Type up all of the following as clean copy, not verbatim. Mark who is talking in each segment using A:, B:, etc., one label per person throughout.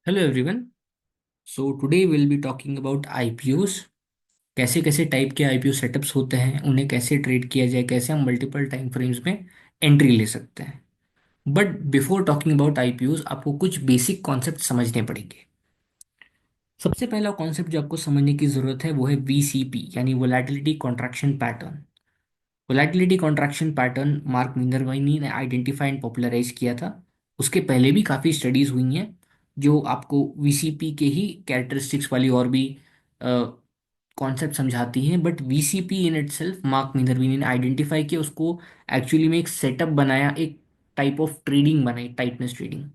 A: Hello everyone. So today will be talking about IPOs. कैसे कैसे type के IPO setups होते हैं, उन्हें कैसे ट्रेड किया जाए, कैसे हम मल्टीपल टाइम फ्रेम्स में एंट्री ले सकते हैं। But before talking about IPOs आपको कुछ बेसिक कॉन्सेप्ट समझने पड़ेंगे। सबसे पहला कॉन्सेप्ट जो आपको समझने की ज़रूरत है वो है वीसीपी यानी volatility contraction pattern. Volatility contraction pattern Mark Minervini ने आइडेंटिफाई एंड पॉपुलराइज किया था। उसके पहले भी काफ़ी स्टडीज़ हुई हैं जो आपको वीसीपी के ही कैरेक्टरिस्टिक्स वाली और भी कॉन्सेप्ट समझाती हैं, but VCP in itself Mark Minervini ने आइडेंटिफाई किया उसको। एक्चुअली में एक सेटअप बनाया, एक टाइप ऑफ ट्रेडिंग बनाई, टाइटनेस ट्रेडिंग।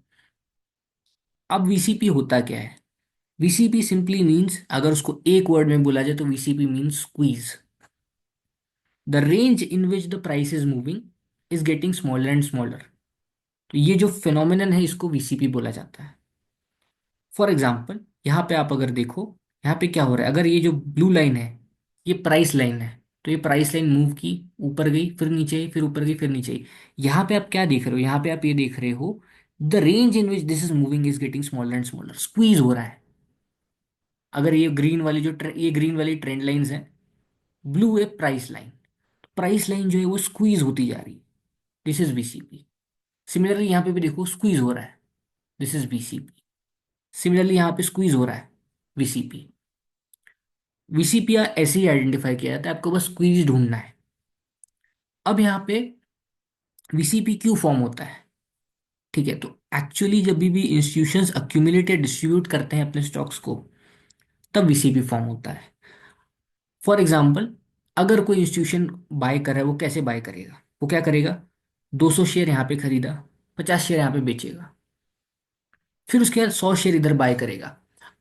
A: अब वीसीपी होता क्या है? वीसीपी सिंपली मीन्स, अगर उसको एक वर्ड में बोला जाए तो VCP means squeeze. The range in which the price is moving is getting smaller and smaller. तो ये जो फिनोमिनन है इसको वीसीपी बोला जाता है। फॉर एग्जाम्पल, यहाँ पे आप अगर देखो, यहाँ पे क्या हो रहा है, अगर ये जो ब्लू लाइन है ये प्राइस लाइन है, तो ये प्राइस लाइन मूव की, ऊपर गई, फिर नीचे आई, फिर ऊपर गई, फिर नीचे आई। यहाँ पे आप क्या देख रहे हो? यहाँ पे आप ये देख रहे हो, the range in which this is moving is getting smaller and smaller, squeeze हो रहा है। अगर ये ग्रीन वाली ये ग्रीन वाली ट्रेंड लाइंस है, ब्लू है प्राइस लाइन, प्राइस लाइन जो है वो स्क्वीज होती जा रही है। This is VCP. सिमिलरली यहाँ पे भी देखो स्क्वीज हो रहा है, दिस इज वीसीपी। सिमिलरली यहाँ पे स्क्वीज हो रहा है, वीसीपी। वीसीपी ऐसे ही आइडेंटिफाई किया जाता है, आपको बस स्क्वीज ढूंढना है। अब यहाँ पे वीसीपी क्यों फॉर्म होता है? ठीक है, तो एक्चुअली जब भी इंस्टीट्यूशंस अक्यूमुलेट या डिस्ट्रीब्यूट करते हैं अपने स्टॉक्स को, तब वीसीपी फॉर्म होता है। फॉर एग्जाम्पल, अगर कोई इंस्टीट्यूशन बाय कर रहा है, वो कैसे बाय करेगा? वो क्या करेगा? 200 शेयर यहाँ पे खरीदा, 50 शेयर यहाँ पे बेचेगा, फिर उसके बाद 100 शेयर इधर बाय करेगा।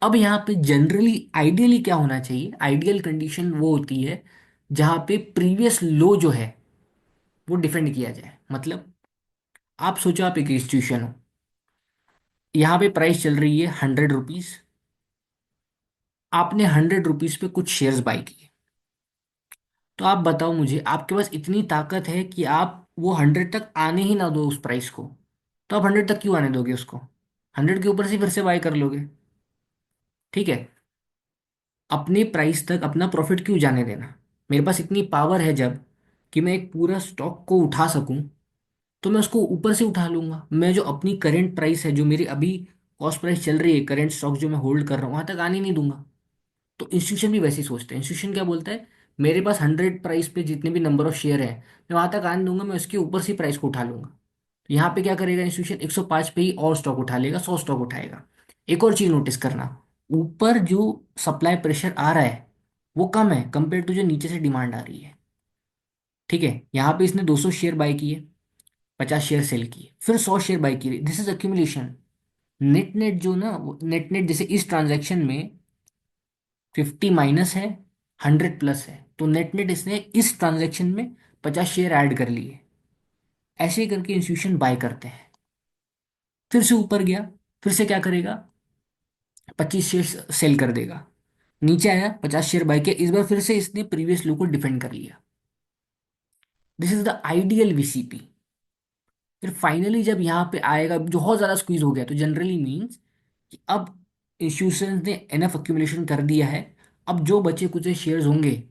A: अब यहाँ पे जनरली आइडियली क्या होना चाहिए? आइडियल कंडीशन वो होती है जहाँ पे प्रीवियस लो जो है वो डिफेंड किया जाए। मतलब आप सोचो, आप एक इंस्टीट्यूशन हो, यहाँ पे प्राइस चल रही है 100 रुपीज, आपने 100 रुपीज पे कुछ शेयर्स बाय किए। तो आप बताओ मुझे, आपके पास इतनी ताकत है कि आप वो 100 तक आने ही ना दो उस प्राइस को, तो आप 100 तक क्यों आने दोगे उसको? 100 के ऊपर से फिर से बाय कर लोगे। ठीक है, अपने प्राइस तक अपना प्रॉफिट क्यों जाने देना? मेरे पास इतनी पावर है जब कि मैं एक पूरा स्टॉक को उठा सकूं, तो मैं उसको ऊपर से उठा लूंगा। मैं जो अपनी करंट प्राइस है, जो मेरी अभी कॉस्ट प्राइस चल रही है, करंट स्टॉक जो मैं होल्ड कर रहा हूँ, वहां तक आने नहीं दूंगा। तो इंस्टीट्यूशन भी वैसे ही सोचते हैं। इंस्टीट्यूशन क्या बोलता है? मेरे पास 100 प्राइस पे जितने भी नंबर ऑफ शेयर है, मैं वहां तक आने दूंगा, मैं उसके ऊपर से प्राइस को उठा लूंगा। तो यहाँ पे क्या करेगा इंस्टीट्यूशन? 105 पे ही और स्टॉक उठा लेगा, 100 स्टॉक उठाएगा। एक और चीज नोटिस करना, ऊपर जो सप्लाई प्रेशर आ रहा है वो कम है कंपेयर टू जो नीचे से डिमांड आ रही है। ठीक है, यहाँ पे इसने 200 शेयर बाय किए, 50 शेयर सेल किए, फिर 100 शेयर बाय किए, this is accumulation. Net net जो ना, नेट नेट जैसे इस ट्रांजैक्शन में 50 माइनस है, 100 प्लस है, तो नेट नेट इसने इस ट्रांजैक्शन में 50 शेयर ऐड कर लिए। ऐसे करके इंस्टीट्यूशन बाय करते हैं। फिर से ऊपर गया, फिर से क्या करेगा? 25 शेयर सेल कर देगा। नीचे आया, 50 शेयर बाय किया, इस बार फिर से इसने प्रीवियस लो को डिफेंड कर लिया। This is the ideal VCP. फिर फाइनली जब यहाँ पे आएगा, जो बहुत ज्यादा स्क्वीज हो गया, तो जनरली मीन्स कि अब इंस्टीट्यूशन ने एनफ अक्यूमुलेशन कर दिया है। अब जो बचे कुछ शेयर्स होंगे,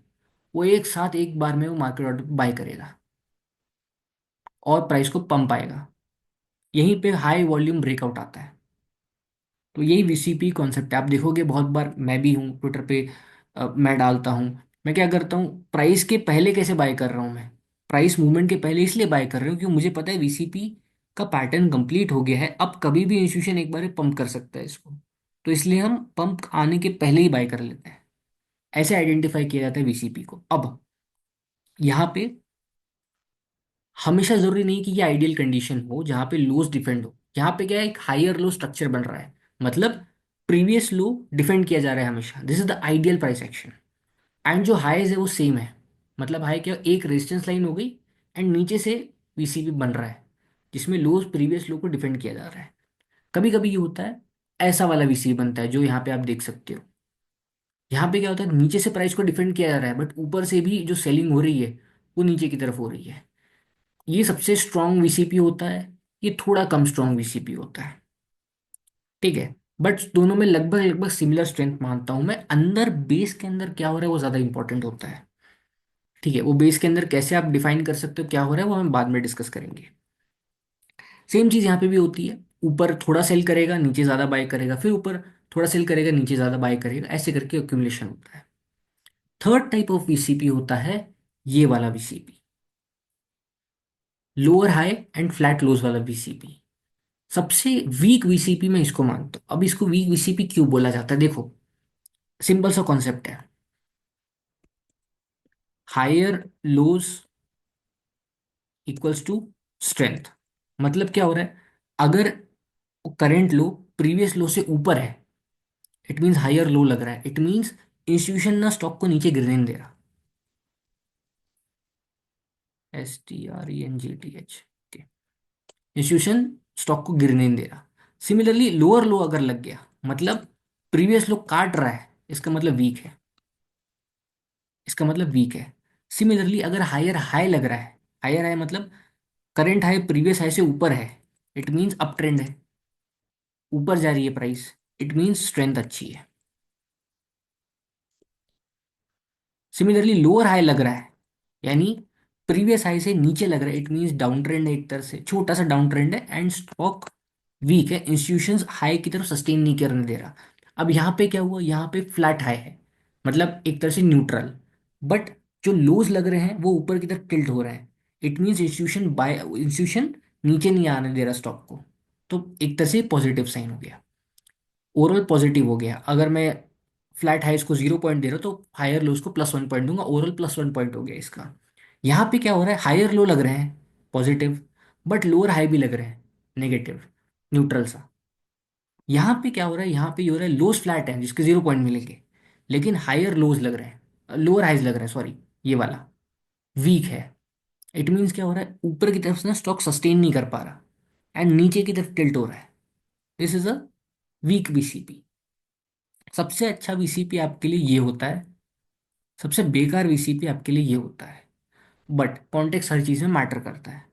A: वो एक साथ एक बार में वो मार्केट ऑर्डर बाय करेगा और प्राइस को पंप आएगा। यहीं पे हाई वॉल्यूम ब्रेकआउट आता है। तो यही वीसीपी कॉन्सेप्ट है। आप देखोगे बहुत बार, मैं भी हूँ ट्विटर पे, मैं डालता हूँ। मैं क्या करता हूँ, प्राइस के पहले कैसे बाय कर रहा हूँ मैं? प्राइस मूवमेंट के पहले इसलिए बाय कर रहा हूँ क्योंकि मुझे पता है वीसीपी का पैटर्न कंप्लीट हो गया है, अब कभी भी इंस्टीट्यूशन एक बार पंप कर सकता है इसको। तो इसलिए हम पंप आने के पहले ही बाय कर लेते हैं। ऐसे आइडेंटिफाई किया जाता है वीसीपी को। अब यहाँ पे हमेशा जरूरी नहीं कि ये आइडियल कंडीशन हो जहाँ पे लोज डिफेंड हो। यहाँ पे क्या है, एक हायर लो स्ट्रक्चर बन रहा है। मतलब प्रीवियस लो डिफेंड किया जा रहा है हमेशा, this is the ideal price action. And जो हाईज है वो सेम है। मतलब हाई क्या, एक रेजिस्टेंस लाइन हो गई, एंड नीचे से वीसीपी बन रहा है जिसमें लोज प्रीवियस लो को डिफेंड किया जा रहा है। कभी कभी ये होता है, ऐसा वाला वीसीपी बनता है जो यहाँ पे आप देख सकते हो। यहाँ पे क्या होता है, नीचे से प्राइस को डिफेंड किया जा रहा है, बट ऊपर से भी जो सेलिंग हो रही है वो नीचे की तरफ हो रही है। ये सबसे स्ट्रॉन्ग वीसीपी होता है, ये थोड़ा कम स्ट्रॉन्ग वीसीपी होता है। ठीक है, बट दोनों में लगभग लगभग सिमिलर स्ट्रेंथ मानता हूं मैं। अंदर बेस के अंदर क्या हो रहा है वो ज्यादा इंपॉर्टेंट होता है। ठीक है, वो बेस के अंदर कैसे आप डिफाइन कर सकते हो क्या हो रहा है वो हम बाद में डिस्कस करेंगे। सेम चीज यहाँ पे भी होती है। ऊपर थोड़ा सेल करेगा, नीचे ज्यादा बाय करेगा, फिर ऊपर थोड़ा सेल करेगा, नीचे ज्यादा बाय करेगा, ऐसे करके एक्यूमुलेशन होता है। थर्ड टाइप ऑफ वीसीपी होता है ये वाला VCP, lower high and flat lows वाला वीसीपी। सबसे वीक वीसीपी मैं इसको मानता हूं। अब इसको वीक वीसीपी क्यों बोला जाता है, देखो सिंपल सा कॉन्सेप्ट है। Higher lows equals to strength. मतलब क्या हो रहा है, अगर करंट लो प्रीवियस लो से ऊपर है, इट मीन्स हायर लो लग रहा है, इट मीन्स इंस्टीट्यूशन ना स्टॉक को नीचे गिरने नहीं दे रहा। STRENGTH, इंस्टीट्यूशन स्टॉक को गिरने नहीं दे रहा। सिमिलरली लोअर लो अगर लग गया, मतलब प्रीवियस लो काट रहा है, इसका मतलब वीक है, इसका मतलब वीक है। सिमिलरली अगर हायर हाई लग रहा है, हायर हाई मतलब करंट हाई प्रीवियस हाई से ऊपर है, इट मीन्स अप ट्रेंड है, ऊपर जा रही है प्राइस, इट मीन्स स्ट्रेंथ अच्छी है। सिमिलरली लोअर हाई लग रहा है, यानी प्रीवियस हाई से नीचे लग रहा है, इट मीन्स डाउन ट्रेंड है, एक तरह से छोटा सा डाउन ट्रेंड है एंड स्टॉक वीक है, इंस्टीट्यूशंस हाई की तरफ सस्टेन नहीं करने दे रहा। अब यहाँ पे क्या हुआ, यहाँ पे फ्लैट हाई है, मतलब एक तरह से न्यूट्रल, बट जो लोज लग रहे हैं वो ऊपर की तरफ टिल्ट हो रहे हैं, इट मीन्स इंस्टीट्यूशन नीचे नहीं आने दे रहा स्टॉक को। तो एक तरह से पॉजिटिव साइन हो गया, ओवरऑल पॉजिटिव हो गया। अगर मैं फ्लैट हाइस को 0 पॉइंट दे रहा हूँ तो हायर लो को +1 पॉइंट दूंगा, ओवरऑल +1 पॉइंट हो गया इसका। यहाँ पे क्या हो रहा है, हायर लो लग रहे हैं पॉजिटिव, बट लोअर हाई भी लग रहे हैं नेगेटिव, न्यूट्रल सा। यहाँ पे क्या हो रहा है, यहाँ पे ये हो रहा है लोज फ्लैट है जिसके 0 पॉइंट मिलेंगे, लेकिन हायर लोज लग रहे हैं, लोअर हाइज लग रहे हैं, सॉरी, ये वाला वीक है। इट मीन्स क्या हो रहा है, ऊपर की तरफ से ना स्टॉक सस्टेन नहीं कर पा रहा एंड नीचे की तरफ टिल्ट हो रहा है। This is a weak BCP. सबसे अच्छा वीसीपी आपके लिए ये होता है, सबसे बेकार वीसीपी आपके लिए ये होता है। बट कॉन्टेक्स्ट हर चीज़ में मैटर करता है।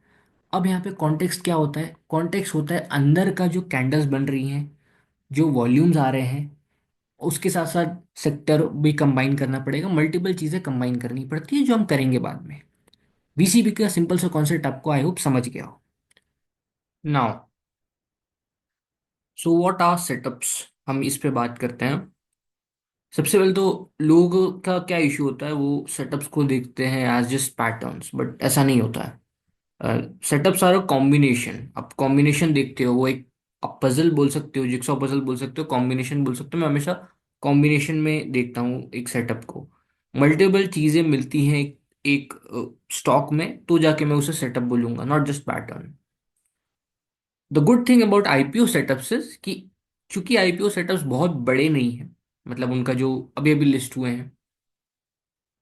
A: अब यहाँ पे कॉन्टेक्स्ट क्या होता है, कॉन्टेक्स्ट होता है अंदर का जो कैंडल्स बन रही हैं, जो वॉल्यूम्स आ रहे हैं, उसके साथ साथ सेक्टर भी कंबाइन करना पड़ेगा, मल्टीपल चीज़ें कंबाइन करनी पड़ती है जो हम करेंगे बाद में। वीसीपी का सिंपल सा कॉन्सेप्ट आपको आई होप समझ गया हो। Now, so what are setups, हम इस पे बात करते हैं। सबसे पहले तो लोगों का क्या इशू होता है, वो सेटअप्स को देखते हैं एज जस्ट पैटर्न्स, बट ऐसा नहीं होता है। Setups are a combination. आप कॉम्बिनेशन देखते हो, वो एक आप पजल बोल सकते हो, जिक्सॉ पजल बोल सकते हो, कॉम्बिनेशन बोल सकते हो। मैं हमेशा कॉम्बिनेशन में देखता हूँ एक सेटअप को। मल्टीपल चीजें मिलती हैं एक स्टॉक में, तो जाके मैं उसे सेटअप बोलूंगा, not just pattern. The good thing about IPO setups is कि चूंकि आईपीओ सेटअप्स बहुत बड़े नहीं हैं, मतलब उनका जो अभी अभी लिस्ट हुए हैं,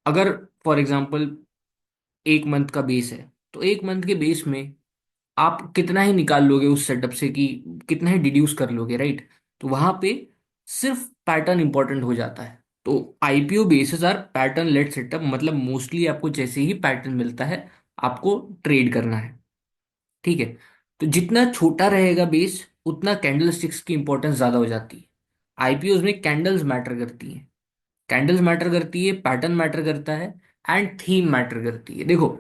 A: अगर फॉर एग्जांपल 1 मंथ का बेस है, तो 1 मंथ के बेस में आप कितना ही निकाल लोगे उस सेटअप से, कि कितना ही डिड्यूस कर लोगे, राइट। तो वहां पे सिर्फ पैटर्न इंपॉर्टेंट हो जाता है। तो IPO basis or pattern led setup, मतलब मोस्टली आपको जैसे ही पैटर्न मिलता है आपको ट्रेड करना है। ठीक है, तो जितना छोटा रहेगा बेस उतना कैंडल स्टिक्स की इंपॉर्टेंस ज्यादा हो जाती है। आईपीओ में कैंडल्स मैटर करती हैं, कैंडल्स मैटर करती है, पैटर्न मैटर करता है एंड थीम मैटर करती है। देखो,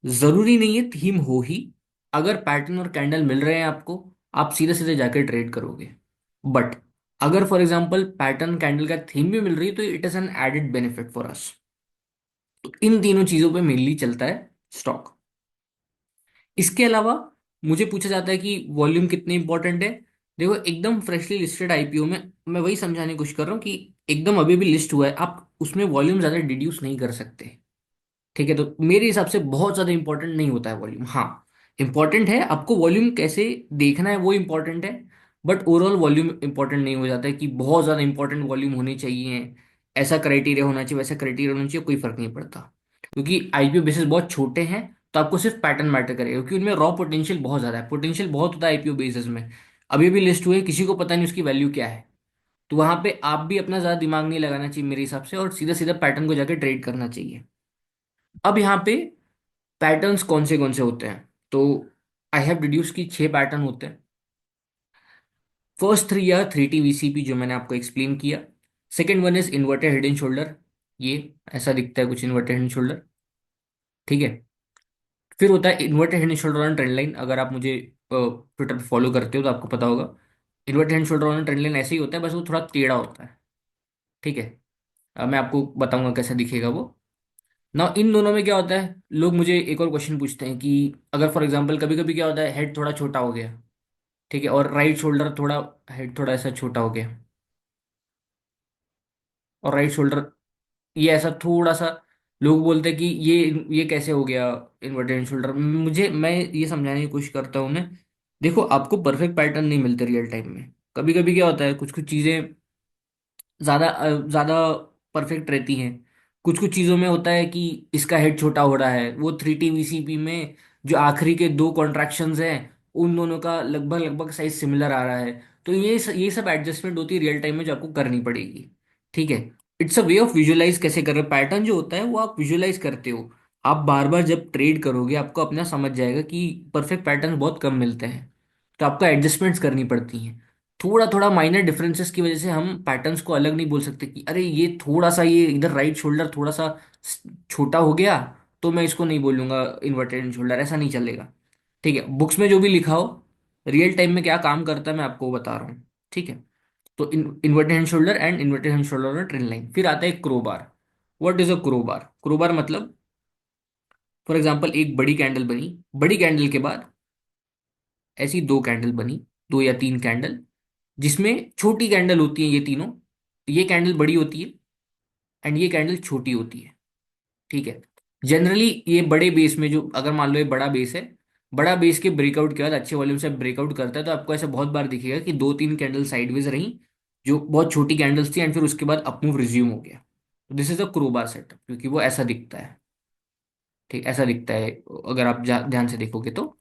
A: जरूरी नहीं है थीम हो ही, अगर पैटर्न और कैंडल मिल रहे हैं आपको, आप सीधे सीधे जाकर ट्रेड करोगे। बट अगर फॉर एग्जांपल पैटर्न कैंडल का थीम भी मिल रही है तो it is an added benefit for us. तो इन तीनों चीजों पे मेनली चलता है स्टॉक। इसके अलावा मुझे पूछा जाता है कि वॉल्यूम कितने इंपॉर्टेंट है। देखो, एकदम फ्रेशली लिस्टेड आईपीओ में मैं वही समझाने की कोशिश कर रहा हूँ कि एकदम अभी भी लिस्ट हुआ है, आप उसमें वॉल्यूम ज्यादा डिड्यूस नहीं कर सकते। ठीक है, तो मेरे हिसाब से बहुत ज्यादा इंपॉर्टेंट नहीं होता है वॉल्यूम। हाँ, इंपॉर्टेंट है, आपको वॉल्यूम कैसे देखना है वो इंपॉर्टेंट है, बट ओवरऑल वॉल्यूम इंपॉर्टेंट नहीं हो जाता है कि बहुत ज्यादा इंपॉर्टेंट वॉल्यूम होनी चाहिए, ऐसा क्राइटेरिया होना चाहिए, वैसा क्राइटेरिया होना चाहिए, कोई फर्क नहीं पड़ता। क्योंकि आईपीओ बेसिस बहुत छोटे हैं, तो आपको सिर्फ पैटर्न मैटर करेगा, क्योंकि उनमें रॉ पोटेंशियल बहुत ज्यादा है, पोटेंशियल बहुत होता है आईपीओ बेसिस में। अभी भी लिस्ट हुए, किसी को पता नहीं उसकी वैल्यू क्या है। तो वहां पे आप भी अपना ज्यादा दिमाग नहीं लगाना चाहिए मेरे हिसाब से, और सीधा सीधा पैटर्न को जाकर ट्रेड करना चाहिए। अब यहाँ पे पैटर्न्स कौन से होते हैं, तो आई हैव डिड्यूस की 6 पैटर्न होते हैं। फर्स्ट थ्री या 3T VCP जो मैंने आपको एक्सप्लेन किया। Second one is inverted head and shoulder. ये ऐसा दिखता है कुछ इन्वर्टेड हेड एंड शोल्डर। ठीक है। फिर होता है inverted head and shoulder on trend line. अगर आप मुझे ट्विटर पे फॉलो करते हो तो आपको पता होगा, inverted head shoulder on trend line ऐसे ही होता है, बस वो थोड़ा टेढ़ा होता है। ठीक है। अब मैं आपको बताऊंगा कैसा दिखेगा वो। ना इन दोनों में क्या होता है, लोग मुझे एक और क्वेश्चन पूछते हैं कि अगर फॉर एग्जांपल कभी कभी क्या होता है, हेड थोड़ा छोटा हो गया, ठीक है, और राइट शोल्डर थोड़ा, हेड थोड़ा ऐसा छोटा हो गया, और राइट शोल्डर ये ऐसा थोड़ा सा, लोग बोलते हैं कि ये कैसे हो गया इन्वर्टेड शोल्डर। मुझे मैं ये समझाने की कोशिश करता हूँ उन्हें, देखो आपको परफेक्ट पैटर्न नहीं मिलते रियल टाइम में। कभी कभी क्या होता है, कुछ कुछ चीजें ज्यादा परफेक्ट रहती हैं। कुछ कुछ चीजों में होता है कि इसका हेड छोटा हो रहा है, वो 3T VCP में जो आखिरी के दो कॉन्ट्रैक्शंस हैं उन दोनों का लगभग लगभग साइज सिमिलर आ रहा है। तो ये सब एडजस्टमेंट होती है रियल टाइम में जो आपको करनी पड़ेगी। ठीक है। It's a way of visualize कैसे कर रहे हो पैटर्न जो होता है वो आप विजुअलाइज करते हो। आप बार बार जब ट्रेड करोगे आपको अपना समझ जाएगा कि परफेक्ट पैटर्न बहुत कम मिलते हैं, तो आपको एडजस्टमेंट्स करनी पड़ती हैं। थोड़ा थोड़ा माइनर डिफरेंसेस की वजह से हम पैटर्न्स को अलग नहीं बोल सकते कि अरे ये थोड़ा सा, ये इधर राइट शोल्डर थोड़ा सा छोटा हो गया, तो मैं इसको नहीं बोलूंगा इन्वर्टेड शोल्डर, ऐसा नहीं चलेगा। ठीक है। बुक्स में जो भी लिखा हो, रियल टाइम में क्या काम करता है मैं आपको बता रहा हूँ। ठीक है। तो inverted hand shoulder and inverted hand shoulder और ट्रेन लाइन। फिर आता है crowbar. What is a crowbar? Crowbar मतलब, फॉर एग्जाम्पल एक बड़ी कैंडल बनी, बड़ी कैंडल के बाद ऐसी दो कैंडल बनी, दो या तीन कैंडल, जिसमें छोटी कैंडल होती है ये तीनों। ये कैंडल बड़ी होती है एंड ये कैंडल छोटी होती है। ठीक है। जनरली ये बड़े बेस में, जो अगर मान लो ये बड़ा बेस है, बड़ा बेस के ब्रेकआउट के बाद अच्छे वॉल्यूम से ब्रेकआउट करता है तो आपको ऐसा बहुत बार दिखेगा कि दो तीन कैंडल साइडवेज रही, जो बहुत छोटी कैंडल्स थी, एंड फिर उसके बाद अपमूव रिज्यूम हो गया। This is a crowbar setup, क्योंकि वो ऐसा दिखता है। ठीक, ऐसा दिखता है। अगर आप ध्यान से देखोगे तो,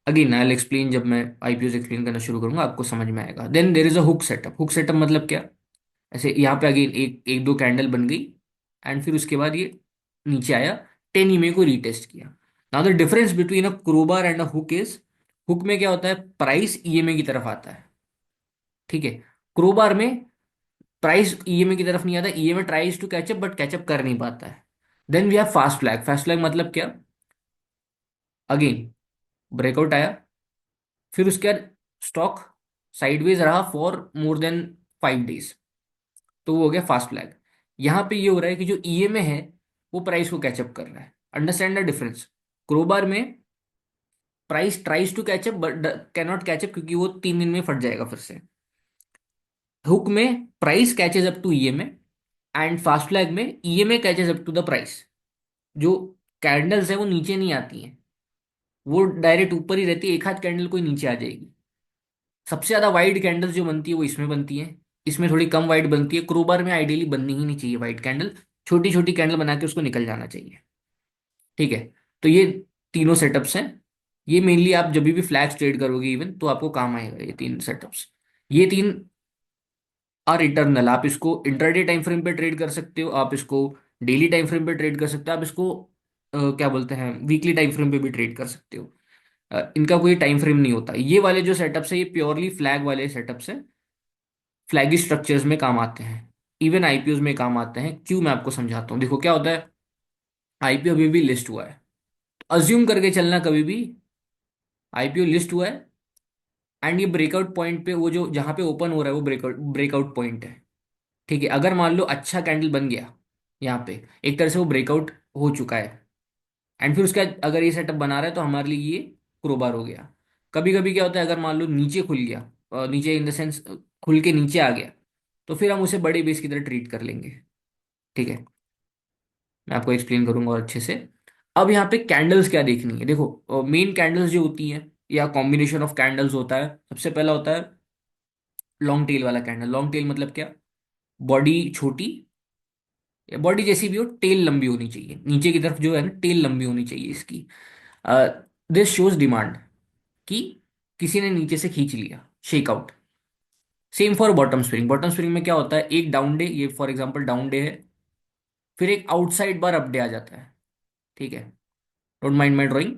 A: अगेन आई विल एक्सप्लेन, जब मैं आईपीओ एक्सप्लेन करना शुरू करूंगा आपको समझ में आएगा। Then there is a hook setup. Hook setup मतलब क्या? ऐसे यहाँ पे अगेन एक एक दो कैंडल बन गई, एंड फिर उसके बाद ये नीचे आया, 10 EMA को रीटेस्ट किया। Now the difference between a crowbar and a hook is, hook में क्या होता है, प्राइस ईएमए की तरफ आता है। ठीक है। क्रोबार में प्राइस ईएमए की तरफ नहीं आता, EMA tries to catch up but catch up कर नहीं पाता है। Then we have fast flag. Fast flag मतलब क्या? अगेन ब्रेकआउट आया, फिर उसके बाद स्टॉक साइडवेज रहा फॉर मोर देन 5 डेज, तो वो हो गया फास्ट फ्लैग। यहां पे ये हो रहा है कि जो ईएमए है वो प्राइस को कैचअप कर रहा है। Understand the difference? क्रोबार में price tries to catch up but cannot catch up, क्योंकि वो 3 दिन में फट जाएगा फिर से। हुक में price catches up to EMA, and fast flag में EMA catches up to the price. जो कैंडल्स है वो नीचे नहीं आती हैं, वो डायरेक्ट ऊपर ही रहती है, एक हाथ कैंडल कोई नीचे आ जाएगी। सबसे ज्यादा वाइड कैंडल्स जो बनती है वो इसमें बनती है, इसमें थोड़ी कम वाइड बनती है। क्रोबार में आइडियली बननी ही नहीं चाहिए वाइड कैंडल, छोटी छोटी कैंडल बना के उसको निकल जाना चाहिए। ठीक है। तो ये तीनों सेटअप्स हैं। ये मेनली आप जब भी फ्लैग्स ट्रेड करोगे इवन, तो आपको काम आएगा ये तीन सेटअप्स। ये तीन आर इटर्नल। आप इसको इंटरडे टाइम फ्रेम पे ट्रेड कर सकते हो, आप इसको डेली टाइम फ्रेम पे ट्रेड कर सकते हो, आप इसको क्या बोलते हैं, वीकली टाइम फ्रेम पे भी ट्रेड कर सकते हो। इनका कोई टाइम फ्रेम नहीं होता। ये वाले जो सेटअप्स है ये प्योरली फ्लैग वाले सेटअप्स हैं, फ्लैगी स्ट्रक्चर्स में काम आते हैं, इवन आईपीओज में काम आते हैं। क्यों, मैं आपको समझाता हूँ। देखो क्या होता है, आईपीओ अभी भी लिस्ट हुआ है, अज्यूम करके चलना कभी भी आईपीओ लिस्ट हुआ है, एंड ये ब्रेकआउट पॉइंट पे, वो जो जहां पे ओपन हो रहा है वो ब्रेकआउट ब्रेकआउट पॉइंट है। ठीक है। अगर मान लो अच्छा कैंडल बन गया यहाँ पे, एक तरह से वो ब्रेकआउट हो चुका है, एंड फिर उसका अगर ये सेटअप बना रहा है तो हमारे लिए ये क्रोबार हो गया। कभी कभी क्या होता है, अगर मान लो नीचे खुल गया, नीचे इन द सेंस खुल के नीचे आ गया, तो फिर हम उसे बड़े बेस की तरह ट्रीट कर लेंगे। ठीक है। मैं आपको एक्सप्लेन करूंगा और अच्छे से। अब यहाँ पे कैंडल्स क्या देखनी है, देखो मेन कैंडल्स जो होती हैं या कॉम्बिनेशन ऑफ कैंडल्स होता है। सबसे पहला होता है लॉन्ग टेल वाला कैंडल। लॉन्ग टेल मतलब क्या? बॉडी छोटी, या बॉडी जैसी भी हो, टेल लंबी होनी चाहिए, नीचे की तरफ जो है ना टेल लंबी होनी चाहिए इसकी। दिस शोज डिमांड, कि किसी ने नीचे से खींच लिया, shakeout. Same for bottom spring. Bottom spring में क्या होता है, एक डाउन डे, ये फॉर एग्जांपल डाउन डे है, फिर एक आउटसाइड बार अप डे आ जाता है। ठीक है। Don't mind my drawing.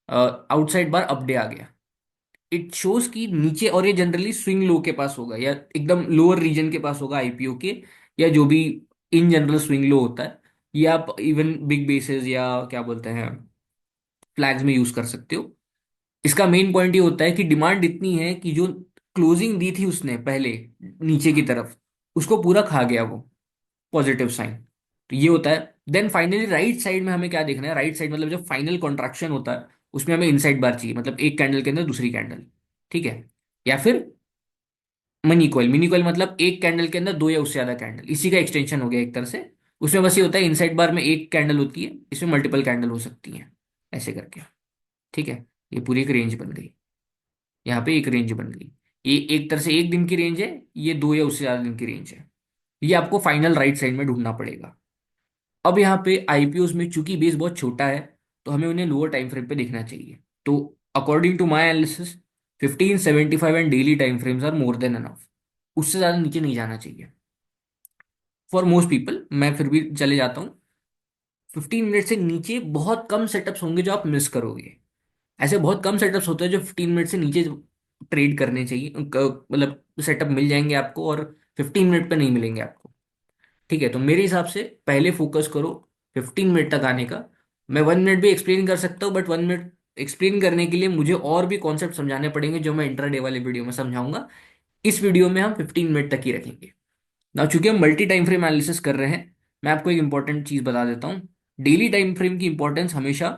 A: Outside bar up day आ गया, इट शोज कि नीचे, और ये जनरली स्विंग लो के पास होगा या एकदम लोअर रीजन के पास होगा आईपीओ के, या जो भी इन जनरल स्विंग लो होता है। ये आप इवन बिग बेसेस या क्या बोलते हैं फ्लैग्स में यूज कर सकते हो। इसका मेन पॉइंट ये होता है कि डिमांड इतनी है कि जो क्लोजिंग दी थी उसने पहले नीचे की तरफ, उसको पूरा खा गया वो, पॉजिटिव साइन। तो ये होता है। देन फाइनली राइट साइड में हमें क्या देखना है, राइट साइड मतलब जब फाइनल कॉन्ट्रैक्शन होता है उसमें हमें इनसाइड बार चाहिए, मतलब एक कैंडल के अंदर दूसरी कैंडल, ठीक है। या फिर मिनी कॉइल मतलब एक कैंडल के अंदर दो या उससे ज्यादा कैंडल, इसी का एक्सटेंशन हो गया एक तरह से। उसमें बस ये होता है इनसाइड बार में एक कैंडल होती है, इसमें मल्टीपल कैंडल हो सकती हैं, ऐसे करके, ठीक है। ये पूरी एक रेंज बन गई, यहाँ पे एक रेंज बन गई। ये एक तरह से एक दिन की रेंज है, ये दो या उससे ज्यादा दिन की रेंज है। ये आपको फाइनल राइट साइड में ढूंढना पड़ेगा। अब यहाँ पे आईपीओस में चूंकि बेस बहुत छोटा है, तो हमें उन्हें लोअर टाइम फ्रेम पे देखना चाहिए। तो according to my analysis 1575 and daily time frames are more than enough. उससे ज्यादा नीचे नहीं जाना चाहिए फॉर मोस्ट पीपल। मैं फिर भी चले जाता हूँ। 15 मिनट से नीचे बहुत कम सेटअप्स होंगे जो आप मिस करोगे। ऐसे बहुत कम सेटअप्स होते हैं जो 15 मिनट से नीचे ट्रेड करने चाहिए, मतलब सेटअप मिल जाएंगे आपको, और 15 मिनट पे नहीं मिलेंगे आपको। ठीक है, तो मेरे हिसाब से पहले फोकस करो 15 मिनट तक आने का। मैं 1 मिनट भी एक्सप्लेन कर सकता हूँ, बट 1 मिनट एक्सप्लेन करने के लिए मुझे और भी कॉन्सेप्ट समझाने पड़ेंगे जो मैं इंट्राडे वाले वीडियो में समझाऊंगा। इस वीडियो में हम 15 मिनट तक ही रखेंगे ना, चूंकि हम मल्टी टाइम फ्रेम एनालिसिस कर रहे हैं। मैं आपको एक इंपॉर्टेंट चीज बता देता हूँ। डेली टाइम फ्रेम की इंपॉर्टेंस हमेशा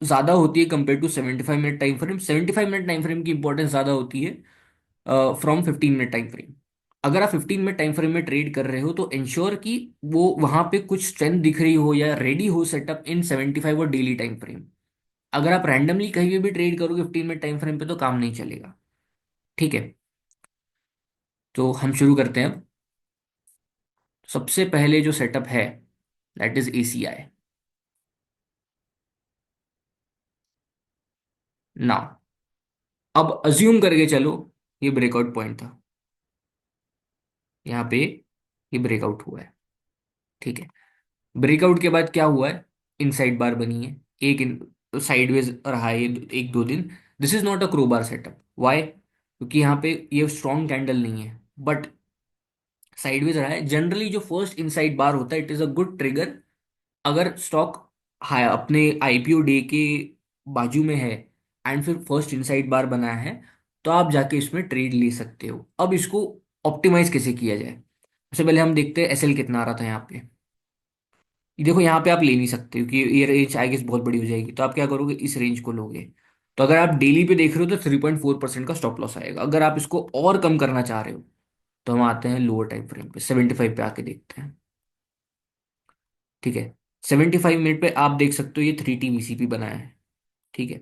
A: ज्यादा होती है compare to 75 minute time frame. 75 minute time frame की इंपॉर्टेंस ज्यादा होती है फ्रॉम 15 मिनट टाइम फ्रेम। अगर आप 15 मिनट टाइम फ्रेम में ट्रेड कर रहे हो तो इंश्योर कि वो वहां पे कुछ स्ट्रेंथ दिख रही हो या रेडी हो सेटअप इन 75 और डेली टाइम फ्रेम। अगर आप रैंडमली कहीं भी ट्रेड करोगे 15 मिनट टाइम फ्रेम पे तो काम नहीं चलेगा। ठीक है, तो हम शुरू करते हैं अब। सबसे पहले जो सेटअप है दैट इज एसीआई। ना, अब अज्यूम करके चलो ये ब्रेकआउट पॉइंट था, यहाँ पे ये ब्रेकआउट हुआ है, ठीक है। ब्रेकआउट के बाद क्या हुआ है, इनसाइड बार बनी है, एक इन साइडवेज रहा है ये एक दो दिन। This is not a crowbar setup, why? क्योंकि यहाँ पे ये स्ट्रॉन्ग कैंडल नहीं है, बट साइडवेज रहा है। जनरली जो फर्स्ट इनसाइड बार होता है it is a good trigger. अगर स्टॉक हाई अपने आईपीओ डे के बाजू में है एंड फिर फर्स्ट इनसाइड बार बनाया है, तो आप जाके इसमें ट्रेड ले सकते हो। अब इसको ऑप्टिमाइज कैसे किया जाए, सबसे पहले हम देखते हैं एसएल कितना आ रहा था यहाँ पे। ये देखो यहाँ पे आप ले नहीं सकते क्योंकि ये रेंज आई गेस बहुत बड़ी हो जाएगी, तो आप क्या करोगे, इस रेंज को लोगे। तो अगर आप डेली पे देख रहे हो तो 3.4% का स्टॉप लॉस आएगा। अगर आप इसको और कम करना चाह रहे हो तो हम आते हैं लोअर टाइम फ्रेम पे, 75 पे आके देखते हैं। ठीक है, 75 मिनट पे आप देख सकते हो ये 3T VCP बनाया है, ठीक है।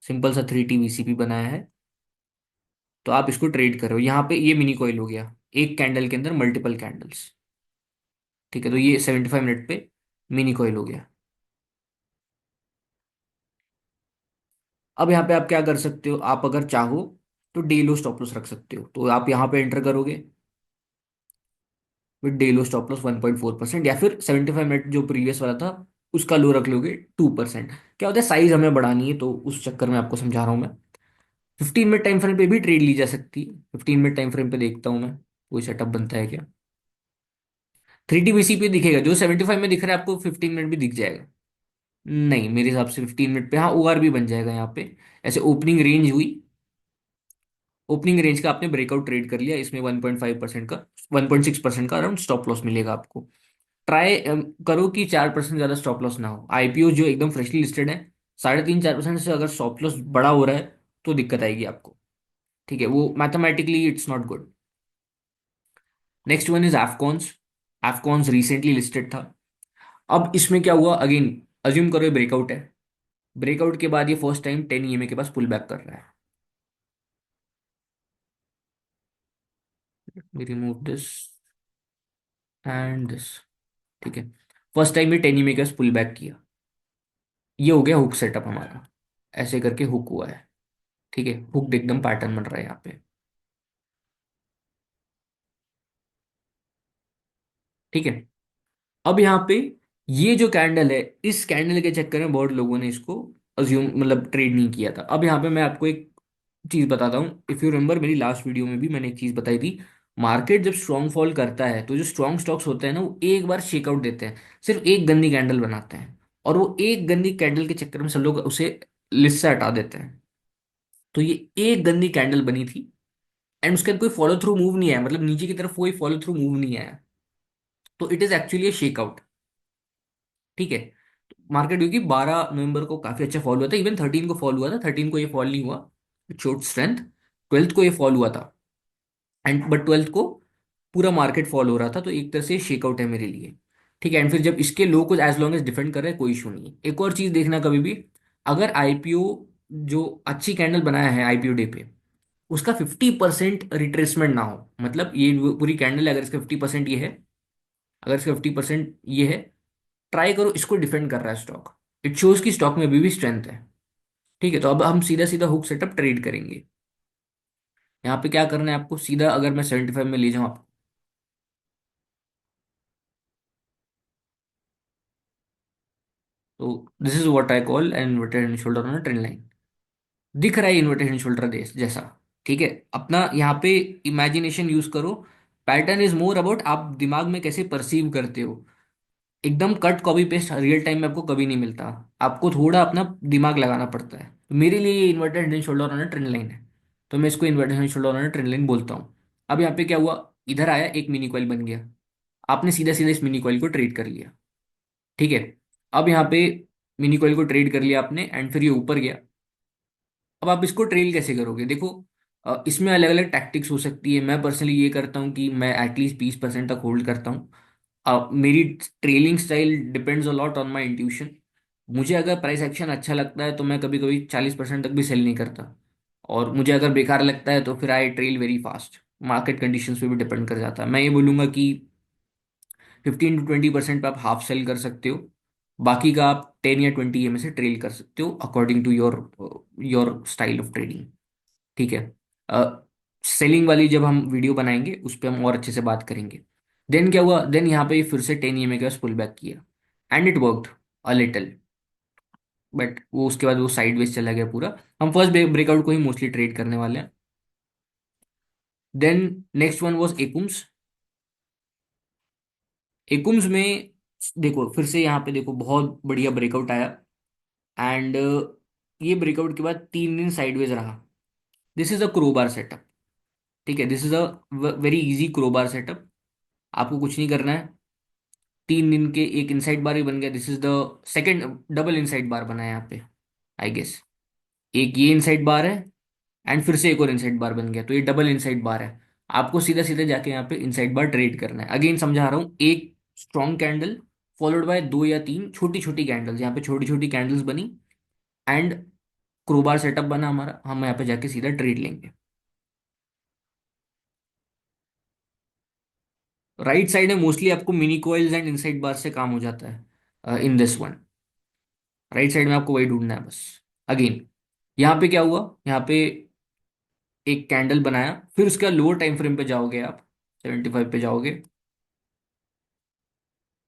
A: सिंपल सा 3T VCP बनाया है। तो आप इसको ट्रेड करो, यहाँ पे ये मिनी कॉइल हो गया, एक कैंडल के अंदर मल्टीपल कैंडल्स, ठीक है। तो ये 75 मिनट पे मिनी कॉइल हो गया। अब यहाँ पे आप क्या कर सकते हो, आप अगर चाहो तो डे लो स्टॉप लॉस रख सकते हो। तो आप यहाँ पे एंटर करोगे with day low stop loss 1.4%, या फिर 75 मिनट जो प्रीवियस वाला था उसका लो रख लोगे 2%। क्या होता है, साइज हमें बढ़ानी है तो उस चक्कर में आपको समझा रहा हूँ मैं। 15 मिनट टाइम फ्रेम पे भी ट्रेड ली जा सकती है। 15 मिनट टाइम फ्रेम पे देखता हूँ मैं कोई सेटअप बनता है क्या। 3T VCP पे दिखेगा, जो 75 में दिख रहा है आपको 15 मिनट भी दिख जाएगा। नहीं, मेरे हिसाब से 15 मिनट पे हाँ OR भी बन जाएगा यहाँ पे। ऐसे ओपनिंग रेंज हुई, ओपनिंग रेंज का आपने ब्रेकआउट ट्रेड कर लिया, इसमें 1.5% का 1.6% का अराउंड स्टॉप लॉस मिलेगा आपको। ट्राई करो कि 4% ज्यादा स्टॉप लॉस ना हो। आईपीओ जो एकदम फ्रेशली लिस्टेड है, 3.5-4% से अगर स्टॉप लॉस बड़ा हो रहा है तो दिक्कत आएगी आपको, ठीक है। वो mathematically it's not good. Next one is Afcons. Afcons recently listed था। अब इसमें क्या हुआ, अगेन अज्यूम करो ये ब्रेकआउट है। ब्रेकआउट के बाद ये फर्स्ट टाइम 10 EMA के पास पुल बैक कर रहा है। रिमूव दिस एंड दिस, ठीक है। फर्स्ट टाइम ये 10 EMA के पास पुल बैक किया। ये हो गया हुक सेटअप हमारा, ऐसे करके हुक हुआ है, ठीक है। हुक एकदम पैटर्न बन रहा है यहाँ पे, ठीक है। अब यहाँ पे ये जो कैंडल है, इस कैंडल के चक्कर में बहुत लोगों ने इसको अज्यूम मतलब ट्रेड नहीं किया था। अब यहाँ पे मैं आपको एक चीज बताता हूँ। इफ यू रिमेंबर मेरी लास्ट वीडियो में भी मैंने एक चीज बताई थी। मार्केट जब स्ट्रॉन्ग फॉल करता है तो जो स्ट्रॉन्ग स्टॉक्स होते हैं ना वो एक बार शेकआउट देते हैं, सिर्फ एक गंदी कैंडल बनाते हैं, और वो एक गंदी कैंडल के चक्कर में सब लोग उसे लिस्ट से हटा देते हैं। तो ये एक गंदी कैंडल बनी थी, एंड उसके बाद कोई फॉलो थ्रू मूव नहीं आया, मतलब नीचे की तरफ कोई फॉलो थ्रू मूव नहीं आया। तो इट इज एक्चुअली शेकआउट। ठीक है। मार्केट क्योंकि 12 नवंबर को काफी अच्छा फॉल हुआ था, इवन 13 को फॉल हुआ था, 13 को ये फॉल नहीं हुआ, इट शोड स्ट्रेंथ। 12th को ये फॉल हुआ था, एंड बट 12th को पूरा मार्केट फॉल हो रहा था, तो एक तरह से शेकआउट है मेरे लिए। ठीक है। एंड फिर जब इसके लो को एज लॉन्ग एज डिफेंड कर रहे हैं कोई इशू नहीं है। एक और चीज देखना कभी भी, अगर आईपीओ जो अच्छी कैंडल बनाया है आईपीओ डे पे, उसका 50% रिट्रेसमेंट ना हो, मतलब ये पूरी कैंडल है, अगर इसका 50% ये है, अगर इसका 50% ये है, ट्राई करो इसको डिफेंड कर रहा है स्टॉक, इट शोज कि स्टॉक में अभी भी स्ट्रेंथ है। ठीक है। तो अब हम सीधा सीधा हुक सेटअप ट्रेड करेंगे। यहाँ पे क्या करना है आपको, सीधा अगर मैं 75 में ले जाऊँ आप, तो this is what I call an inverted head and shoulder on a trend line. दिख रहा है इन्वर्टेड हेड एंड शोल्डर जैसा। ठीक है। अपना यहाँ पे इमेजिनेशन यूज करो। पैटर्न इज मोर अबाउट आप दिमाग में कैसे परसीव करते हो। एकदम cut copy paste real time में आपको कभी नहीं मिलता, आपको थोड़ा अपना दिमाग लगाना पड़ता है। तो मेरे लिए ये inverted head and shoulder on a trend line है, तो मैं इसको inverted head and shoulder on a trend line बोलता हूँ। अब यहाँ पे क्या हुआ, इधर आया एक मिनी कॉइल बन गया, आपने सीधा सीधा इस मिनी कॉइल को ट्रेड कर लिया। ठीक है। अब यहाँ पे मिनी कॉइल को ट्रेड कर लिया आपने, एंड फिर ये ऊपर गया। अब आप इसको ट्रेल कैसे करोगे, देखो इसमें अलग अलग टैक्टिक्स हो सकती है। मैं पर्सनली ये करता हूँ कि मैं एटलीस्ट 20% तक होल्ड करता हूँ। मेरी trailing style depends a lot on my intuition. मुझे अगर प्राइस एक्शन अच्छा लगता है तो मैं कभी कभी 40% तक भी सेल नहीं करता, और मुझे अगर बेकार लगता है तो फिर I trail very fast. Market conditions पे भी डिपेंड कर जाता है। मैं ये बोलूंगा कि 15 to 20% पे आप हाफ सेल कर सकते हो, बाकी का आप 10 या 20 में से ट्रेल कर सकते हो according to your your style of trading. ठीक है। सेलिंग वाली जब हम वीडियो बनाएंगे उस पर हम और अच्छे से बात करेंगे। देन क्या हुआ, देन यहाँ पे फिर से 10 के पास पुल बैक किया, and it worked a little, but वो उसके बाद वो साइडवेज चला गया पूरा। हम फर्स्ट ब्रेकआउट को ही मोस्टली ट्रेड करने वाले हैं। Then next one was Akums. Akums में देखो फिर से यहाँ पे देखो बहुत बढ़िया ब्रेकआउट आया, एंड ये ब्रेकआउट के बाद 3 दिन साइडवेज रहा। This is a crowbar setup. ठीक है। This is a very easy crowbar setup. आपको कुछ नहीं करना है। 3 दिन के एक इनसाइड बार ही बन गया, this is the second double inside bar बना है यहाँ पे, आई गेस। एक ये इनसाइड बार है, एंड फिर से एक और इनसाइड बार बन गया, तो ये डबल इनसाइड बार है। आपको सीधा सीधा जाके यहाँ पे इनसाइड बार ट्रेड करना है। अगेन समझा रहा हूँ, एक स्ट्रॉन्ग कैंडल फॉलोड बाय 2 या 3 छोटी छोटी कैंडल्स, यहाँ पे छोटी छोटी कैंडल्स बनी, एंड क्रोबार सेटअप बना हमारा, हम यहाँ पे जाके सीधा ट्रेड लेंगे। राइट साइड में मोस्टली आपको मिनी कॉइल्स एंड इनसाइड बार से काम हो जाता है in this one. Right side में आपको वही ढूंढना है बस। अगेन यहाँ पे क्या हुआ, यहाँ पे एक कैंडल बनाया, फिर उसका लोअर टाइम फ्रेम पे जाओगे आप, 75 पे जाओगे,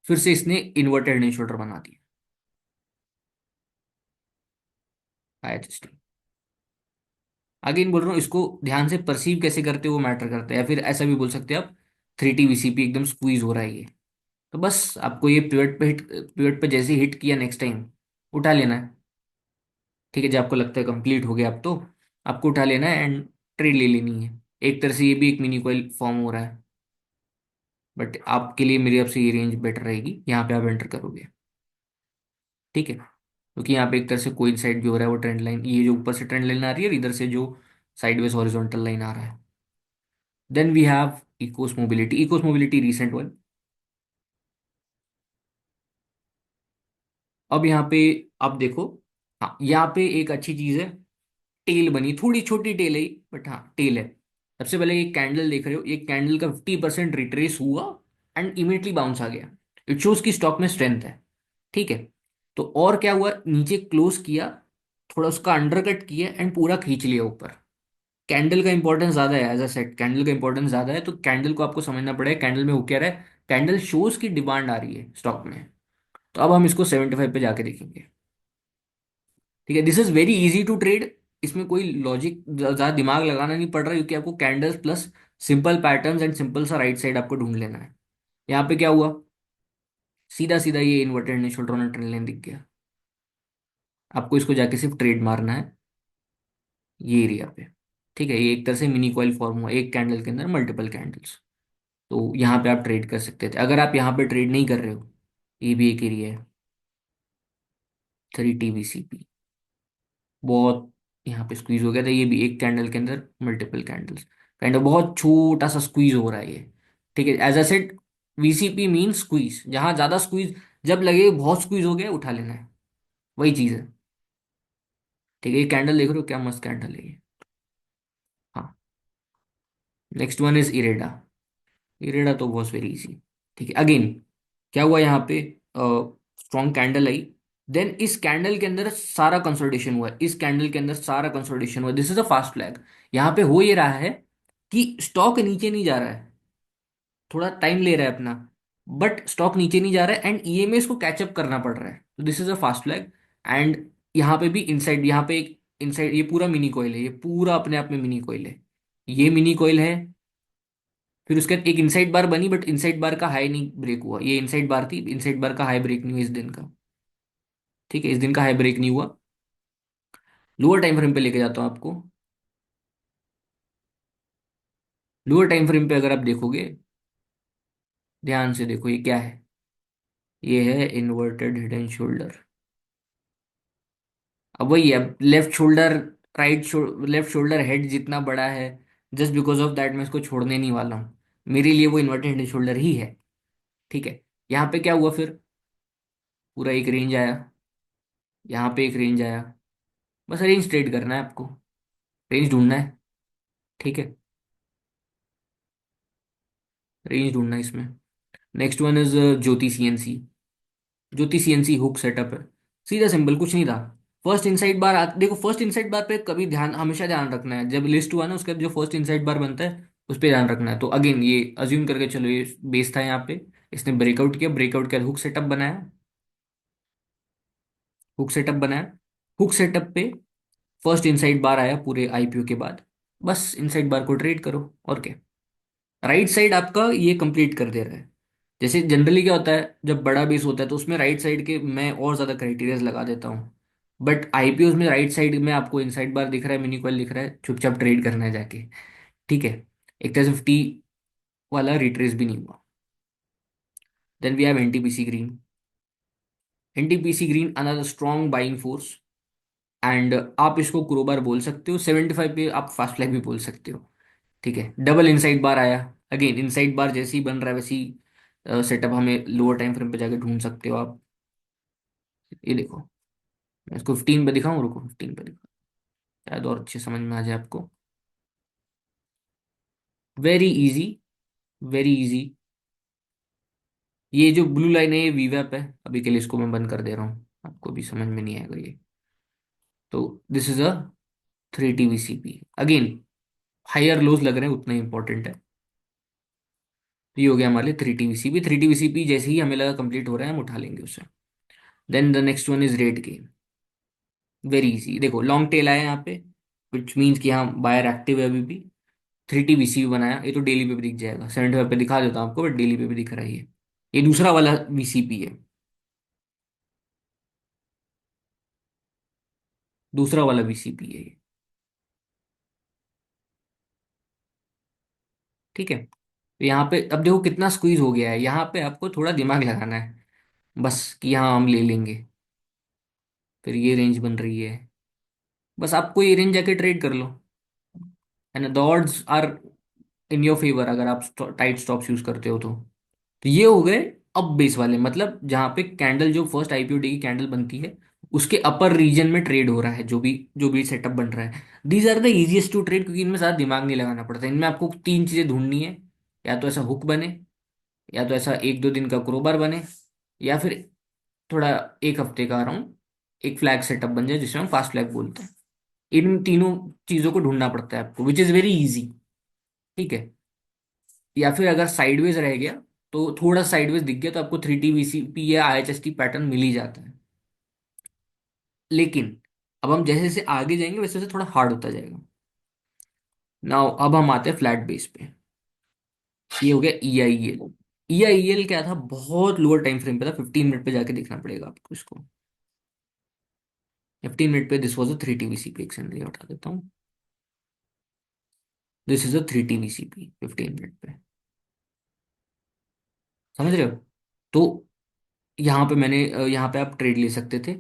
A: फिर से इसने इन्वर्टेड हेड शोल्डर बना दिया, आया जस्ट। अगेन बोल रहा हूँ, इसको ध्यान से परसीव कैसे करते हो वो मैटर करता है, या फिर ऐसा भी बोल सकते हैं आप, 3T VCP एकदम स्क्वीज हो रहा है ये। तो बस आपको ये पिवट पे जैसे हिट किया नेक्स्ट टाइम उठा लेना है। ठीक है। जब आपको लगता है कंप्लीट हो गया अब तो आपको उठा लेना है एंड ट्रेड ले लेनी है। एक तरह से ये भी एक मिनी कॉइल फॉर्म हो रहा है, बट आपके लिए मेरी आपसे ये रेंज बेटर रहेगी, यहाँ पे आप एंटर करोगे। ठीक है। क्योंकि यहाँ पे एक तरह से कोई साइड भी हो रहा है, वो ट्रेंड लाइन, ये जो ऊपर से ट्रेंड लाइन आ रही है और इधर से जो साइडवेज हॉरिजॉन्टल लाइन आ रहा है। Then we have Ecos mobility recent one. अब यहाँ पे आप देखो, हाँ यहाँ पे एक अच्छी चीज है, टेल बनी, थोड़ी छोटी टेल है, बट हाँ टेल है। सबसे पहले ये कैंडल देख रहे हो, ये कैंडल का 50% रिट्रेस हुआ एंड इमीडिएटली बाउंस आ गया। इट शोज की स्टॉक में स्ट्रेंथ है। ठीक है। तो और क्या हुआ, नीचे क्लोज किया, थोड़ा उसका अंडरकट किया एंड पूरा खींच लिया ऊपर। कैंडल का इंपॉर्टेंस ज्यादा है, एज अ सेट कैंडल का इंपॉर्टेंस ज्यादा है, तो कैंडल को आपको समझना पड़ेगा कैंडल में हो क्या रहा है। कैंडल शोज की डिमांड आ रही है स्टॉक में। तो अब हम इसको 75 पे जाके देखेंगे। ठीक है, this is very easy to trade. इसमें कोई लॉजिक ज्यादा दिमाग लगाना नहीं पड़ रहा, क्योंकि आपको candles plus simple patterns and simple सा राइट साइड आपको ढूंढ लेना है। यहाँ पे क्या हुआ, सीधा सीधा ये इन्वर्टेड निचोड़ ट्रेंड लाइन दिख गया। आपको इसको जाके सिर्फ ट्रेड मारना है ये एरिया पे। ठीक है, ये एक तरह से मिनी कॉइल फॉर्म हुआ एक कैंडल के अंदर मल्टीपल कैंडल्स। तो यहाँ पे आप ट्रेड कर सकते थे। अगर आप यहाँ पे ट्रेड नहीं कर रहे हो, ये भी एक एरिया है 3 TVCP, बहुत यहाँ पे स्क्वीज हो गया था। ये भी एक कैंडल के अंदर मल्टीपल कैंडल्स, काइंड ऑफ बहुत छोटा सा स्क्वीज हो रहा है ये। ठीक है, as a set VCP mean squeeze, जहां ज्यादा स्क्वीज, जब लगे बहुत स्क्वीज हो गया उठा लेना है, वही चीज है। ठीक है, ये कैंडल देख रहे हो, क्या मस्त कैंडल है ये। हाँ, next one is IREDA. IREDA तो वॉज वेरी इजी। ठीक है, अगेन क्या हुआ यहाँ पे, स्ट्रॉन्ग कैंडल आई, देन इस कैंडल के अंदर सारा कंसोलिडेशन हुआ, इस कैंडल के अंदर सारा कंसोलिडेशन हुआ, this is a fast flag. यहाँ पे हो ये रहा है कि स्टॉक नीचे नहीं जा रहा है, थोड़ा टाइम ले रहा है अपना, बट स्टॉक नीचे नहीं जा रहा है एंड ईएमए इसको कैचअप करना पड़ रहा है, तो this is a fast flag. And यहाँ पे भी इनसाइड, यहाँ पे एक इनसाइड, ये पूरा मिनी कॉइल है, ये पूरा अपने आप में मिनी कॉइल है, ये मिनी कॉइल है। फिर उसके बाद एक इनसाइड बार बनी, बट इनसाइड बार का हाई नहीं ब्रेक हुआ, ये इनसाइड बार थी, इनसाइड बार का हाई ब्रेक नहीं हुआ इस दिन का। ठीक है, इस दिन का हाई ब्रेक नहीं हुआ। लोअर टाइम फ्रेम पे लेके जाता हूँ आपको। लोअर टाइम फ्रेम पे अगर आप देखोगे, ध्यान से देखो, ये क्या है, ये है इन्वर्टेड हेड एंड शोल्डर। अब वही है, left shoulder, left shoulder head जितना बड़ा है, जस्ट बिकॉज ऑफ दैट मैं इसको छोड़ने नहीं वाला हूँ, मेरे लिए वो इन्वर्टेड हेड एंड शोल्डर ही है। ठीक है, यहाँ पे क्या हुआ फिर, पूरा एक रेंज आया, यहाँ पे एक रेंज आया, बस रेंज ट्रेड करना है आपको, रेंज ढूंढना है। ठीक है, रेंज ढूंढना है इसमें। Next one is Jyoti CNC। Jyoti CNC hook setup है, सीधा सिंपल, कुछ नहीं था। फर्स्ट इनसाइड बार देखो, फर्स्ट इनसाइड बार पे कभी ध्यान, हमेशा ध्यान रखना है, जब लिस्ट हुआ ना उसके बाद जो फर्स्ट इनसाइड बार बनता है उस पर ध्यान रखना है। तो अगेन ये अज्यूम करके चलो, ये बेस था यहाँ पे, इसने ब्रेकआउट किया, ब्रेकआउट किया, हुक सेटअप बनाया, हुक सेटअप बनाया, हुक सेटअप पे फर्स्ट इनसाइड बार आया पूरे IPO के बाद, बस इनसाइड बार को ट्रेड करो, और क्या। राइट साइड आपका ये कंप्लीट कर दे रहा है। जैसे जनरली क्या होता है, जब बड़ा बेस होता है तो उसमें राइट साइड के मैं और ज्यादा क्राइटेरियाज लगा देता हूँ, बट IPOs में राइट साइड में आपको इनसाइड बार दिख रहा है, मिनी कॉइल दिख रहा है, चुपचाप ट्रेड करना है जाके। ठीक है, एक तरह से 50 वाला रिट्रेस भी नहीं हुआ। Then we have NTPC green. NTPC green another strong buying force, and आप इसको क्रोबार बोल सकते हो, 75 पे आप फास्ट फ्लैग भी बोल सकते हो। ठीक है, डबल इनसाइड बार आया, अगेन इनसाइड बार जैसे ही बन रहा है वैसे ही सेटअप हमें लोअर टाइम फ्रेम पे जाके ढूंढ सकते हो आप। ये देखो, मैं इसको 15 पे दिखाऊं, रुको 15 पे दिखा, शायद और अच्छे समझ में आ जाए आपको। Very easy, very easy. ये जो ब्लू लाइन है ये वीवैप है, अभी के लिए इसको मैं बंद कर दे रहा हूँ, आपको भी समझ में नहीं आएगा ये। तो this is a 3 TVCP, again higher lows लग रहे हैं उतना इंपॉर्टेंट है। तो ये हो गया हमारे 3 TVCP। 3 TVCP जैसे ही हमें लगा कंप्लीट हो रहा है हम उठा लेंगे उसे। Then the next one is RateGain. Very easy, देखो लॉन्ग टेल आया यहाँ पे, विच मीन्स कि हाँ बायर एक्टिव है अभी भी। 3 TVCP बनाया, ये तो डेली पे भी दिख जाएगा, 75 पे दिखा देता हूँ आपको, बट डेली पे भी दिख रहा है ये दूसरा वाला VCP है, दूसरा वाला VCP है ये। ठीक है, तो यहाँ पे अब देखो कितना स्क्वीज हो गया है, यहाँ पे आपको थोड़ा दिमाग लगाना है, बस कि हाँ हम ले लेंगे। फिर ये रेंज बन रही है, बस आपको ये रेंज जाके ट्रेड कर लो, and the odds are in your favour अगर आप टाइट स्टॉप्स यूज करते हो तो ये हो गए अब बेस वाले, मतलब जहां पे कैंडल जो फर्स्ट IPO डे की कैंडल बनती है उसके अपर रीजन में ट्रेड हो रहा है, जो भी सेटअप बन रहा है। These are the easiest to trade, क्योंकि इनमें ज्यादा दिमाग नहीं लगाना पड़ता, इनमें आपको तीन चीजें ढूंढनी है, या तो ऐसा हुक बने, या तो ऐसा एक दो दिन का क्रोबार बने, या फिर थोड़ा एक हफ्ते का अराउंड एक फ्लैग सेटअप बन जाए जिसे हम फास्ट फ्लैग बोलते हैं। इन तीनों चीजों को ढूंढना पड़ता है आपको, विच इज वेरी इजी। ठीक है, या फिर अगर साइडवेज रह गया, तो थोड़ा साइडवेज दिख गया तो आपको 3 TVCP या IHST पैटर्न मिल ही जाता है। लेकिन अब हम जैसे जैसे आगे जाएंगे वैसे वैसे थोड़ा हार्ड होता जाएगा। नाउ अब हम आते हैं फ्लैट बेस पे। ये हो गया ई I L. E I L क्या था, बहुत लोअर टाइम फ्रेम पे था, 15 मिनट पे जाके देखना पड़ेगा आपको इसको। 15 मिनट पे दिस वॉज अ 3 TVCP, एक सेकंड ये उठा देता हूँ। This is a 3 TVCP 15 minute पे, समझ रहे हो। तो यहाँ पे मैंने यहाँ पे आप ट्रेड ले सकते थे।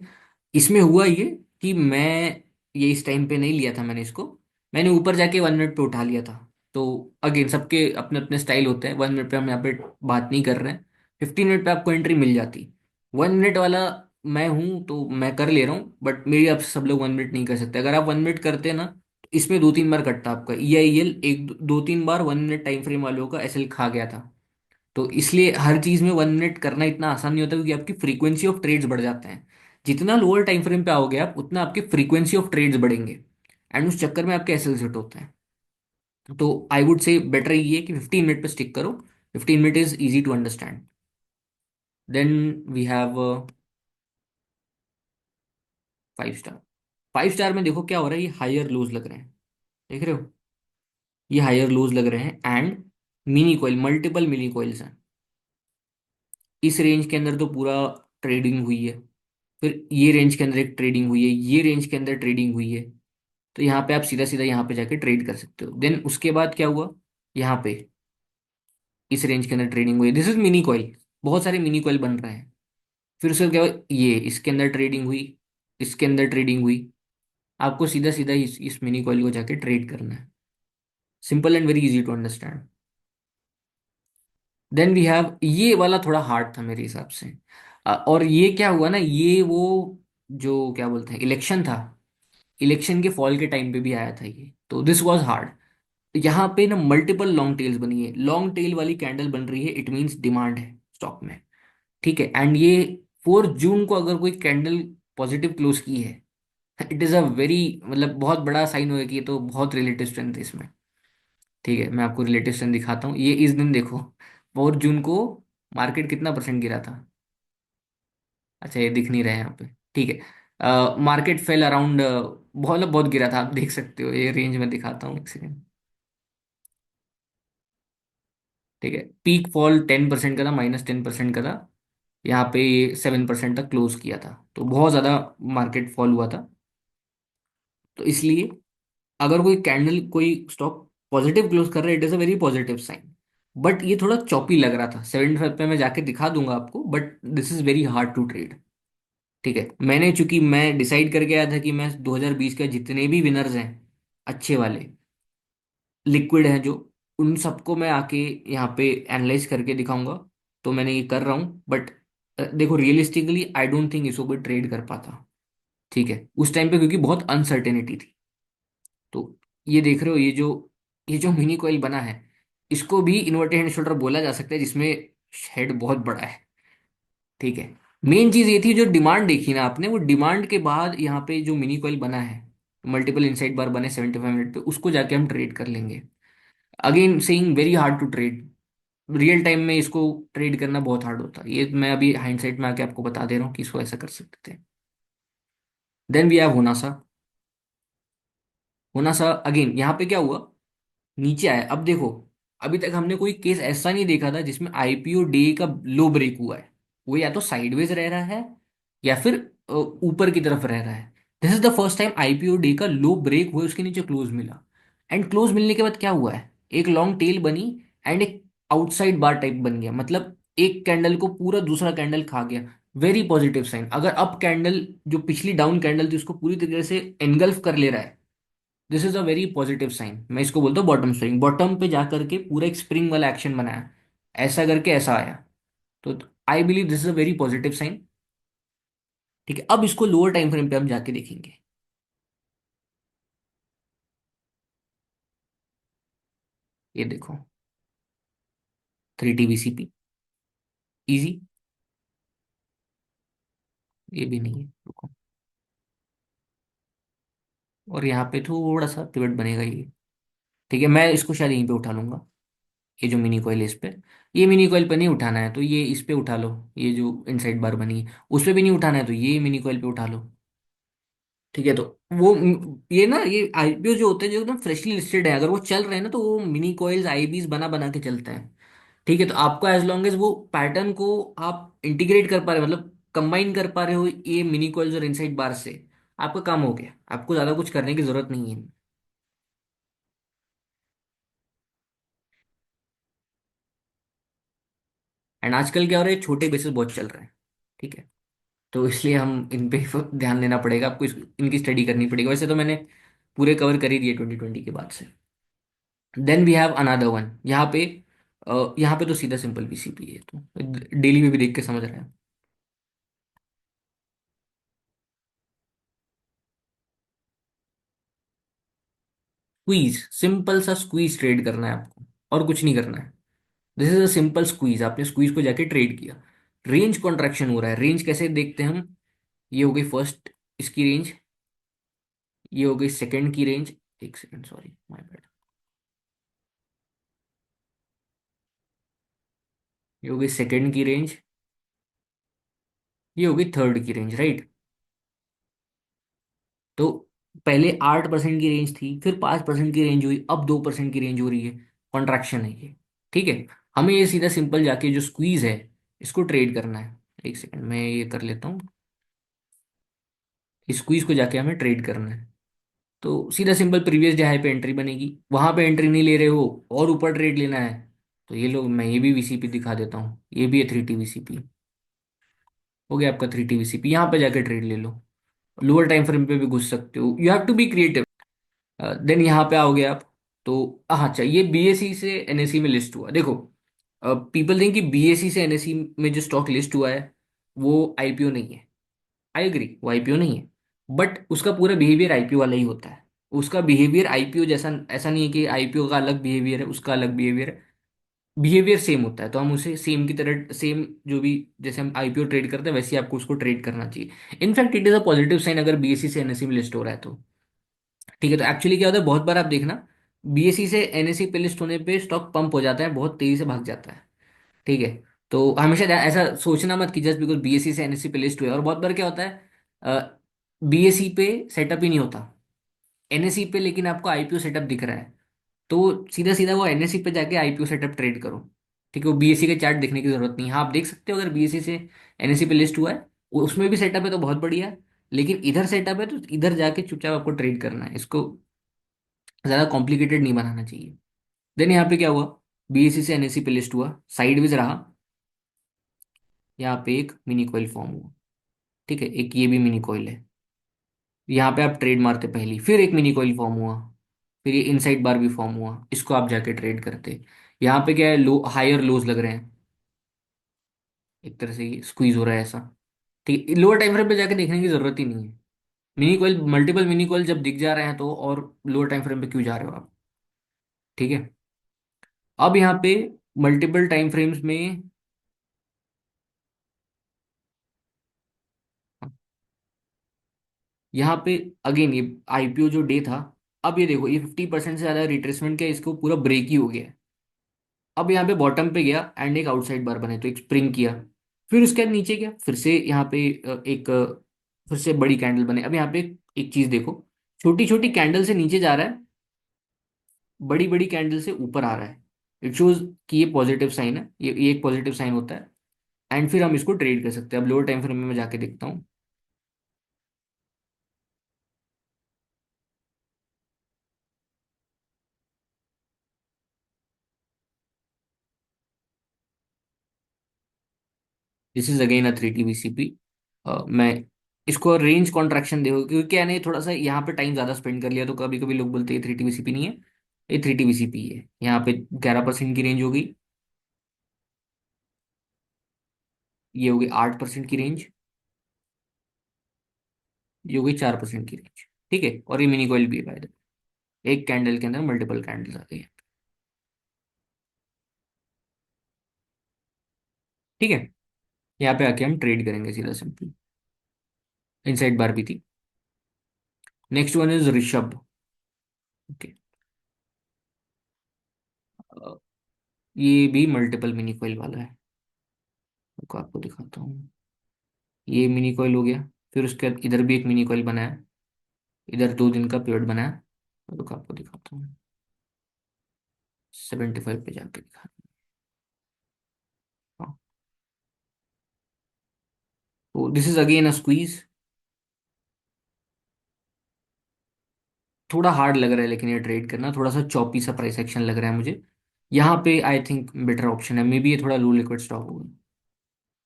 A: इसमें हुआ ये कि मैं ये इस टाइम पे नहीं लिया था मैंने इसको, मैंने ऊपर जाके 1 मिनट पे उठा लिया था। तो अगेन सबके अपने अपने स्टाइल होते हैं, 1 मिनट पे हम यहाँ पे बात नहीं कर रहे हैं। 15 मिनट पे आपको एंट्री मिल जाती। 1 मिनट वाला मैं हूँ तो मैं कर ले रहा हूँ, बट मेरी आप सब लोग 1 मिनट नहीं कर सकते। अगर आप 1 मिनट करते ना तो इसमें 2-3 बार कटता आपका ई आई एल, एक 2-3 बार 1 मिनट टाइम फ्रेम वालों का एस एल खा गया था। तो इसलिए हर चीज में 1 मिनट करना इतना आसान नहीं होता, क्योंकि आपकी फ्रीक्वेंसी ऑफ ट्रेड्स बढ़ जाते हैं। जितना लोअर टाइम फ्रेम पे आओगे आप, उतना आपकी फ्रीक्वेंसी ऑफ ट्रेड्स बढ़ेंगे, एंड उस चक्कर में आपके एसएल सेट होते हैं। तो आई वुड से बेटर ये है कि 15 मिनट पे स्टिक करो। 15 minute is easy to understand. Then we have 5 star. 5 star में देखो क्या हो रहा है, ये हायर लोज लग रहे हैं, देख रहे हो। ये हायर लोज लग रहे हैं, and mini coil, multiple mini coils हैं। इस रेंज के अंदर तो पूरा ट्रेडिंग हुई है, फिर ये रेंज के अंदर एक ट्रेडिंग हुई है, ये रेंज के अंदर ट्रेडिंग हुई है। तो यहाँ पे आप सीधा सीधा यहाँ पे जाके ट्रेड कर सकते हो। देन उसके बाद क्या हुआ, यहाँ पे इस रेंज के अंदर ट्रेडिंग हुई, दिस इज मिनी कॉइल, बहुत सारे मिनी कॉइल बन रहे हैं। फिर उसके क्या हुआ, ये इसके अंदर ट्रेडिंग हुई, इसके अंदर ट्रेडिंग हुई। आपको सीधा सीधा इस मिनी कॉइल को जाके ट्रेड करना है। Simple and very easy to understand. Then we have, ये वाला थोड़ा हार्ड था मेरे हिसाब से। और ये क्या हुआ ना, ये वो जो क्या बोलते हैं इलेक्शन था, इलेक्शन के फॉल के टाइम पे भी आया था ये, तो दिस वाज हार्ड। यहाँ पे ना मल्टीपल लॉन्ग टेल्स बनी है, लॉन्ग टेल वाली कैंडल बन रही है, इट मीन्स डिमांड है स्टॉक में। ठीक है, एंड ये 4 जून को अगर कोई कैंडल पॉजिटिव क्लोज की है, इट इज अ वेरी, मतलब बहुत बड़ा साइन होगा कि ये तो बहुत रिलेटिव स्ट्रेंथ है इसमें। ठीक है, मैं आपको रिलेटिव स्ट्रेंथ दिखाता हूँ। ये इस दिन देखो, 4 जून को मार्केट कितना परसेंट गिरा था। अच्छा ये दिख नहीं रहा है यहाँ पे, ठीक है। मार्केट फेल अराउंड, बहुत मतलब बहुत गिरा था, आप देख सकते हो, ये रेंज में दिखाता हूँ एक सेकेंड। ठीक है, पीक फॉल 10% का था, -10% का था। यहाँ पे 7% तक क्लोज किया था, तो बहुत ज़्यादा मार्केट फॉल हुआ था। तो इसलिए अगर कोई कैंडल, कोई स्टॉक पॉजिटिव क्लोज कर रहा है, it is a very positive sign. But ये थोड़ा चॉपी लग रहा था, 75 पे मैं जाके दिखा दूंगा आपको, but this is very hard to trade. ठीक है, मैंने चूंकि मैं डिसाइड करके आया था कि मैं 2020 के जितने भी विनर्स हैं अच्छे वाले, लिक्विड हैं जो, उन सबको मैं आके यहाँ पे एनालाइज करके दिखाऊंगा। तो मैंने ये कर रहा हूँ, बट देखो रियलिस्टिकली आई डोंट थिंक इसको कोई ट्रेड कर पाता। ठीक है, उस टाइम पे क्योंकि बहुत अनसर्टेनिटी थी। तो ये देख रहे हो, ये जो मिनी कॉइल बना है, इसको भी इन्वर्टेड हैंड शोल्डर बोला जा सकता है, जिसमें हेड बहुत बड़ा है। ठीक है, मेन चीज ये थी, जो डिमांड देखी ना आपने, वो डिमांड के बाद यहाँ पे जो मिनी कॉइल बना है, मल्टीपल इनसाइड बार बने 75 मिनट पे, उसको जाके हम ट्रेड कर लेंगे। Again saying very hard to trade, real time में इसको ट्रेड करना बहुत हार्ड होता है, ये मैं अभी हाइंडसाइट में आके आपको बता दे रहा हूँ कि इसको ऐसा कर सकते थे। Then we have Honasa. Honasa again यहाँ पे क्या हुआ, नीचे आया। अब देखो, अभी तक हमने कोई केस ऐसा नहीं देखा था जिसमें आईपीओ डे का लो ब्रेक हुआ है। वो या तो साइडवेज रह रहा है, या फिर ऊपर की तरफ रह रहा है। This is the first time IPO day का लो ब्रेक हुआ, उसके नीचे क्लोज मिला। एंड क्लोज मिलने के बाद क्या हुआ है, एक लॉन्ग टेल बनी, एंड एक आउटसाइड बार टाइप बन गया, मतलब एक कैंडल को पूरा दूसरा कैंडल खा गया। Very positive sign. अगर अप कैंडल, जो पिछली डाउन कैंडल थी, उसको पूरी तरीके से एनगल्फ कर ले रहा है, this is a very positive sign. मैं इसको बोलता हूँ बॉटम स्विंग, बॉटम पे जाकर के पूरा एक स्प्रिंग वाला एक्शन बनाया, ऐसा करके ऐसा आया। तो I believe this is a very positive sign. ठीक है, अब इसको लोअर टाइम फ्रेम पे हम जाके देखेंगे। ये देखो, 3 TVCP, इजी। ये भी नहीं है, रुको। और यहाँ पे थोड़ा सा पिवट बनेगा ये। ठीक है, मैं इसको शायद यहीं पे उठा लूंगा, ये जो मिनी कॉइल है इस पे। ये मिनी कॉइल पे नहीं उठाना है तो ये इस पे उठा लो, ये जो इनसाइड बार बनी है उस पे भी नहीं उठाना है तो ये मिनी कॉइल पे उठा लो। ठीक है, तो वो ये ना, ये आईपीओ जो होते हैं जो एकदम फ्रेशली लिस्टेड है, अगर वो चल रहे हैं ना तो वो मिनी कॉइल्स आईबीज बना बना के चलते हैं। ठीक है, तो आपको एज लॉन्ग एज वो पैटर्न को आप इंटीग्रेट कर पा रहे हो, मतलब कंबाइन कर पा रहे हो ये मिनी कॉइल्स और इनसाइड बार से, आपका काम हो गया, आपको ज्यादा कुछ करने की जरूरत नहीं है। एंड आजकल क्या हो रहा है, छोटे बेसिस बहुत चल रहे हैं। ठीक है, तो इसलिए हम इन पे ध्यान देना पड़ेगा आपको, इनकी स्टडी करनी पड़ेगी। वैसे तो मैंने पूरे कवर कर ही दिए 2020 के बाद से। Then we have another one यहाँ पे। यहाँ पे तो सीधा सिंपल बीसीपी है, तो डेली में भी देख के समझ रहे हैं। स्क्वीज, सिंपल सा स्क्वीज ट्रेड करना है आपको, और कुछ नहीं करना है। This is a simple squeeze, आपने स्क्वीज को जाके ट्रेड किया। रेंज कॉन्ट्रैक्शन हो रहा है, रेंज कैसे देखते हैं हम? ये हो गई फर्स्ट इसकी रेंज, ये हो गई सेकंड की रेंज, एक सेकंड सॉरी माय बैड, ये हो गई सेकंड की रेंज, ये हो गई थर्ड की रेंज, राइट। तो पहले 8% की रेंज थी, फिर 5% की रेंज हुई, अब 2% की रेंज हो रही है। कॉन्ट्रैक्शन है ये। ठीक है, हमें ये सीधा सिंपल जाके जो स्क्वीज है इसको ट्रेड करना है। एक सेकंड मैं ये कर लेता हूँ, इस स्क्वीज को जाके हमें ट्रेड करना है। तो सीधा सिंपल प्रीवियस डे हाई पे एंट्री बनेगी, वहां पे एंट्री नहीं ले रहे हो और ऊपर ट्रेड लेना है, तो ये लोग, मैं ये भी वीसीपी दिखा देता हूँ, ये भी है 3T वीसीपी। हो गया आपका 3T वीसीपी, यहाँ पे जाके ट्रेड ले लो। लोअर टाइम फ्रेम पे भी घुस सकते हो, you have to be creative. देन यहाँ पे आओगे आप, तो हाँ अच्छा, ये बीएसई से एनएसई में लिस्ट हुआ, देखो। पीपल थिंक कि बीएसई से एनएसई में जो स्टॉक लिस्ट हुआ है वो आईपीओ नहीं है। आई एग्री, वो आईपीओ नहीं है, बट उसका पूरा बिहेवियर आईपीओ वाला ही होता है। उसका बिहेवियर आईपीओ जैसा ऐसा नहीं है कि आईपीओ का अलग बिहेवियर है, उसका अलग बिहेवियर है। बिहेवियर सेम होता है, तो हम उसे सेम की तरह, सेम जो भी, जैसे हम आईपीओ ट्रेड करते हैं वैसे ही आपको उसको ट्रेड करना चाहिए। In fact it is a positive sign अगर बीएसई से एनएसई में लिस्ट हो रहा है तो। ठीक है, तो एक्चुअली क्या होता है, बहुत बार आप देखना, बीएसई से एनएसई पे लिस्ट होने पे स्टॉक पंप हो जाता है, बहुत तेजी से भाग जाता है। ठीक है, तो हमेशा ऐसा सोचना मत कि जस्ट बिकॉज बीएसई से एनएसई पे लिस्ट हुआ है। और बहुत बार क्या होता है, बीएसई पे सेटअप ही नहीं होता, एनएसई पे लेकिन आपको आईपीओ सेटअप दिख रहा है, तो सीधा सीधा वो एनएसई पे जाके आईपीओ सेटअप ट्रेड करो। ठीक है, वो बीएसई के चार्ट देखने की जरूरत नहीं है। हाँ, आप देख सकते हो अगर बीएसई से एनएसई पे लिस्ट हुआ है, उसमें भी सेटअप है तो बहुत बढ़िया है, लेकिन इधर सेटअप है तो इधर जाके चुपचाप आपको ट्रेड करना है, इसको ज्यादा कॉम्प्लिकेटेड नहीं बनाना चाहिए। देन यहाँ पे क्या हुआ, बीएससी से एनएससी पे लिस्ट हुआ, साइडवेज रहा, यहाँ पे एक मिनी कॉइल फॉर्म हुआ। ठीक है, एक ये भी मिनी कॉइल है, यहाँ पे आप ट्रेड मारते पहली, फिर एक मिनी कॉइल फॉर्म हुआ, फिर ये इनसाइड बार भी फॉर्म हुआ, इसको आप जाके ट्रेड करते। यहाँ पे क्या है, लो हायर लोज लग रहे हैं, एक तरह से ये स्क्वीज हो रहा है ऐसा। ठीक है, लोअर टाइम फ्रेम पे जाके देखने की जरूरत ही नहीं है। Mini coil, multiple mini coil जब दिख जा रहे हैं तो और लोअर टाइम फ्रेम पे क्यों जा रहे हो आप? ठीक है, अब यहाँ पे मल्टीपल टाइम फ्रेम्स में, यहाँ पे अगेन ये आईपीओ जो डे था, अब ये देखो, ये 50% से ज्यादा रिट्रेसमेंट क्या, इसको पूरा ब्रेक ही हो गया है। अब यहाँ पे बॉटम पे गया एंड एक आउटसाइड बार बने, तो एक स्प्रिंग किया, फिर उसके बाद नीचे गया, फिर से यहाँ पे फिर से बड़ी कैंडल बने। अब यहाँ पे एक चीज देखो, छोटी छोटी कैंडल से नीचे जा रहा है, बड़ी बड़ी कैंडल से ऊपर आ रहा है। इट शोज कि ये पॉजिटिव साइन है, ये एक पॉजिटिव साइन होता है। एंड फिर हम इसको ट्रेड कर सकते हैं। अब लोअर टाइम फ्रेम में मैं जाके देखता हूँ, this is again a 3T VCP। मैं इसको रेंज कॉन्ट्रैक्शन देखो, क्योंकि क्या नहीं, थोड़ा सा यहाँ पे टाइम ज्यादा स्पेंड कर लिया तो कभी कभी लोग बोलते हैं 3T VCP नहीं है, ये 3T VCP है। यहाँ पे 11% की रेंज हो गई, ये हो गई 8% की रेंज, ये हो गई 4% की रेंज। ठीक है, और ये मिनी कॉइल भी है बाय द वे। एक कैंडल के अंदर मल्टीपल कैंडल्स आ गई हैं। ठीक है, यहाँ पे आके हम ट्रेड करेंगे सीधा सिंपल, इनसाइड बार भी थी। Next one is Rishabh. Okay, ये भी मल्टीपल मिनी कॉइल वाला है, रुको आपको दिखाता हूँ। ये मिनी कॉइल हो गया, फिर उसके बाद इधर भी एक मिनी कॉइल बना है, इधर 2 दिन का पीरियड बनाया, रुको आपको दिखाता हूँ। 75 पे जाके दिखा। हाँ, तो this is again a squeeze. थोड़ा हार्ड लग रहा है लेकिन ये ट्रेड करना, थोड़ा सा चॉपी सा प्राइस एक्शन लग रहा है मुझे। यहाँ पे आई थिंक बेटर ऑप्शन है, मे बी ये थोड़ा लो लिक्विड स्टॉक होगा।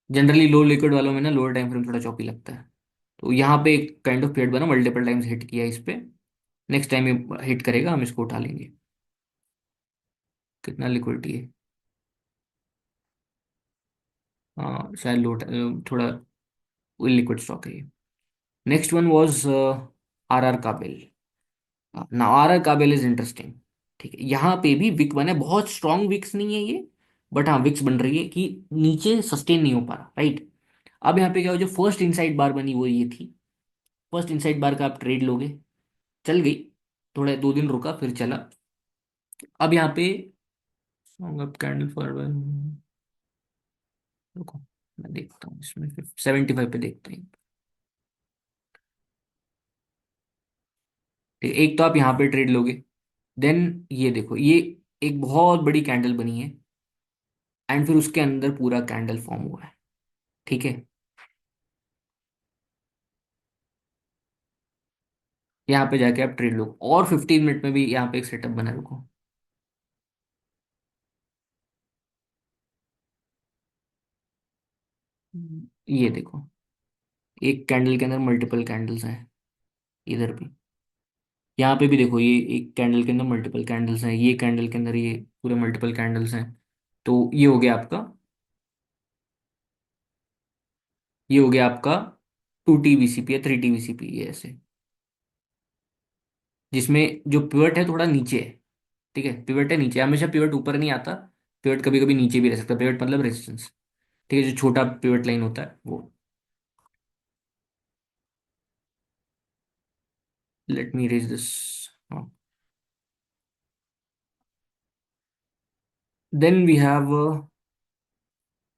A: जनरली लो लिक्विड वालों में ना लोअर टाइम फ्रेम थोड़ा चॉपी लगता है। तो यहाँ पे एक काइंड ऑफ पीरियड बना, मल्टीपल टाइम्स हिट किया इस पे। नेक्स्ट टाइम ये हिट करेगा, हम इसको उठा लेंगे। कितना लिक्विडिटी है? हाँ शायद लो, थोड़ा लिक्विड स्टॉक है ये। Next one was R R Kabel. ना R R Kabel is interesting. ठीक है, यहाँ पे भी विक बना है, बहुत स्ट्रॉन्ग विक्स नहीं है ये, बट हाँ विक्स बन रही है कि नीचे सस्टेन नहीं हो पा रहा, राइट। अब यहाँ पे क्या हो, जो फर्स्ट इनसाइड बार बनी वो ये थी। फर्स्ट इनसाइड बार का आप ट्रेड लोगे, चल गई, थोड़ा 2 दिन रुका फिर चला। अब यहाँ पे कैंडल फॉर, रुको मैं देखता हूँ इसमें, 75 पे देखते हैं। ठीक है, एक तो आप यहाँ पे ट्रेड लोगे, देन ये देखो, ये एक बहुत बड़ी कैंडल बनी है, एंड फिर उसके अंदर पूरा कैंडल फॉर्म हुआ है। ठीक है, यहाँ पे जाके आप ट्रेड लो, और 15 मिनट में भी यहाँ पे एक सेटअप बना, रुको। ये देखो, एक कैंडल के अंदर मल्टीपल कैंडल्स हैं, इधर भी, यहाँ पे भी देखो, ये एक कैंडल के अंदर मल्टीपल कैंडल्स हैं, ये कैंडल के अंदर ये पूरे मल्टीपल कैंडल्स हैं। तो ये हो गया आपका 2 TVCP या 3 TVCP, ये ऐसे, जिसमें जो पिवट है थोड़ा नीचे है। ठीक है, पिवट है नीचे, हमेशा पिवट ऊपर नहीं आता, पिवट कभी कभी नीचे भी रह सकता है, पिवट मतलब रेजिस्टेंस। ठीक है, जो छोटा पिवट लाइन होता है वो। Let me raise this. Then we have,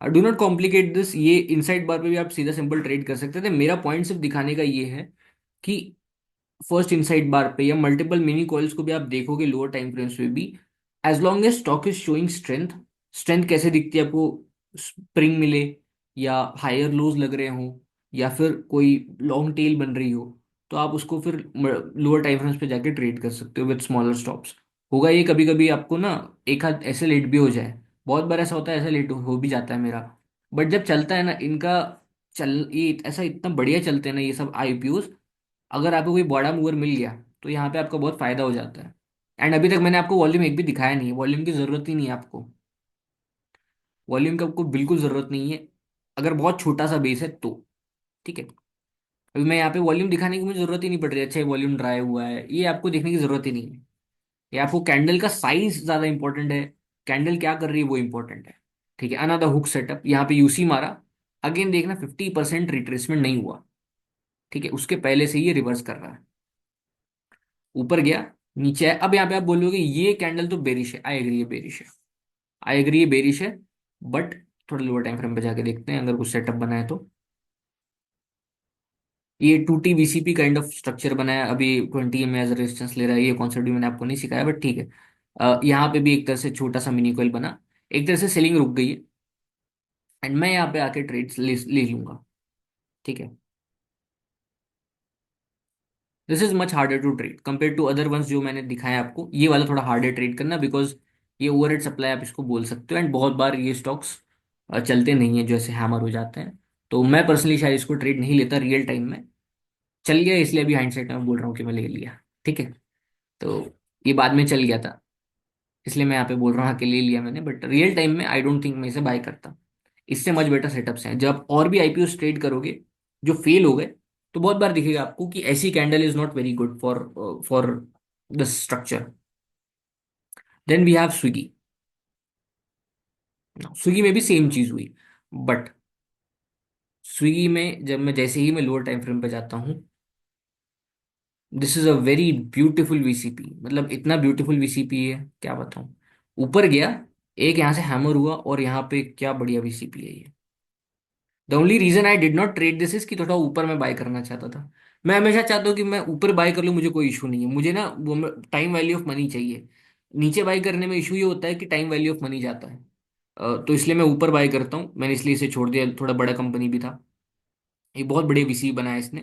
A: do not complicate this, ये इनसाइड बार पे भी आप सीधा सिंपल ट्रेड कर सकते थे। मेरा पॉइंट सिर्फ दिखाने का ये है कि फर्स्ट इनसाइड बार पे या मल्टीपल मिनी कॉइल्स को भी आप देखोगे लोअर टाइम फ्रेम्स पे भी, as long as stock is showing strength. Strength कैसे दिखती है आपको? स्प्रिंग मिले, या हायर लोज लग रहे हो, या फिर कोई लॉन्ग टेल बन रही हो, तो आप उसको फिर लोअर टाइम फ्रेम्स पे जाके ट्रेड कर सकते हो विद स्मॉलर स्टॉप्स। होगा ये कभी कभी आपको ना, एक हाथ ऐसे लेट भी हो जाए, बहुत बार ऐसा होता है, ऐसा लेट हो भी जाता है मेरा। बट जब चलता है ना इनका, चल ये ऐसा इतना बढ़िया चलते हैं ना ये सब आईपीओ, अगर आपको कोई बड़ा मूवर मिल गया तो यहाँ पे आपका बहुत फायदा हो जाता है। एंड अभी तक मैंने आपको वॉल्यूम एक भी दिखाया नहीं है, वॉल्यूम की जरूरत ही नहीं है आपको, वॉल्यूम की आपको बिल्कुल जरूरत नहीं है, अगर बहुत छोटा सा बेस है तो। ठीक है, अभी मैं यहाँ पे वॉल्यूम दिखाने की मुझे जरूरत ही नहीं पड़ रही है, अच्छा वॉल्यूम ड्राई हुआ है ये आपको देखने की जरूरत ही नहीं है। ये आपको कैंडल का साइज ज्यादा इंपॉर्टेंट है, कैंडल क्या कर रही है वो इंपॉर्टेंट है। ठीक है, अनदर हुक सेटअप, यहाँ पे यूसी मारा, अगेन देखना 50% रिट्रेसमेंट नहीं हुआ। ठीक है, उसके पहले से ये रिवर्स कर रहा है, ऊपर गया, नीचे है। अब यहाँ पे आप बोलोगे ये कैंडल तो बेरिश है, आई एग्री ये बेरिश है, आई एग्री ये बेरिश है, बट थोड़ा लोअर टाइम फ्रेम पे जाके देखते हैं अगर कुछ सेटअप बना है तो। ये 2 TVCP काइंड ऑफ स्ट्रक्चर बनाया, अभी 20 एज रेजिस्टेंस ले रहा है, ये कॉन्सेप्ट भी मैंने आपको नहीं सिखाया, बट ठीक है। यहाँ पे भी एक तरह से छोटा सा मिनी कॉइल बना, एक तरह से सेलिंग रुक गई है, एंड मैं यहाँ पे आके ट्रेड ले लूंगा। ठीक है, this is much harder to trade compare to other ones जो मैंने दिखाया आपको, ये वाला थोड़ा हार्डर ट्रेड करना, बिकॉज ये ओवर हेड सप्लाई आप इसको बोल सकते हो, एंड बहुत बार ये स्टॉक्स चलते नहीं है, जो ऐसे हैमर हो जाते हैं। तो मैं पर्सनली शायद इसको ट्रेड नहीं लेता रियल टाइम में, चल गया इसलिए अभी हाइंडसाइट में बोल रहा हूँ कि मैं ले लिया। ठीक है, तो ये बाद में चल गया था, इसलिए मैं यहाँ पे बोल रहा हूँ कि ले लिया मैंने, बट रियल टाइम में आई डोंट थिंक मैं इसे बाय करता। इससे मच बेटर सेटअप्स हैं, जब और भी आईपीओ ट्रेड करोगे जो फेल हो गए, तो बहुत बार दिखेगा आपको कि ऐसी candle is not very good for for the structure. Then we have Swiggy. Swiggy में भी सेम चीज हुई, बट स्विगी में जब मैं जैसे ही मैं लोअर टाइम फ्रेम पे जाता हूँ, this is a very beautiful VCP, मतलब इतना ब्यूटीफुल वीसीपी है क्या बताऊं। ऊपर गया, एक यहाँ से हैमर हुआ, और यहाँ पे क्या बढ़िया वीसीपी है ये, the only reason I did not trade this is कि थोड़ा ऊपर मैं बाय करना चाहता था। मैं हमेशा चाहता हूँ कि मैं ऊपर बाय कर लूँ, मुझे कोई इशू नहीं है, मुझे ना वो टाइम वैल्यू ऑफ मनी चाहिए। नीचे बाय करने में इशू ये होता है कि टाइम वैल्यू ऑफ मनी जाता है। तो इसलिए मैं ऊपर बाय करता हूँ। मैंने इसलिए इसे छोड़ दिया, थोड़ा बड़ा कंपनी भी था। एक बहुत बड़े वीसी बनाया इसने।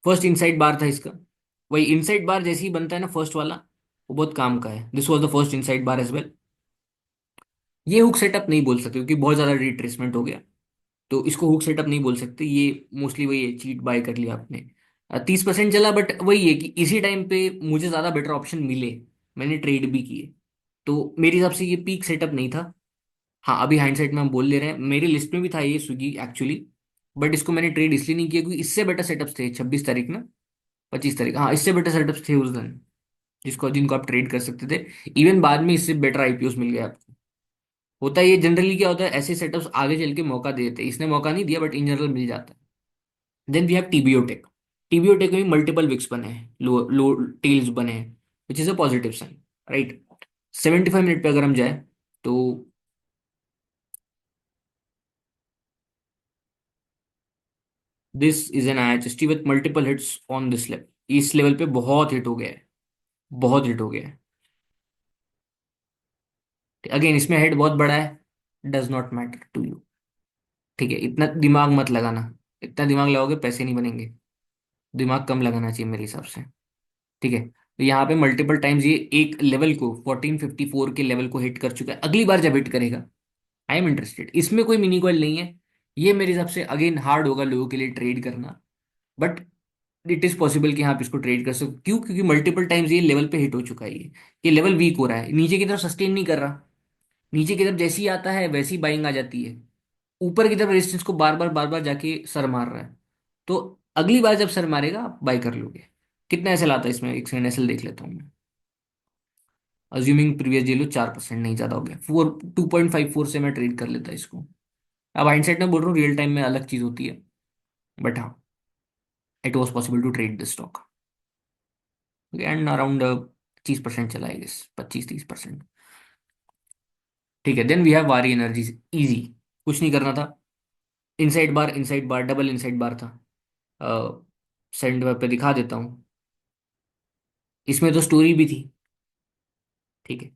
A: फर्स्ट इनसाइड बार था इसका। वही इनसाइड बार जैसे ही बनता है ना फर्स्ट वाला, वो बहुत काम का है। This was the first inside bar as well. ये हुक सेटअप नहीं बोल सकते क्योंकि बहुत ज्यादा रिट्रेसमेंट हो गया। तो इसको हुक सेटअप नहीं बोल सकते, ये मोस्टली वही है, चीट बाय कर लिया आपने। 30% चला, बट वही है कि इसी टाइम पे मुझे ज्यादा बेटर ऑप्शन मिले, मैंने ट्रेड भी किए। तो मेरे हिसाब से ये पीक सेटअप नहीं था। हाँ, अभी हाइंडसाइट में हम बोल ले रहे हैं, मेरी लिस्ट में भी था ये स्विगी एक्चुअली। बट इसको मैंने ट्रेड इसलिए नहीं किया क्योंकि इससे बेटर सेटअप्स थे 26 तारीख ना, 25 तारीख, हाँ इससे बेटर सेटअप्स थे उस दिन, जिसको जिनको आप ट्रेड कर सकते थे। इवन बाद में इससे बेटर आईपीओस मिल गया आपको। होता है ये जनरली, क्या होता है ऐसे सेटअप्स आगे चल के मौका देते हैं, इसने मौका नहीं दिया बट इन जनरल मिल जाता है। Then we have TBO Tek. TBO Tek में मल्टीपल विक्स बने हैं, लो लो टेल्स बने हैं, which is a positive sign, right. 75 minute पे अगर हम जाए तो this is an IHST with multiple hits on this level. इस लेवल पे बहुत हिट हो गया है, बहुत हिट हो गया है। अगेन इसमें हेड बहुत बड़ा है, does not matter to you. ठीक है, इतना दिमाग मत लगाना। इतना दिमाग लगाओगे पैसे नहीं बनेंगे। दिमाग कम लगाना चाहिए मेरे हिसाब से। ठीक है, तो यहाँ पे मल्टीपल टाइम्स ये एक लेवल को 1454 के लेवल को हिट कर चुका है। अगली बार जब हिट करेगा, आई एम इंटरेस्टेड। इसमें कोई मिनी कॉइल नहीं है। ये मेरे हिसाब से अगेन हार्ड होगा लोगों के लिए ट्रेड करना, बट इट इज पॉसिबल कि हाँ आप इसको ट्रेड कर सकते हो। क्यों? क्योंकि मल्टीपल टाइम्स ये लेवल पे हिट हो चुका है। ये लेवल वीक हो रहा है, नीचे की तरफ सस्टेन नहीं कर रहा। नीचे की तरफ जैसे ही आता है वैसी बाइंग आ जाती है। ऊपर की तरफ रेजिस्टेंस को बार बार जाके सर मार रहा है। तो अगली बार जब सर मारेगा आप बाई कर लोगे। कितना एसएल आता है इसमें, एक सेकंड एसएल देख लेता हूँ मैं। अज्यूमिंग प्रीवियस जेलो 4%, नहीं ज्यादा हो गया, 2.54 से मैं ट्रेड कर लेता इसको। अब हाइंडसाइट में बोल रहा हूँ, रियल टाइम में अलग चीज होती है। बट हाँ, it was possible to trade this stock. And around 25% चला है, गेस 25-30%। ठीक है, then we have Waaree energies. Easy, कुछ नहीं करना था। Inside bar double inside bar था। सेंड वेब पे दिखा देता हूँ। इसमें तो स्टोरी भी थी। ठीक है,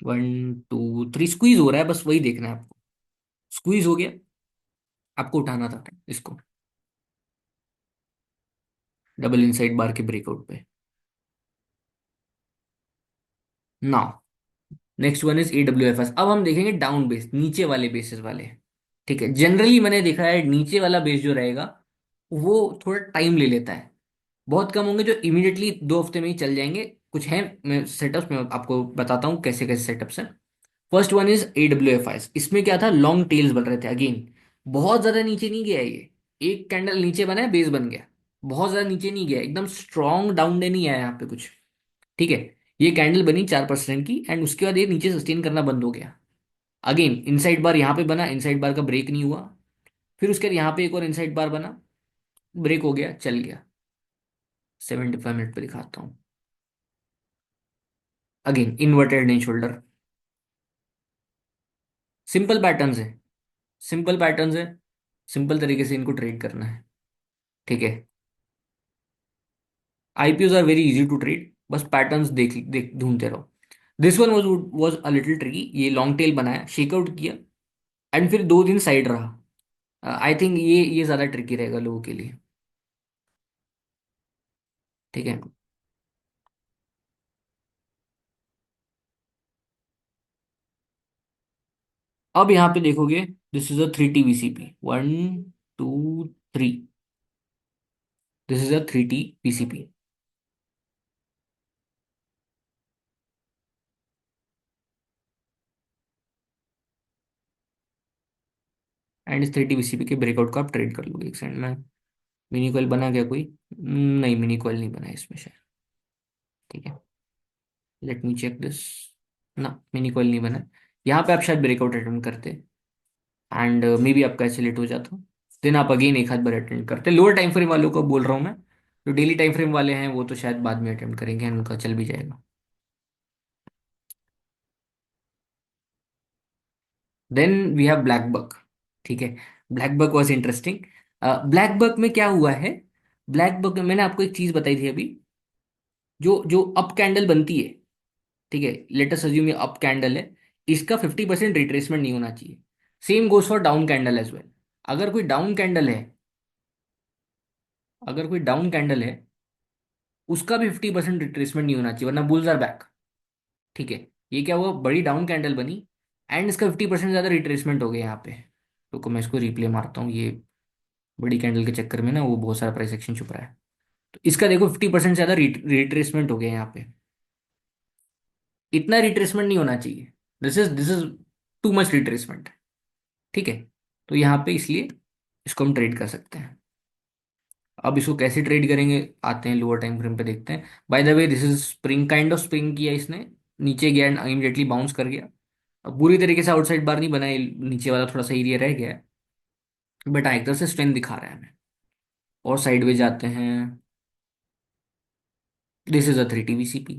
A: 1 2 3 स्क्वीज हो रहा है, बस वही देखना है आपको। स्क्वीज हो गया, आपको उठाना था इसको डबल इनसाइड बार के ब्रेकआउट पे। Now next one is AWFS। अब हम देखेंगे डाउन बेस, नीचे वाले बेसिस वाले। ठीक है, जनरली मैंने देखा है नीचे वाला बेस जो रहेगा वो थोड़ा टाइम ले लेता है। बहुत कम होंगे जो इमीडिएटली 2 हफ्ते में ही चल जाएंगे। कुछ हैं, मैं सेटअप्स में आपको बताता हूँ कैसे कैसे सेटअप्स हैं। First one is AWFIs। इसमें क्या था, लॉन्ग टेल्स बन रहे थे अगेन। बहुत ज्यादा नीचे नहीं गया ये। एक कैंडल नीचे बना है, बेस बन गया। बहुत ज्यादा नीचे नहीं गया, एकदम स्ट्रॉन्ग डाउन डे नहीं आया यहाँ पे कुछ। ठीक है, ये कैंडल बनी 4% की एंड उसके बाद ये नीचे सस्टेन करना बंद हो गया। अगेन इनसाइड बार यहाँ पे बना, इनसाइड बार का ब्रेक नहीं हुआ। फिर उसके बाद यहाँ पे एक और इनसाइड बार बना, ब्रेक हो गया, चल गया। 75 मिनट पे दिखाता हूँ। अगेन इन्वर्टेड नहीं शोल्डर। सिंपल पैटर्न्स है, सिंपल पैटर्न्स है। सिंपल तरीके से इनको ट्रेड करना है। ठीक है, IPOs are very easy to trade, बस पैटर्न्स देख देख ढूंढते रहो। This one was a little tricky. ये लॉन्ग टेल बनाया, शेकआउट किया एंड फिर 2 दिन साइड रहा। आई थिंक ये ज्यादा ट्रिकी रहेगा लोगों के लिए। ठीक है, अब यहाँ पे देखोगे, this is a 3T VCP, 1 2 3। This is a 3T VCP and इस 3T VCP के ब्रेकआउट को आप ट्रेड कर लोगे। एक सेकंड में, मिनी कॉइल बना गया कोई? नहीं, मिनी कॉइल नहीं बना है इसमें शायद। ठीक है, लेट मी चेक दिस। ना, मिनी कॉइल नहीं बना है। यहाँ पे आप शायद ब्रेकआउट अटेम्प्ट करते एंड मे बी आपका ऐसे लेट हो जाता। देन आप अगेन एक हाथ बार अटेम्प्ट करते। लोअर टाइम फ्रेम वालों को बोल रहा हूँ मैं। जो डेली टाइम फ्रेम वाले हैं वो तो शायद बाद में अटेम्प्ट करेंगे and उनका चल भी जाएगा। Then we have BlackBuck. ठीक है, BlackBuck was interesting. BlackBuck में क्या हुआ है, ब्लैक बक में मैंने आपको एक चीज बताई थी अभी, जो जो अप कैंडल बनती है, ठीक है, लेटेस्ट अज्यूम ये अप कैंडल है, इसका 50% रिट्रेसमेंट नहीं होना चाहिए। Same goes for down candle as well. अगर कोई डाउन कैंडल है, अगर कोई डाउन कैंडल है, उसका भी 50% रिट्रेसमेंट नहीं होना चाहिए, वरना बुल्स आर बैक। ठीक है, ये क्या हुआ, बड़ी डाउन कैंडल बनी एंड इसका 50% ज्यादा रिट्रेसमेंट हो गया यहाँ पे। तो मैं इसको रिप्ले मारता हूँ, ये बड़ी कैंडल के चक्कर में ना वो बहुत सारा प्राइस एक्शन छुप रहा है। तो इसका देखो 50% ज्यादा रिट्रेसमेंट हो गया यहाँ पे। इतना रिट्रेसमेंट नहीं होना चाहिए, this is too much retracement. ठीक है, तो यहाँ पे इसलिए इसको हम ट्रेड कर सकते हैं। अब इसको कैसे ट्रेड करेंगे, आते हैं लोअर टाइम फ्रेम पे देखते हैं। By the way this is spring, kind of spring किया इसने, नीचे गया एंड इमीडिएटली बाउंस कर गया। अब पूरी तरीके से आउटसाइड बार नहीं बनाए, नीचे वाला थोड़ा सा एरिया रह गया है, बट हाँ एक तरह से स्ट्रेंथ दिखा रहा है हमें। और साइडवेज जाते हैं, this is a 3 TVCP,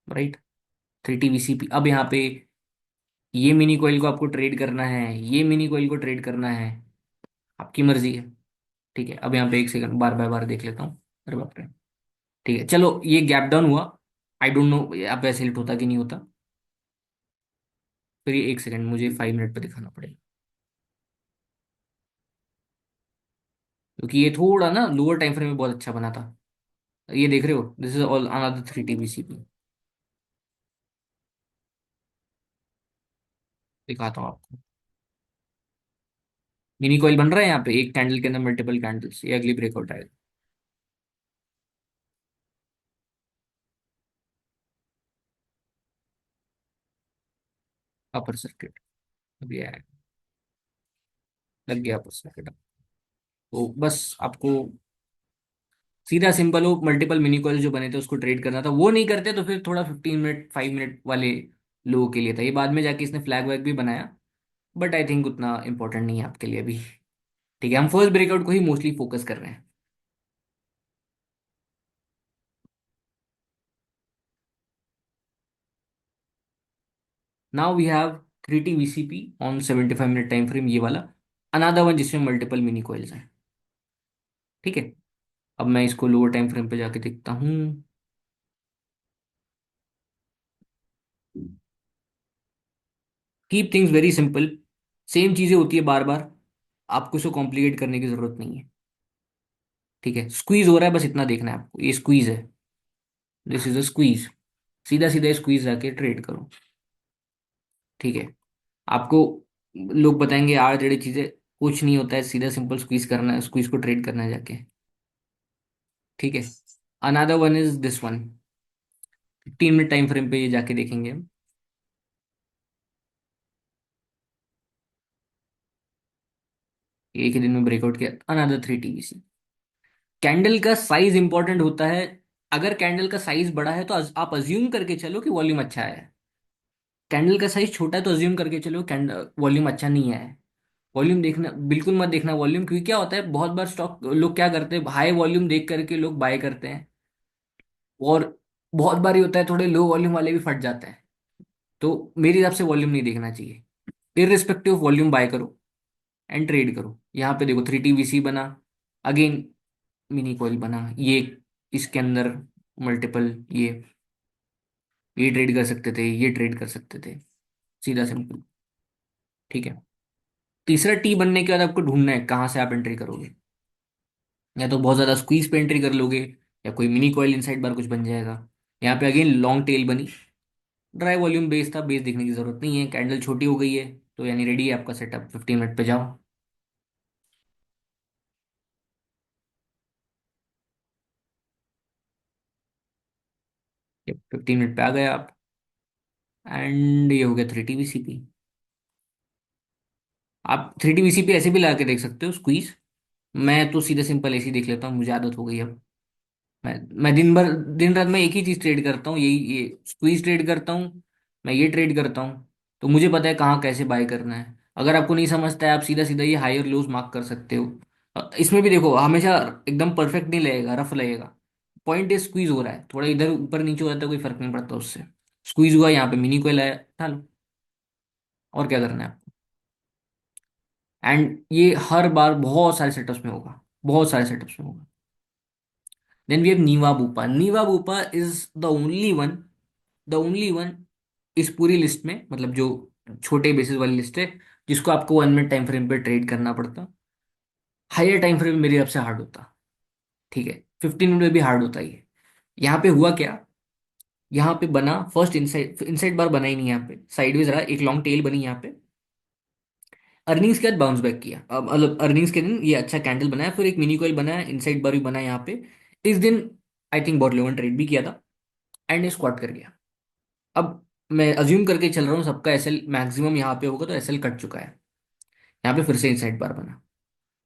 A: right. 3 TVCP। अब यहाँ पे ये मिनी कॉइल को आपको ट्रेड करना है, ये मिनी कॉइल को ट्रेड करना है, आपकी मर्जी है। ठीक है, अब यहाँ पे एक सेकंड बार बार बार देख लेता हूँ। अरे बाप रे। ठीक है चलो, ये गैप डाउन हुआ, आई डोंट नो यहाँ पे सिलेक्ट होता कि नहीं होता। फिर ये एक सेकंड मुझे 5 मिनट पे दिखाना पड़ेगा, क्योंकि ये थोड़ा ना लोअर टाइम फ्रेम में बहुत अच्छा बना था। ये देख रहे हो, this is all another 3 TVCP। दिखाता हूँ आपको, मिनी कॉइल बन रहा है यहाँ पे, एक कैंडल के अंदर मल्टीपल कैंडल्स, ये अगली ब्रेकआउट आएगा। अपर सर्किट, अभी आया, लग गया अपर सर्किट। तो बस आपको सीधा सिंपल वो मल्टीपल मिनी कॉइल जो बने थे उसको ट्रेड करना था, वो नहीं करते तो फिर थोड़ा 15 मिनट 5 मिनट वाले लोगों के लिए था। ये बाद में जाके इसने फ्लैग वैग भी बनाया, बट आई थिंक उतना इंपॉर्टेंट नहीं है आपके लिए अभी। ठीक है, हम फर्स्ट ब्रेकआउट को ही मोस्टली फोकस कर रहे हैं। Now we have 3 TVCP on 75 minute time frame, ये वाला अनादर वन जिसमें मल्टीपल मिनी कॉइल्स हैं। ठीक है, अब मैं इसको लोअर टाइम फ्रेम पे जाके देखता हूँ। Keep things very simple, same चीजें होती है बार बार, आपको इसको कॉम्प्लिकेट करने की जरूरत नहीं है। ठीक है, स्क्वीज हो रहा है, बस इतना देखना है आपको, ये स्क्वीज है, दिस इज अ स्क्वीज। सीधा सीधा स्क्वीज जाके ट्रेड करो। ठीक है, आपको लोग बताएंगे आड़ टेढ़ी चीजें, कुछ नहीं होता है, सीधा सिंपल स्क्वीज करना है, स्क्वीज को ट्रेड करना है जाके। ठीक है, another one is this one, 15 minute time frame पे ये जाके देखेंगे हम। एक ही दिन में ब्रेकआउट किया, अनदर 3 TVC। कैंडल का साइज इंपॉर्टेंट होता है, अगर कैंडल का साइज बड़ा है तो आप अज्यूम करके चलो कि वॉल्यूम अच्छा है। कैंडल का साइज छोटा है तो अज्यूम करके चलो कैंडल वॉल्यूम अच्छा नहीं है। वॉल्यूम देखना, बिल्कुल मत देखना वॉल्यूम, क्योंकि क्या होता है बहुत बार स्टॉक लोग क्या करते हैं, हाई वॉल्यूम देख करके लोग बाय करते हैं, और बहुत बार ये होता है थोड़े लो वॉल्यूम वाले भी फट जाते हैं। तो मेरे हिसाब से वॉल्यूम नहीं देखना चाहिए, इररिस्पेक्टिव वॉल्यूम बाय करो एंड ट्रेड करो। यहाँ पे देखो 3 TVC बना, अगेन मिनी कॉइल बना, ये इसके अंदर मल्टीपल, ये ट्रेड कर सकते थे, ये ट्रेड कर सकते थे, सीधा सिंपल। ठीक है, तीसरा टी बनने के बाद आपको ढूंढना है कहाँ से आप एंट्री करोगे, या तो बहुत ज्यादा स्क्वीज पे एंट्री कर लोगे, या कोई मिनी कॉइल इनसाइड बार कुछ बन जाएगा। यहाँ पे अगेन लॉन्ग टेल बनी, ड्राई वॉल्यूम बेस था, बेस देखने की जरूरत नहीं है, कैंडल छोटी हो गई है, तो यानी रेडी है आपका सेटअप, 15 मिनट पे जाओ। 15 मिनट पे आ गए आप, एंड ये हो गया 3 TVCP। आप 3 TVCP ऐसे भी लगा के देख सकते हो स्क्वीज, मैं तो सीधे सिंपल ऐसे ही देख लेता हूँ, मुझे आदत हो गई अब। मैं दिन भर, दिन रात में एक ही चीज ट्रेड करता हूँ, यही ये स्क्वीज ट्रेड करता हूँ, मैं ये ट्रेड करता हूँ। तो मुझे पता है कहाँ कैसे बाय करना है। अगर आपको नहीं समझता है, आप सीधा सीधा ये हायर लोज मार्क कर सकते हो। इसमें भी देखो हमेशा एकदम परफेक्ट नहीं लगेगा, रफ लगेगा। पॉइंट इज स्क्वीज हो रहा है, थोड़ा इधर ऊपर नीचे हो जाता है, कोई फर्क नहीं पड़ता उससे। स्क्वीज हुआ यहाँ पे, मिनी कोयल आया, उठा लो। और क्या करना है आपको। एंड ये हर बार बहुत सारे सेटअप्स में होगा, बहुत सारे सेटअप्स में होगा। Then we have Niva Bupa. Niva Bupa is the only one इस पूरी लिस्ट में, मतलब जो छोटे बेसिस वाली लिस्ट है, जिसको आपको 1 मिनट टाइम फ्रेम पे ट्रेड करना पड़ता। हायर टाइम फ्रेम मेरे हिसाब से हार्ड होता। ठीक है, 15 मिनट में भी हार्ड होता ही है। यहाँ पे हुआ क्या, यहाँ पे बना फर्स्ट इनसाइड इनसाइड बार बना ही नहीं, यहाँ पे साइडवेज रहा, एक लॉन्ग टेल बनी यहाँ पे। अर्निंग्स के बाद बाउंस बैक किया, अब मतलब अर्निंग्स के दिन ये अच्छा कैंडल बनाया, फिर एक मिनी कॉइल बनाया, इनसाइड बार भी बनाया यहाँ पे। इस दिन आई थिंक बहुत लोगों ने ट्रेड भी किया था, एंड ये स्क्वाट कर गया। अब मैं अज्यूम करके चल रहा हूँ सबका एसएल मैक्सिमम यहाँ पे होगा, तो एसएल कट चुका है। यहाँ पे फिर से इनसाइड बार बना,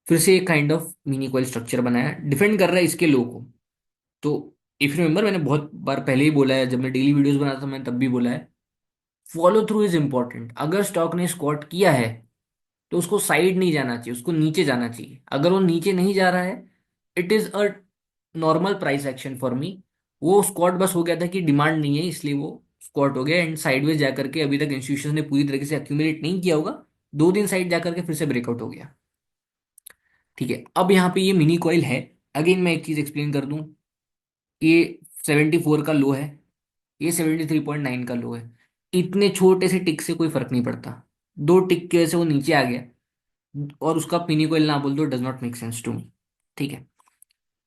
A: फिर से एक kind of mini coil structure बनाया, डिफेंड कर रहा है इसके लो को। तो इफ यू रिमेंबर, मैंने बहुत बार पहले ही बोला है, जब मैं डेली वीडियोस बनाता था मैंने तब भी बोला है, फॉलो थ्रू इज इंपॉर्टेंट। अगर स्टॉक ने स्क्वाट किया है तो उसको साइड नहीं जाना चाहिए, उसको नीचे जाना चाहिए। अगर वो नीचे नहीं जा रहा है, it is a normal price action for me. वो स्क्वाट बस हो गया था कि डिमांड नहीं है, इसलिए वो स्क्वाट हो गया, एंड साइडवेज जाकर के अभी तक इंस्टीट्यूशन ने पूरी तरीके से एक्यूमुलेट नहीं किया होगा, 2 दिन साइड जाकर के फिर से ब्रेकआउट हो गया। ठीक है, अब यहाँ पे ये मिनी कॉइल है। अगेन मैं एक चीज एक्सप्लेन कर दूं, ये 74 का लो है, ये 73.9 का लो है। इतने छोटे से टिक से कोई फर्क नहीं पड़ता, 2 टिक की वजह से वो नीचे आ गया, और उसका पिनी कोयल ना बोल दो, does not make sense to me. ठीक है।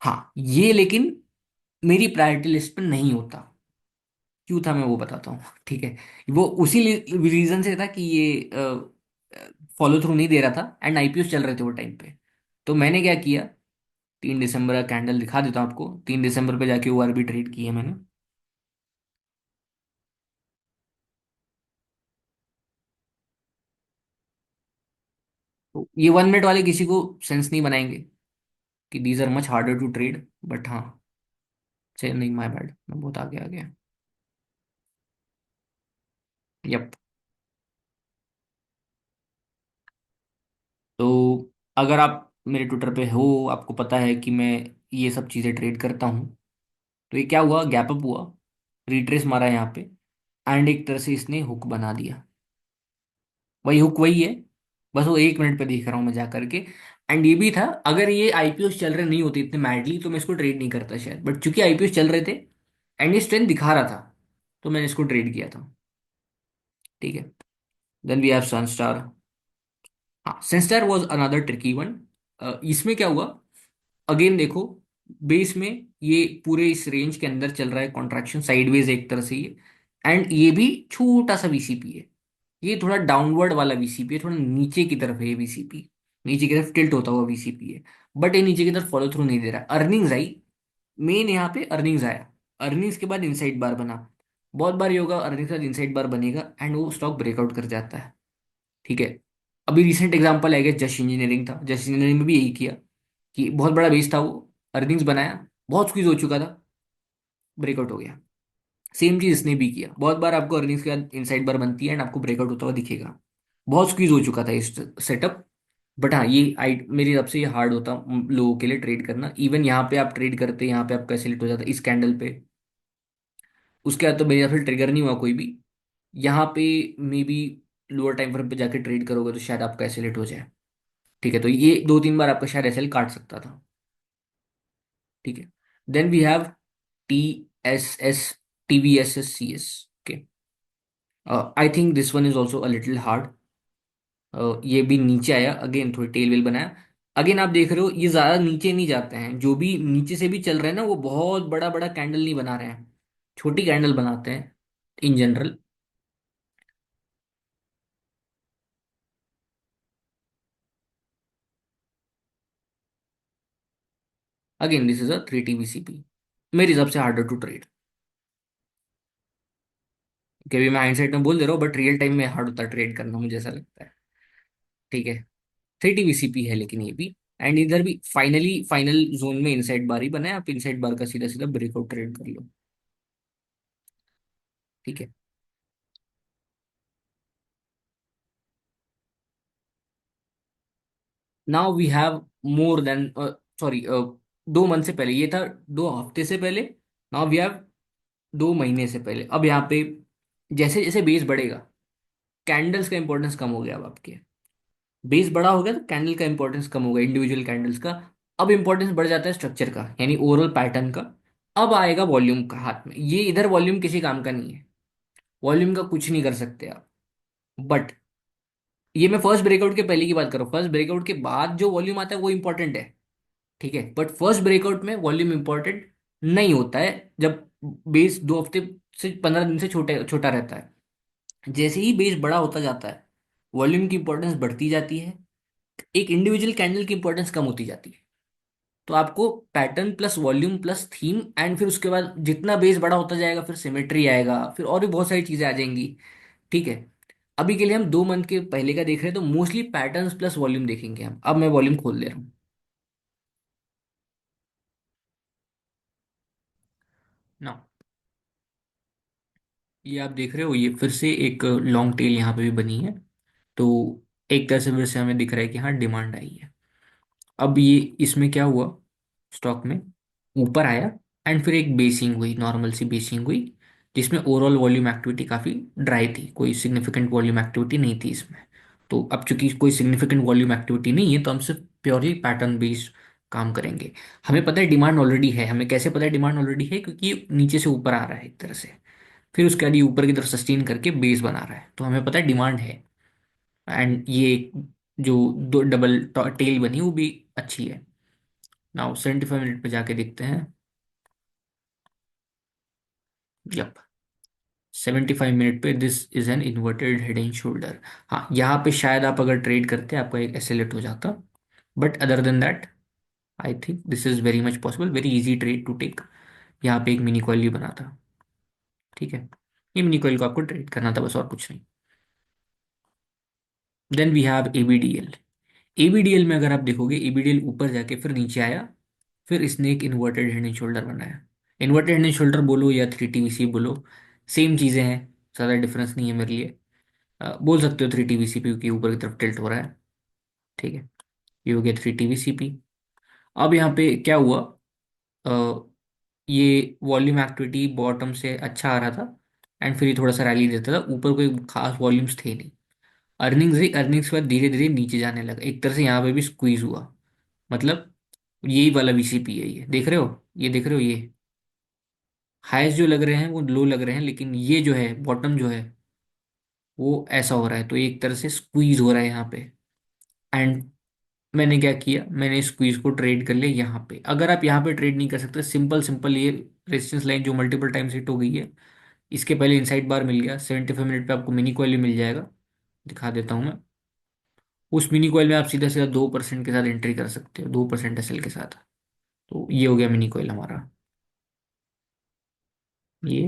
A: हाँ, ये लेकिन मेरी प्रायोरिटी लिस्ट पर नहीं होता। क्यों था मैं वो बताता हूँ। ठीक है, वो उसी रीजन से था कि ये फॉलो थ्रू नहीं दे रहा था, एंड आईपीओ चल रहे थे वो टाइम पे। तो मैंने क्या किया, 3 दिसंबर का कैंडल दिखा देता हूँ आपको, 3 दिसंबर पे जाके ओआरबी ट्रेड की है मैंने। तो ये 1 मिनट वाले किसी को सेंस नहीं बनाएंगे कि these are much harder to trade, but हाँ, से नहीं, माय बैड, मैं बहुत आगे आ गया। यप। तो अगर आप मेरे ट्विटर पे हो, आपको पता है कि मैं ये सब चीज़ें ट्रेड करता हूँ। तो ये क्या हुआ, गैप अप हुआ, रिट्रेस मारा यहाँ पे, एंड एक तरह से इसने हुक बना दिया। वही हुक वही है, बस वो 1 मिनट पे देख रहा हूँ मैं जा करके। एंड ये भी था, अगर ये आईपीओ चल रहे नहीं होते इतने मैडली तो मैं इसको ट्रेड नहीं करता शायद, बट चूंकि आईपीओ चल रहे थे एंड ये स्ट्रेंथ दिखा रहा था, तो मैंने इसको ट्रेड किया था। ठीक है। Then we have Sunstar. हाँ, Sunstar was another tricky one. इसमें क्या हुआ, अगेन देखो, बेस में ये पूरे इस रेंज के अंदर चल रहा है, कॉन्ट्रैक्शन साइडवेज एक तरह से ये, एंड ये भी छोटा सा वीसीपी है। ये थोड़ा डाउनवर्ड वाला वीसीपी है, थोड़ा नीचे की तरफ है ये वीसीपी, नीचे की तरफ टिल्ट होता हुआ वीसीपी है। बट ये नीचे की तरफ फॉलो थ्रू नहीं दे रहा। अर्निंग्स आई, मेन यहाँ पे अर्निंग्स आया, अर्निंग्स के बाद इनसाइड बार बना। बहुत बार ये होगा, अर्निंग्स के बाद इनसाइड बार बनेगा एंड वो स्टॉक ब्रेकआउट कर जाता है। ठीक है। अभी रिसेंट एग्जांपल है, जस्ट इंजीनियरिंग था, जस्ट इंजीनियरिंग में भी यही किया कि बहुत बड़ा बेस था वो, अर्निंग्स बनाया, बहुत स्क्वीज हो चुका था, ब्रेकआउट हो गया। सेम चीज इसने भी किया, बहुत बार आपको अर्निंग्स के बाद इनसाइड बार बनती है एंड आपको ब्रेकआउट होता हुआ दिखेगा। बहुत स्क्वीज हो चुका था इस सेटअप। बट हाँ, ये आई मेरी तरफ से ये हार्ड होता लोगों के लिए ट्रेड करना। इवन यहाँ पे आप ट्रेड करते, यहाँ पे आपका सिलेक्ट हो जाता इस कैंडल पे, उसके बाद तो मेरी तरफ से ट्रिगर नहीं हुआ कोई भी। यहाँ पे may be lower time frame पे जाके ट्रेड करोगे तो शायद आपका एसेलेट हो जाए। ठीक है, तो ये 2-3 बार आपका शायद एसएल काट सकता था। ठीक है। Then we have T S S TVSSCS। Okay, I think this one is also a little hard. ये भी नीचे आया, अगेन थोड़ी टेल वेल बनाया। अगेन आप देख रहे हो ये ज्यादा नीचे नहीं जाते हैं, जो भी नीचे से भी चल रहे हैं ना, वो बहुत बड़ा बड़ा कैंडल नहीं बना रहे हैं, छोटी कैंडल बनाते हैं in general. Again this is a 3 TVCP, मेरे हिसाब से हार्डर टू ट्रेड। कभी मैं हाइंडसाइट में बोल दे रहा हूँ, बट रियल टाइम में हार्ड होता है ट्रेड करना, मुझे ऐसा लगता है। ठीक है, 3 TVCP है लेकिन ये भी, एंड इधर भी फाइनली फाइनल जोन में इनसाइड बार ही बना है, आप इनसाइड बार का सीधा सीधा ब्रेकआउट ट्रेड कर लो। ठीक है। Now we have more than, sorry, 2 month से पहले ये था, 2 हफ्ते से पहले। नाउ वी हैव 2 महीने से पहले। अब यहाँ पे जैसे जैसे बेस बढ़ेगा, कैंडल्स का इंपॉर्टेंस कम हो गया अब आपके। बेस बड़ा हो गया तो कैंडल का इंपॉर्टेंस कम हो गया, इंडिविजुअल कैंडल्स का। अब इंपॉर्टेंस बढ़ जाता है स्ट्रक्चर का, यानी ओवरऑल पैटर्न का। अब आएगा वॉल्यूम का हाथ में। ये इधर वॉल्यूम किसी काम का नहीं है, वॉल्यूम का कुछ नहीं कर सकते आप। बट ये मैं फर्स्ट ब्रेकआउट के पहले की बात कर रहा हूँ, फर्स्ट ब्रेकआउट के बाद जो वॉल्यूम आता है वो इंपॉर्टेंट है। ठीक है, बट फर्स्ट ब्रेकआउट में वॉल्यूम इंपॉर्टेंट नहीं होता है, जब बेस 2 हफ्ते से 15 दिन से छोटे छोटा रहता है। जैसे ही बेस बड़ा होता जाता है, वॉल्यूम की इंपॉर्टेंस बढ़ती जाती है, एक इंडिविजुअल कैंडल की इंपॉर्टेंस कम होती जाती है। तो आपको pattern plus volume plus theme, and फिर उसके बाद जितना बेस बड़ा होता जाएगा फिर सिमेट्री आएगा, फिर और भी बहुत सारी चीजें आ जाएंगी। ठीक है, अभी के लिए हम 2 मंथ के पहले का देख रहे हैं, तो मोस्टली पैटर्न्स प्लस वॉल्यूम देखेंगे हम। अब मैं वॉल्यूम खोल दे रहा हूँ ना। ये आप देख रहे हो, ये फिर से एक लॉन्ग टेल यहाँ पे भी बनी है। तो एक तरह से फिर से हमें दिख रहा है कि हाँ डिमांड आई है। अब ये इसमें क्या हुआ, स्टॉक में ऊपर आया, एंड फिर एक बेसिंग हुई, नॉर्मल सी बेसिंग हुई, जिसमें ओवरऑल वॉल्यूम एक्टिविटी काफ़ी ड्राई थी, कोई सिग्निफिकेंट वॉल्यूम एक्टिविटी नहीं थी इसमें। तो अब चूंकि कोई सिग्निफिकेंट वॉल्यूम एक्टिविटी नहीं है, तो हम सिर्फ प्योरली पैटर्न बेस्ड काम करेंगे। हमें पता है डिमांड ऑलरेडी है। हमें कैसे पता है डिमांड ऑलरेडी है? क्योंकि ये नीचे से ऊपर आ रहा है एक तरह से, फिर उसके बाद ये ऊपर की तरफ सस्टेन करके बेस बना रहा है, तो हमें पता है डिमांड है। एंड ये जो दो डबल टेल बनी वो भी अच्छी है। नाउ 75 मिनट पे जाके देखते हैं। यप, 75 मिनट पे this is an inverted head and shoulder. हाँ, यहाँ पे शायद आप अगर ट्रेड करते आपका एक एसेलेट हो जाता, but other than that I think this is very much possible, very easy trade to take. यहाँ पे एक मिनी कॉइल भी बना था। ठीक है, ये मिनी कॉइल को आपको ट्रेड करना था, बस और कुछ नहीं। Then we have ABDL. ABDL में अगर आप देखोगे, एबीडीएल ऊपर जाके फिर नीचे आया, फिर इसने एक इन्वर्टेड हेड एंड शोल्डर बनाया। इन्वर्टेड हेड एंड शोल्डर बोलो या 3TVC बोलो, सेम चीज़ें हैं, ज़्यादा डिफरेंस नहीं है मेरे लिए। बोल सकते हो 3TVC क्योंकि ऊपर की तरफ टिल्ट हो रहा है। ठीक है, ये हो गया 3TVC। अब यहाँ पे क्या हुआ, अ, ये वॉल्यूम एक्टिविटी बॉटम से अच्छा आ रहा था, एंड फिर ये थोड़ा सा रैली देता था, ऊपर कोई खास वॉल्यूम्स थे नहीं। अर्निंग्स ही अर्निंग्स के बाद धीरे धीरे नीचे जाने लगा, एक तरह से यहाँ पे भी स्क्वीज हुआ। मतलब यही वाला VCP है, ये देख रहे हो, ये देख रहे हो, ये हाईएस्ट जो लग रहे हैं वो लो लग रहे हैं, लेकिन ये जो है बॉटम जो है वो ऐसा हो रहा है, तो ये एक तरह से स्क्वीज हो रहा है यहाँ पे। एंड मैंने क्या किया, मैंने स्क्वीज को ट्रेड कर लिया यहाँ पे। अगर आप यहाँ पे ट्रेड नहीं कर सकते, सिंपल सिंपल ये रेजिस्टेंस लाइन जो मल्टीपल टाइम्स हिट हो गई है, इसके पहले इनसाइड बार मिल गया, 75 मिनट पे आपको मिनी कॉइल भी मिल जाएगा। दिखा देता हूँ मैं। उस मिनी कॉइल में आप सीधा सीधा 2% के साथ एंट्री कर सकते हो, 2% एसएल के साथ। तो ये हो गया मिनी कॉइल हमारा। ये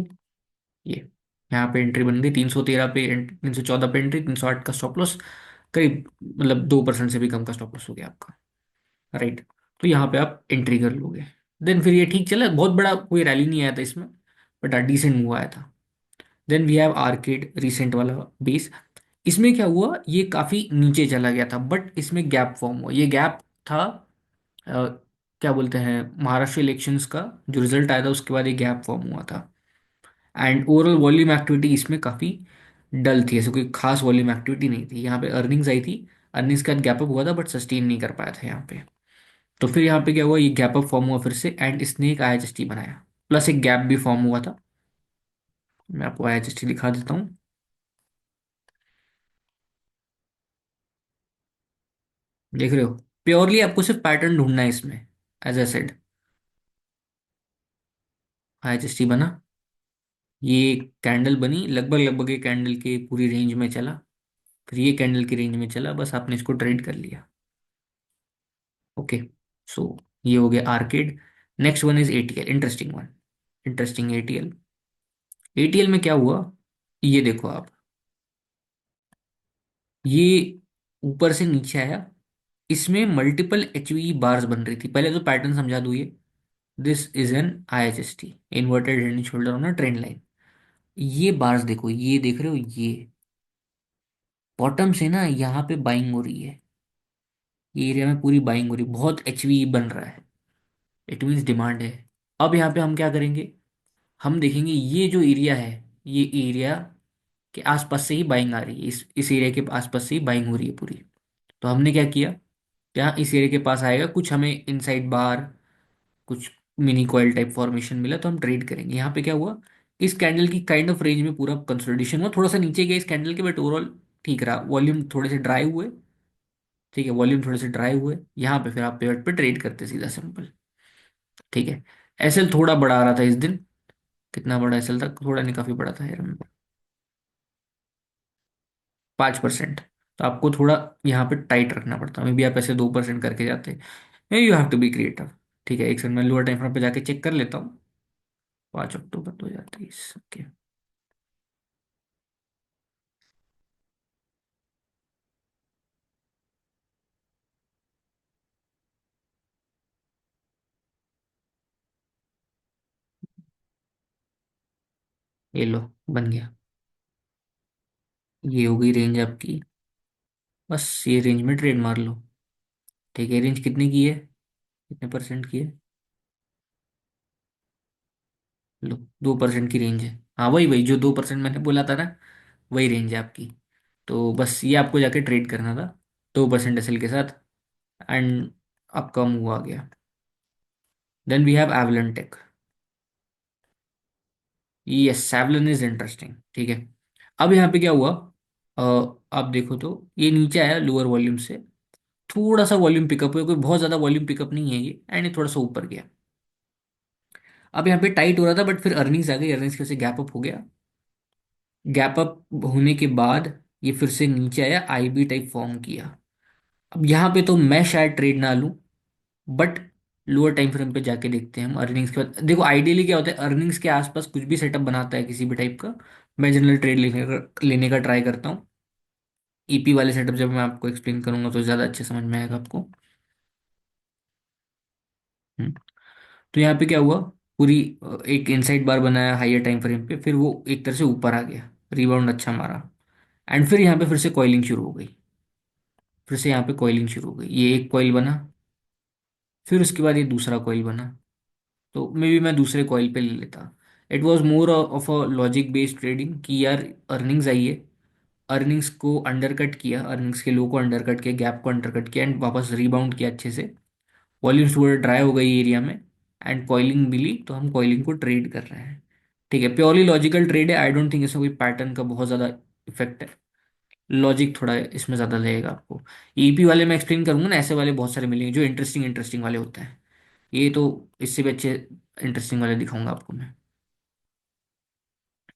A: ये यहाँ पे एंट्री बन गई 313 पे, 314 पे एंट्री, 308 का स्टॉप लॉस, करीब मतलब 2% से भी कम का स्टॉप लॉस हो गया आपका। राइट, तो यहाँ पे आप एंट्री कर लोगे। देन फिर ये ठीक चला, बहुत बड़ा कोई रैली नहीं आया था इसमें, बट डिसेंट मूव आया था। Then we have Arkade, recent वाला बेस। इसमें क्या हुआ, ये काफी नीचे चला गया था, बट इसमें गैप फॉर्म हुआ। ये गैप था अ, क्या बोलते हैं, महाराष्ट्र इलेक्शंस का जो रिजल्ट आया था उसके बाद ये गैप फॉर्म हुआ था। एंड ओवरऑल वॉल्यूम एक्टिविटी इसमें काफ़ी डल थी, ऐसे कोई खास वॉल्यूम एक्टिविटी नहीं थी। यहाँ पे अर्निंग्स आई थी, अर्निंग्स का गैप अप हुआ था, बट सस्टेन नहीं कर पाया था यहाँ पे। तो फिर यहाँ पे क्या हुआ, ये गैप अप फॉर्म हुआ फिर से, एंड इसने एक IHST बनाया, प्लस एक गैप भी फॉर्म हुआ था। मैं आपको IHST दिखा देता हूँ। देख रहे हो, प्योरली आपको सिर्फ पैटर्न ढूंढना है इसमें। एज ए सेड, IHST बना, ये कैंडल बनी, लगभग लगभग ये कैंडल के पूरी रेंज में चला, फिर ये कैंडल की रेंज में चला, बस आपने इसको ट्रेड कर लिया। ओके, सो ये हो गया arcade. Next one is ATL, interesting one, interesting ATL। ATL में क्या हुआ, ये देखो आप, ये ऊपर से नीचे आया, इसमें मल्टीपल HVE बार्स बन रही थी। पहले तो पैटर्न समझा दो ये। This is an IHST, inverted head and shoulder on a trend line. ये बार्स देखो, ये देख रहे हो, ये बॉटम से ना यहाँ पे बाइंग हो रही है, ये एरिया में पूरी बाइंग हो रही है, बहुत HVE बन रहा है, इट मीन्स डिमांड है। अब यहाँ पे हम क्या करेंगे, हम देखेंगे ये जो एरिया है, ये एरिया कि आसपास से ही बाइंग आ रही है, इस एरिया के आसपास से ही बाइंग हो रही है पूरी। तो हमने क्या किया, क्या इस एरिया के पास आएगा कुछ, हमें इनसाइड बार कुछ मिनी कॉइल टाइप फॉर्मेशन मिला तो हम ट्रेड करेंगे। यहाँ पे क्या हुआ, इस कैंडल की काइंड ऑफ रेंज में पूरा कंसोलिडेशन हुआ, थोड़ा सा नीचे गया इस कैंडल के, बट ओवरऑल ठीक रहा, वॉल्यूम थोड़े से ड्राई हुए। ठीक है, वॉल्यूम थोड़े से ड्राई हुए, यहाँ पे फिर आप पिवट पे ट्रेड करते सीधा सिंपल। ठीक है, एसएल थोड़ा बड़ा आ रहा था इस दिन। कितना बड़ा एसएल था, थोड़ा नहीं काफी बड़ा था यार, 5%। तो आपको थोड़ा यहाँ पे टाइट रखना पड़ता, मे बी आप ऐसे 2% करके जाते, you have to be creative. ठीक है, एक सेकंड मैं लोअर टाइम फ्रेम पे जाके चेक कर लेता हूँ। 5 अक्टूबर 2023, ओके। ये लो, बन गया। ये हो गई रेंज आपकी, बस ये रेंज में ट्रेड मार लो। ठीक है, रेंज कितने की है, कितने परसेंट की है, लो 2% की रेंज है। हाँ वही वही जो 2% मैंने बोला था ना, वही रेंज है आपकी। तो बस ये आपको जाके ट्रेड करना था 2% एसएल के साथ, एंड आपका मूव आ गया। Then we have Avalon Tech. Yes, Avalon is interesting. ठीक है, अब यहाँ पे क्या हुआ, अ, आप देखो तो ये नीचे आया लोअर वॉल्यूम से, थोड़ा सा वॉल्यूम पिकअप हुआ, कोई बहुत ज्यादा वॉल्यूम पिकअप नहीं है ये, एंड ये थोड़ा सा ऊपर गया। अब यहाँ पे टाइट हो रहा था, बट फिर अर्निंग्स आ गई, अर्निंग्स की वजह से गैप अप हो गया। गैप अप होने के बाद ये फिर से नीचे आया, आईबी टाइप फॉर्म किया। अब यहाँ पे तो मैं शायद ट्रेड ना लूं, बट लोअर टाइम फ्रेम पे जाके देखते हैं हम अर्निंग्स के बाद। देखो आइडियली क्या होता है, अर्निंग्स के आसपास कुछ भी सेटअप बनाता है किसी भी टाइप का, मैं जनरल ट्रेड लेने का ट्राई करता हूँ। ईपी वाले सेटअप जब मैं आपको एक्सप्लेन करूंगा तो ज़्यादा अच्छे समझ में आएगा आपको। हम्म। तो यहाँ पे क्या हुआ, पूरी एक इनसाइड बार बनाया हाइयर टाइम फ्रेम पे, फिर वो एक तरह से ऊपर आ गया, रिबाउंड अच्छा मारा, एंड फिर यहाँ पे फिर से कॉइलिंग शुरू हो गई। फिर से यहाँ पे कॉइलिंग शुरू हो गई, ये एक कॉइल बना, फिर उसके बाद ये दूसरा कॉइल बना। तो मे बी मैं दूसरे कॉइल पे ले लेता। It was more of a logic based trading कि यार अर्निंग्स आई है, अर्निंग्स को अंडरकट किया, अर्निंग्स के लो को अंडरकट किया, गैप को अंडरकट किया, एंड वापस रिबाउंड किया अच्छे से। वॉल्यूम्स थोड़ा ड्राई हो गई एरिया में, एंड कॉइलिंग मिली, तो हम कॉइलिंग को ट्रेड कर रहे हैं। ठीक है, प्योरली लॉजिकल ट्रेड है, आई डोंट थिंक इसमें कोई पैटर्न का बहुत ज़्यादा इफेक्ट है। लॉजिक थोड़ा इसमें ज़्यादा लगेगा आपको। ईपी वाले मैं एक्सप्लेन करूंगा ना, ऐसे वाले बहुत सारे मिलेंगे जो इंटरेस्टिंग इंटरेस्टिंग वाले होते हैं। ये तो इससे भी अच्छे इंटरेस्टिंग वाले दिखाऊंगा आपको मैं।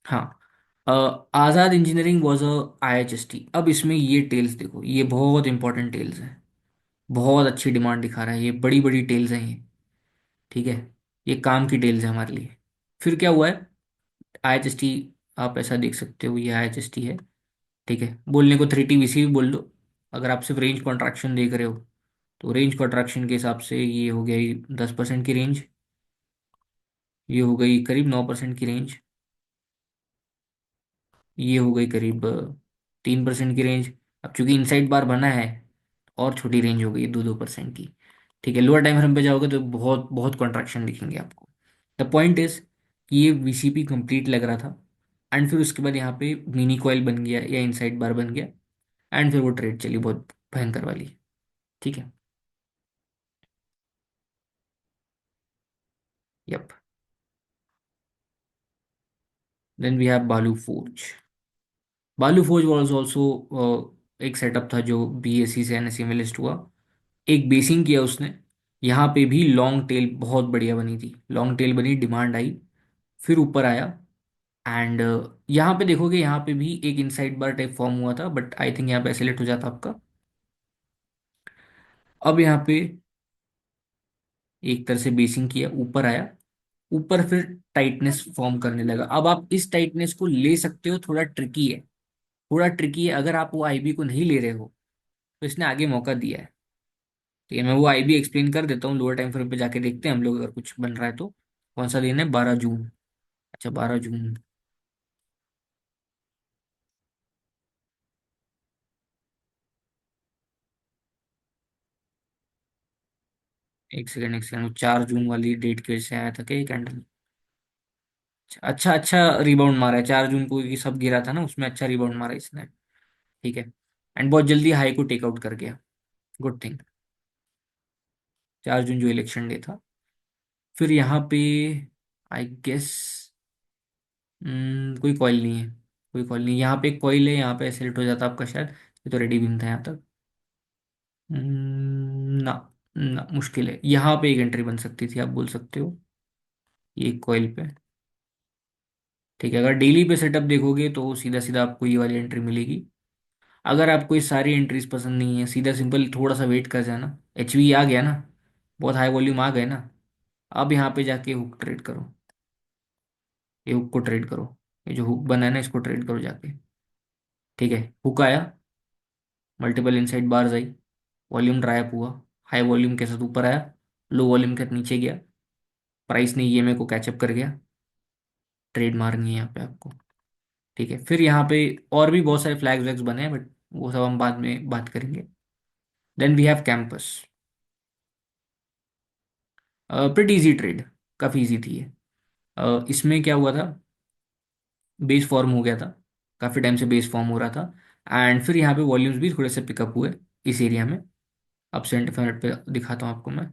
A: हाँ, अ, आज़ाद इंजीनियरिंग वॉज अ आईएचएसटी। अब इसमें ये टेल्स देखो, ये बहुत इंपॉर्टेंट टेल्स हैं, बहुत अच्छी डिमांड दिखा रहा है, ये बड़ी बड़ी टेल्स हैं ये। ठीक है, ये काम की टेल्स है हमारे लिए। फिर क्या हुआ है, आईएचएसटी, आप ऐसा देख सकते हो ये आईएचएसटी है। ठीक है, बोलने को 3TVC भी बोल दो, अगर आप सिर्फ रेंज कॉन्ट्रैक्शन देख रहे हो। तो रेंज कॉन्ट्रैक्शन के हिसाब से ये हो गया 10% की रेंज, ये हो गई करीब 9% की रेंज, ये हो गई करीब 3% की रेंज। अब चूंकि इनसाइड बार बना है, और छोटी रेंज हो गई 2-2% की। ठीक है, लोअर टाइम फ्रेम पे जाओगे तो बहुत बहुत कॉन्ट्रैक्शन दिखेंगे आपको। द पॉइंट इज कि ये वीसीपी कंप्लीट लग रहा था, एंड फिर उसके बाद यहाँ पे मिनी कॉइल बन गया या इनसाइड बार बन गया, एंड फिर वो ट्रेड चली बहुत भयंकर वाली। ठीक है। यप। देन वी हैव बालू फोर्ज। बालू फोर्ज वॉज ऑल्सो एक सेटअप था जो बीएससी से एनएससी में लिस्ट हुआ। एक बेसिंग किया उसने, यहाँ पे भी लॉन्ग टेल बहुत बढ़िया बनी थी, लॉन्ग टेल बनी, डिमांड आई, फिर ऊपर आया। एंड यहाँ पे देखोगे, यहाँ पे भी एक इनसाइड बार टाइप फॉर्म हुआ था, बट आई थिंक यहाँ पे सेलेक्ट हो जाता आपका। अब यहाँ पे एक तरह से बेसिंग किया, ऊपर आया, ऊपर फिर टाइटनेस फॉर्म करने लगा। अब आप इस टाइटनेस को ले सकते हो, थोड़ा ट्रिकी है, थोड़ा ट्रिकी है, अगर आप वो आईबी को नहीं ले रहे हो तो इसने आगे मौका दिया है। ठीक है, मैं वो आईबी एक्सप्लेन कर देता हूँ, लोअर टाइम फ्रेम पे जाके देखते हैं हम लोग, अगर कुछ बन रहा है तो। कौन सा दिन है, 12 जून। अच्छा, 12 जून। एक सेकंड, एक सेकंड, 4 जून वाली डेट की वजह से आया था क्या ये कैंडल। अच्छा अच्छा, रिबाउंड मारा है 4 जून को, ये सब गिरा था ना उसमें, अच्छा रिबाउंड मारा इसने। ठीक है। एंड बहुत जल्दी हाई को टेकआउट कर गया। Good thing. 4 जून जो इलेक्शन डे था। फिर यहाँ पे आई गेस कोई कॉइल नहीं है। कोई कॉइल नहीं, यहाँ पे एक कॉइल है, यहाँ पे सेलेक्ट हो जाता आपका शायद। ये तो रेडी बीम था यहाँ तक। ना ना, मुश्किल है। यहाँ पे एक एंट्री बन सकती थी, आप बोल सकते हो, ये कॉइल पे। ठीक है, अगर डेली पे सेटअप देखोगे तो सीधा सीधा आपको ये वाली एंट्री मिलेगी। अगर आपको ये सारी एंट्रीज पसंद नहीं है, सीधा सिंपल थोड़ा सा वेट कर जाना। एचवी आ गया ना, बहुत हाई वॉल्यूम आ गए ना। अब यहाँ पे जाके हुक ट्रेड करो। ये हुक को ट्रेड करो। ये जो हुक बना है ना, इसको ट्रेड करो जाके। ठीक है, हुक आया, मल्टीपल इनसाइड बार्स आई, वॉल्यूम ड्राई अप हुआ। हाई वॉल्यूम के साथ ऊपर आया, लो वॉल्यूम के साथ नीचे गया। प्राइस ने ईएमए को कैचअप कर गया। ट्रेड मारनी है यहाँ पे आपको। ठीक है, फिर यहाँ पे और भी बहुत सारे फ्लैग्स वैग्स बने हैं, बट वो सब हम बाद में बात करेंगे। Then we have Campus. Pretty easy trade, काफ़ी इजी थी ये। इसमें क्या हुआ था, बेस फॉर्म हो गया था। काफ़ी टाइम से बेस फॉर्म हो रहा था, एंड फिर यहाँ पे वॉल्यूम्स भी थोड़े से पिकअप हुए इस एरिया में। अब 75 पे दिखाता हूँ आपको मैं।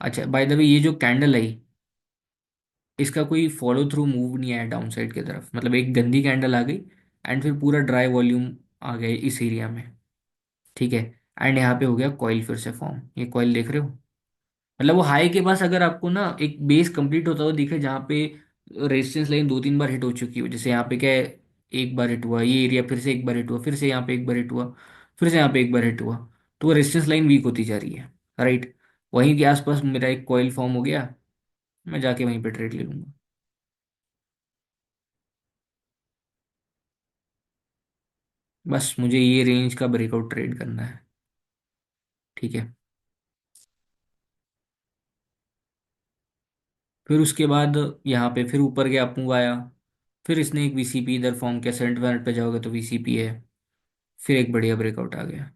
A: अच्छा, बाय द वे, ये जो कैंडल आई, इसका कोई फॉलो थ्रू मूव नहीं आया डाउन साइड की तरफ, मतलब एक गंदी कैंडल आ गई एंड फिर पूरा ड्राई वॉल्यूम आ गया इस एरिया में। ठीक है। एंड यहाँ पे हो गया कॉइल फिर से फॉर्म, ये कॉइल देख रहे हो। मतलब वो हाई के पास अगर आपको ना एक बेस कंप्लीट होता हुआ दिखे, जहाँ पे रेजिस्टेंस लाइन 2-3 बार हिट हो चुकी हो, जैसे यहाँ पे क्या है, एक बार हिट हुआ ये एरिया, फिर से एक बार हिट हुआ, फिर से यहाँ पे एक बार हिट हुआ, फिर से यहाँ पे एक बार हिट हुआ, तो वो रेजिस्टेंस लाइन वीक होती जा रही है। राइट। वहीं के आसपास मेरा एक कॉइल फॉर्म हो गया, मैं जाके वहीं पे ट्रेड ले लूंगा। बस मुझे ये रेंज का ब्रेकआउट ट्रेड करना है। ठीक है। फिर उसके बाद यहाँ पे फिर ऊपर गया, अप मूव आया। फिर इसने एक वीसीपी इधर फॉर्म किया, 70 पे जाओगे तो वीसीपी है। फिर एक बढ़िया ब्रेकआउट आ गया।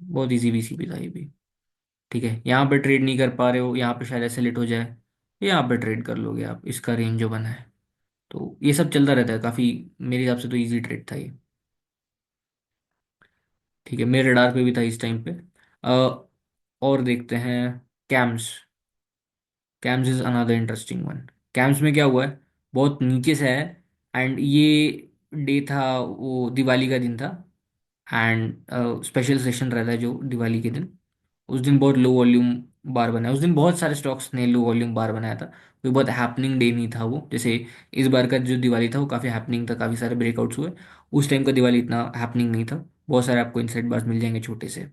A: बहुत इजी वीसीपी था ये भी। ठीक है, यहाँ पे ट्रेड नहीं कर पा रहे हो, यहाँ पे शायद ऐसे लेट हो जाए, यहाँ पे ट्रेड कर लोगे आप, इसका रेंज जो बना है। तो ये सब चलता रहता है काफ़ी। मेरे हिसाब से तो इजी ट्रेड था ये। ठीक है, मेरे रडार पे भी था इस टाइम पे। और देखते हैं camps. Camps is another interesting one. Camps में क्या हुआ है, बहुत नीचे से है, एंड ये डे था, वो दिवाली का दिन था। एंड स्पेशल सेशन रहता है जो दिवाली के दिन, उस दिन बहुत लो वॉल्यूम बार बनाया। उस दिन बहुत सारे स्टॉक्स ने लो वॉल्यूम बार बनाया था, कोई बहुत हैपनिंग डे नहीं था वो। जैसे इस बार का जो दिवाली था वो काफ़ी हैपनिंग था, काफ़ी सारे ब्रेकआउट्स हुए। उस टाइम का दिवाली इतना हैपनिंग नहीं था। बहुत सारे आपको इनसाइड बार्स मिल जाएंगे छोटे से।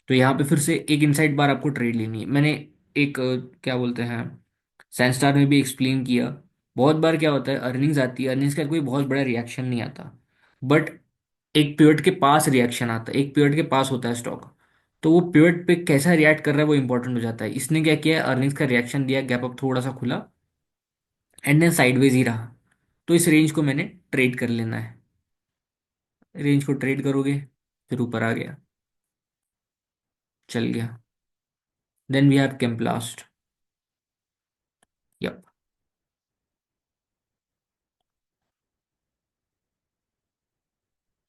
A: तो यहाँ पे फिर से एक इनसाइड बार आपको ट्रेड लेनी है। मैंने एक क्या बोलते हैं, सैनस्टार में भी एक्सप्लेन किया। बहुत बार क्या होता है, अर्निंग्स आती है, अर्निंग्स का कोई बहुत बड़ा रिएक्शन नहीं आता, बट एक पिवट के पास रिएक्शन आता है, एक पिवट के पास होता है स्टॉक। तो वो पिवट पे कैसा रिएक्ट कर रहा है वो इंपॉर्टेंट हो जाता है। इसने क्या किया, अर्निंग्स का रिएक्शन दिया, गैप अप थोड़ा सा खुला, एंड देन साइडवेज ही रहा। तो इस रेंज को मैंने ट्रेड कर लेना है। रेंज को ट्रेड करोगे, फिर ऊपर आ गया, चल गया। Then we have Chemplast. Yup.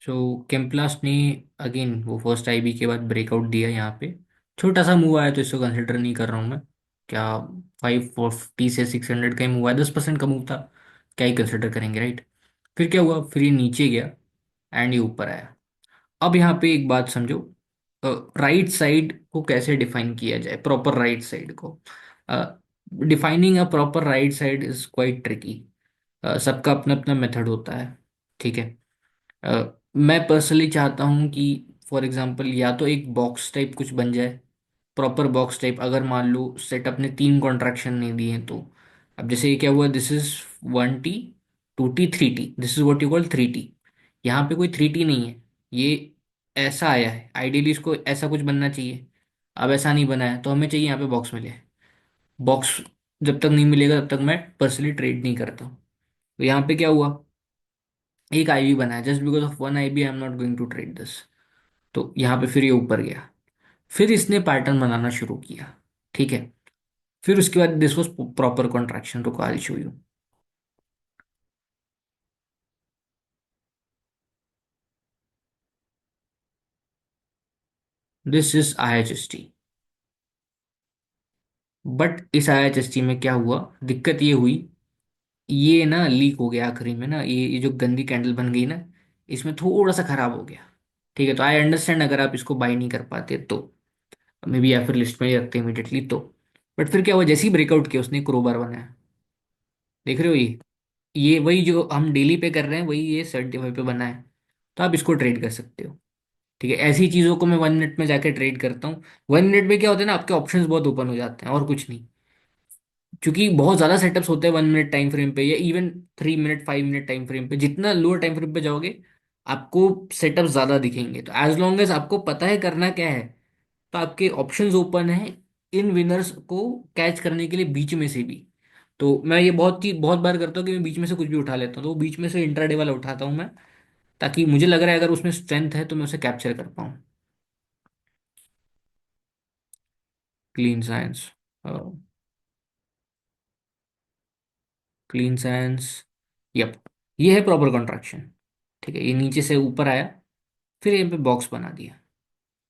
A: So Chemplast ने अगेन वो फर्स्ट आईबी के बाद ब्रेकआउट दिया यहाँ पे। छोटा सा मूव आया तो इसको कंसिडर नहीं कर रहा हूँ मैं। क्या, 550 से 600 का ही मूव आया, 10% का मूव था, क्या ही कंसिडर करेंगे, राइट। फिर क्या हुआ, फिर ये नीचे गया एंड ये ऊपर आया। अब यहाँ पे एक बात समझो, राइट साइड को कैसे डिफाइन किया जाए, प्रॉपर राइट साइड को। Defining a proper right side is quite tricky. सबका अपना अपना मेथड होता है। ठीक है। मैं पर्सनली चाहता हूँ कि फॉर एग्जांपल या तो एक बॉक्स टाइप कुछ बन जाए, प्रॉपर बॉक्स टाइप। अगर मान लो सेटअप ने 3 कॉन्ट्रैक्शन नहीं दिए तो, अब जैसे ये क्या हुआ, this is 1T, 2T, 3T, this is what you call 3T। यहाँ पे कोई 3T नहीं है, ये ऐसा आया है। आइडियली इसको ऐसा कुछ बनना चाहिए, अब ऐसा नहीं बना है, तो हमें चाहिए यहाँ पे बॉक्स मिले। बॉक्स जब तक नहीं मिलेगा तब तक मैं पर्सनली ट्रेड नहीं करता हूँ। तो यहाँ पे क्या हुआ, एक आईवी बना है, just because of one IV I am not going to trade this. तो यहाँ पे फिर ये ऊपर गया, फिर इसने पैटर्न बनाना शुरू किया। ठीक है। फिर उसके बाद दिस वाज प्रॉपर कॉन्ट्रैक्शन, रुको I show you. This is IHST। But इस IHST में क्या हुआ, दिक्कत ये हुई, ये ना लीक हो गया आखिरी में ना, ये जो गंदी कैंडल बन गई ना, इसमें थोड़ा सा खराब हो गया। ठीक है, तो आई अंडरस्टैंड अगर आप इसको बाई नहीं कर पाते तो, मे बी या फिर लिस्ट में ही रखते इमीडिएटली तो। बट फिर क्या हुआ, जैसे ही ब्रेकआउट किया उसने क्रोबार बनाया। देख रहे हो ये वही जो हम डेली पे कर रहे हैं, वही ये 75 पे बना है। तो आप इसको ट्रेड कर सकते हो। ठीक है, ऐसी चीज़ों को मैं 1 मिनट में जाके ट्रेड करता हूँ। 1 मिनट में क्या होता है ना, आपके ऑप्शंस बहुत ओपन हो जाते हैं और कुछ नहीं। क्योंकि बहुत ज़्यादा सेटअप्स होते हैं 1 मिनट टाइम फ्रेम पे, या even 3 minute 5 minute time frame पे, जितना लोअर टाइम फ्रेम पे जाओगे आपको सेटअप ज़्यादा दिखेंगे। तो एज लॉन्ग एज आपको पता है करना क्या है, तो आपके ऑप्शंस ओपन है इन विनर्स को कैच करने के लिए बीच में से भी। तो मैं ये बहुत बार करता हूँ कि मैं बीच में से कुछ भी उठा लेता हूँ, तो बीच में से इंट्राडे वाला उठाता हूँ मैं, ताकि मुझे लग रहा है अगर उसमें स्ट्रेंथ है तो मैं उसे कैप्चर कर पाऊँ। Clean science, clean science, yup, ये है प्रॉपर कॉन्ट्रैक्शन। ठीक है, ये नीचे से ऊपर आया, फिर यहाँ पे बॉक्स बना दिया।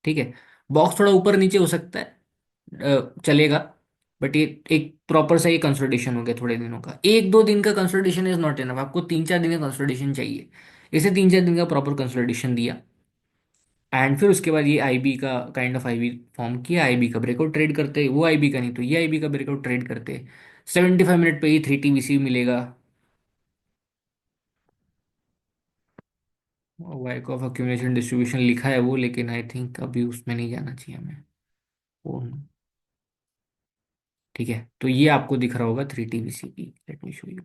A: ठीक है, बॉक्स थोड़ा ऊपर नीचे हो सकता है, चलेगा। बट ये एक प्रॉपर सा ये कंसोलिडेशन हो गया, थोड़े दिनों का, 1 2 दिन का कंसोलिडेशन इज नॉट इनफ, आपको 3 4 दिन का कंसोलिडेशन चाहिए। इसे 3 4 दिन का प्रॉपर कंसोलिडेशन दिया, एंड फिर उसके बाद ये IB का काइंड ऑफ IB फॉर्म किया, IB का ब्रेकआउट ट्रेड करते, वो IB का नहीं तो ये IB का ब्रेकआउट ट्रेड करते। 75 मिनट पे ही 3 TBC मिलेगा। वाइक ऑफ अक्यूमुलेशन डिस्ट्रीब्यूशन लिखा है वो, लेकिन आई थिंक अभी उसमें नहीं जाना चाहिए हमें वो। ठीक है, तो ये आपको दिख रहा होगा 3 TBCP, let me show you.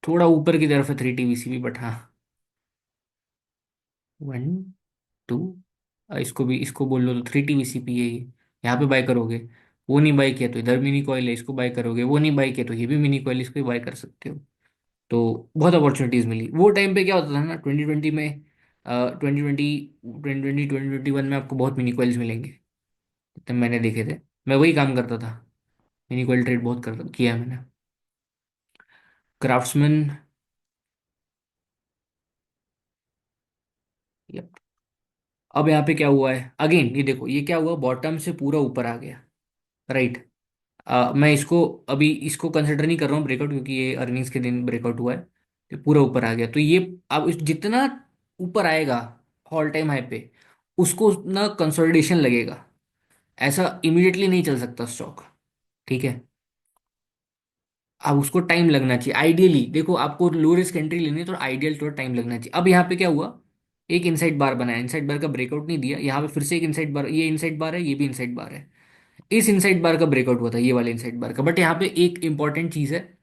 A: थोड़ा ऊपर की तरफ है 3 TBCP, बट हाँ, 1 2, इसको भी इसको बोल लो तो 3 TBCP है ये। यहाँ पे बाय करोगे, वो नहीं बाय किया तो इधर मिनी कॉइल है, इसको बाय करोगे, वो नहीं बाय किया तो ये भी मिनी कॉइल, इसको भी बाय कर सकते हो। तो बहुत अपॉर्चुनिटीज मिली वो टाइम पे। क्या होता था ना 2020 में, 2020 2021 में आपको बहुत मिनी कॉइल्स मिलेंगे, तब मैंने देखे थे। मैं वही काम करता था, मिनी कॉइल ट्रेड बहुत करता किया है मैंने। क्राफ्ट्समैन, अब यहाँ पे क्या हुआ है अगेन, ये देखो ये क्या हुआ, बॉटम से पूरा ऊपर आ गया, राइट। मैं इसको अभी इसको कंसिडर नहीं कर रहा हूँ ब्रेकआउट, क्योंकि ये अर्निंग्स के दिन ब्रेकआउट हुआ है। तो पूरा ऊपर आ गया, तो ये अब जितना ऊपर आएगा ऑल टाइम हाई पे, उसको उतना कंसोलिडेशन लगेगा। ऐसा इमीडिएटली नहीं चल सकता स्टॉक। ठीक है, अब उसको टाइम लगना चाहिए आइडियली। देखो आपको लो रिस्क एंट्री लेनी है तो आइडियल थोड़ा टाइम लगना चाहिए। अब यहाँ पे क्या हुआ, एक इनसाइड बार बनाया, इनसाइड बार का ब्रेकआउट नहीं दिया, यहाँ पे फिर से एक इनसाइड बार, ये इनसाइड बार है, ये भी इनसाइड बार है। इस इनसाइड बार का ब्रेकआउट हुआ था, ये वाले इनसाइड बार का, बट यहाँ पे एक इंपॉर्टेंट चीज है,